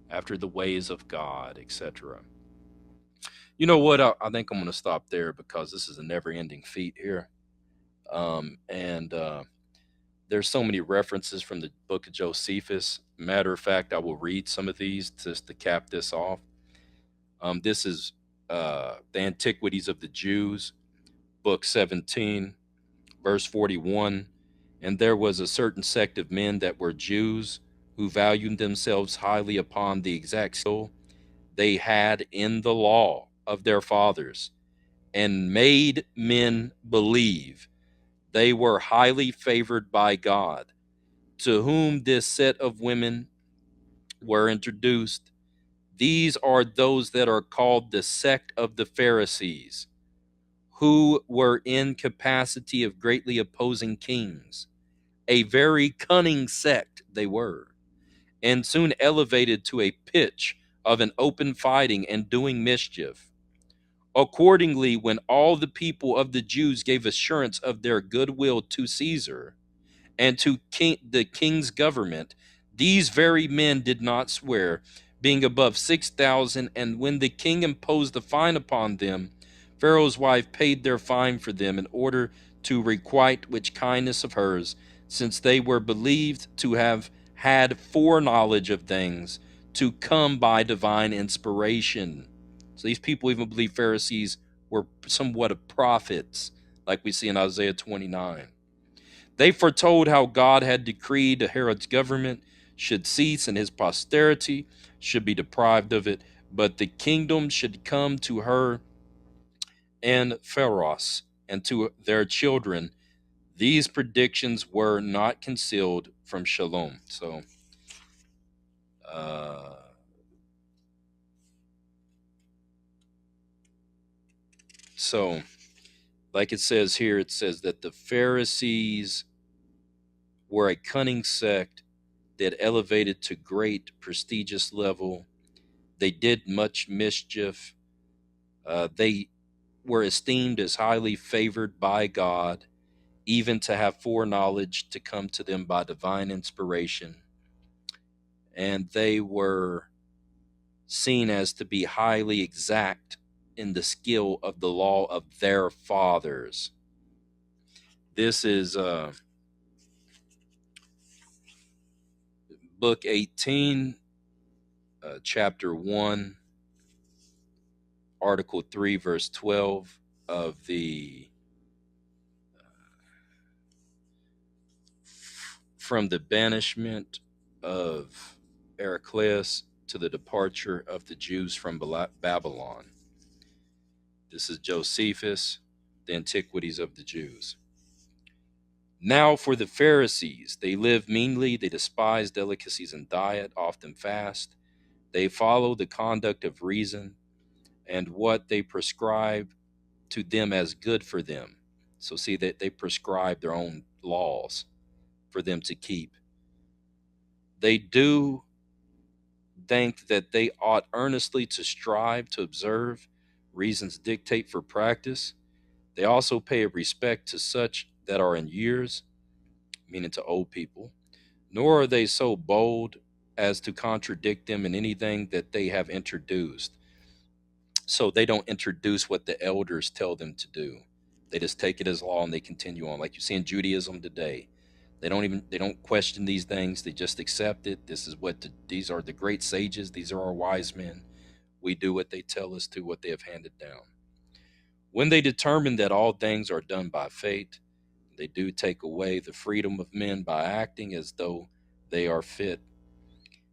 Speaker 1: after the ways of God, etc. You know what? I think I'm going to stop there, because this is a never-ending feat here. And there's so many references from the book of Josephus. Matter of fact, I will read some of these just to cap this off. This is the Antiquities of the Jews, book 17, verse 41. And there was a certain sect of men that were Jews who valued themselves highly upon the exact skill they had in the law of their fathers, and made men believe they were highly favored by God, to whom this set of women were introduced. These are those that are called the sect of the Pharisees, who were in capacity of greatly opposing kings. A very cunning sect they were, and soon elevated to a pitch of an open fighting and doing mischief. Accordingly, when all the people of the Jews gave assurance of their goodwill to Caesar and to the king's government, these very men did not swear, being above 6,000. And when the king imposed a fine upon them, Pharaoh's wife paid their fine for them in order to requite which kindness of hers, since they were believed to have had foreknowledge of things to come by divine inspiration. So these people even believe Pharisees were somewhat of prophets, like we see in Isaiah 29. They foretold how God had decreed Herod's government should cease and his posterity should be deprived of it, but the kingdom should come to her and Pharos and to their children. These predictions were not concealed from Shalom. Uh, so, like it says here, it says that the Pharisees were a cunning sect that elevated to great prestigious level. They did much mischief. They were esteemed as highly favored by God, even to have foreknowledge to come to them by divine inspiration. And they were seen as to be highly exact in the skill of the law of their fathers. This is book 18, chapter 1, article 3, verse 12 of the from the banishment of Heraclius to the departure of the Jews from Babylon. This is Josephus, the Antiquities of the Jews. Now for the Pharisees, they live meanly, they despise delicacies in diet, often fast. They follow the conduct of reason and what they prescribe to them as good for them. So see that they prescribe their own laws for them to keep. They do think that they ought earnestly to strive to observe reason's dictate for practice. They also pay respect to such that are in years, meaning to old people, nor are they so bold as to contradict them in anything that they have introduced. So they don't introduce what the elders tell them to do. They just take it as law and they continue on, like you see in Judaism today. They don't question these things. They just accept it. This is what these are the great sages. These are our wise men. We do what they tell us to, what they have handed down. When they determine that all things are done by fate, they do take away the freedom of men by acting as though they are fit.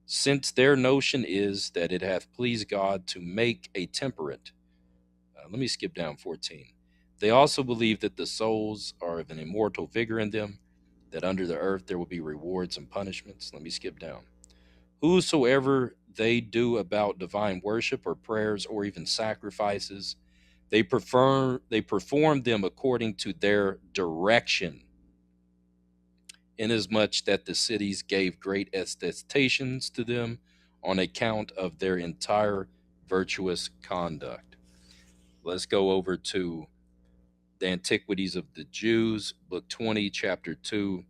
Speaker 1: Since their notion is that it hath pleased God to make a temperate. Let me skip down 14. They also believe that the souls are of an immortal vigor in them, that under the earth there will be rewards and punishments. Let me skip down. Whosoever they do about divine worship or prayers or even sacrifices, they perform them according to their direction, inasmuch that the cities gave great attestations to them on account of their entire virtuous conduct. Let's go over to the Antiquities of the Jews, book 20, chapter 2,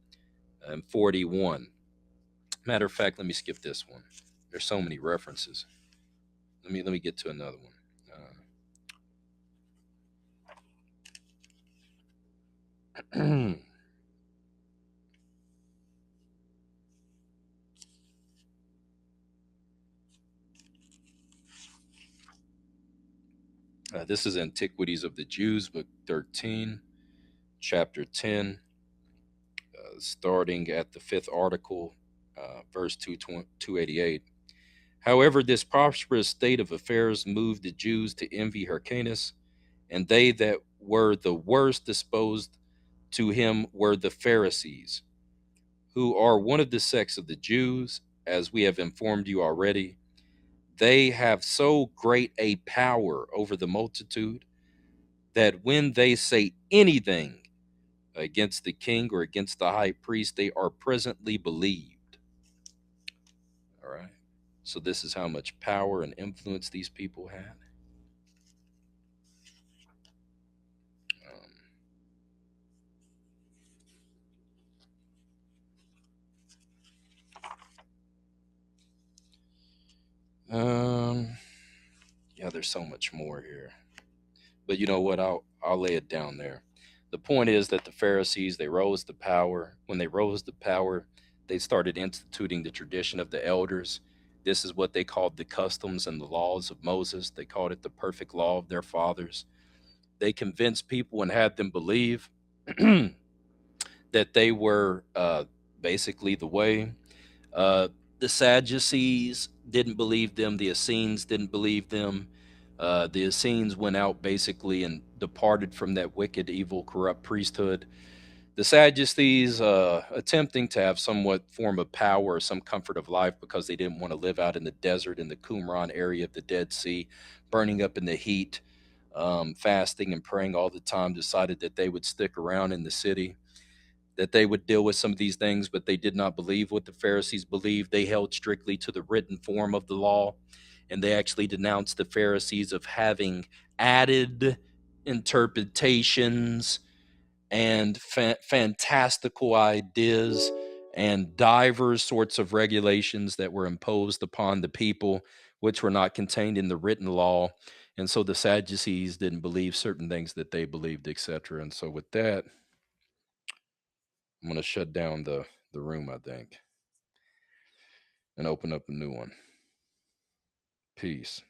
Speaker 1: and 41. Matter of fact, let me skip this one. There's so many references. Let me get to another one. This is Antiquities of the Jews, book 13, chapter 10, starting at the fifth article, verse 288. However, this prosperous state of affairs moved the Jews to envy Hyrcanus, and they that were the worst disposed to him were the Pharisees, who are one of the sects of the Jews, as we have informed you already. They have so great a power over the multitude that when they say anything against the king or against the high priest, they are presently believed. All right. So this is how much power and influence these people had. Um, yeah, there's so much more here, but you know what? I'll lay it down there. The point is that the Pharisees, they rose to power. When they rose to power, they started instituting the tradition of the elders. This is what they called the customs and the laws of Moses. They called it the perfect law of their fathers. They convinced people and had them believe that they were basically the way. Uh, the Sadducees didn't believe them. The Essenes didn't believe them. The Essenes went out basically and departed from that wicked, evil, corrupt priesthood. The Sadducees attempting to have somewhat form of power or some comfort of life because they didn't want to live out in the desert in the Qumran area of the Dead Sea, burning up in the heat, fasting and praying all the time, decided that they would stick around in the city, that they would deal with some of these things, but they did not believe what the Pharisees believed. They held strictly to the written form of the law, and they actually denounced the Pharisees of having added interpretations and fantastical ideas and divers sorts of regulations that were imposed upon the people, which were not contained in the written law. And so the Sadducees didn't believe certain things that they believed, etc. And so with that, I'm going to shut down the room, I think, and open up a new one. Peace.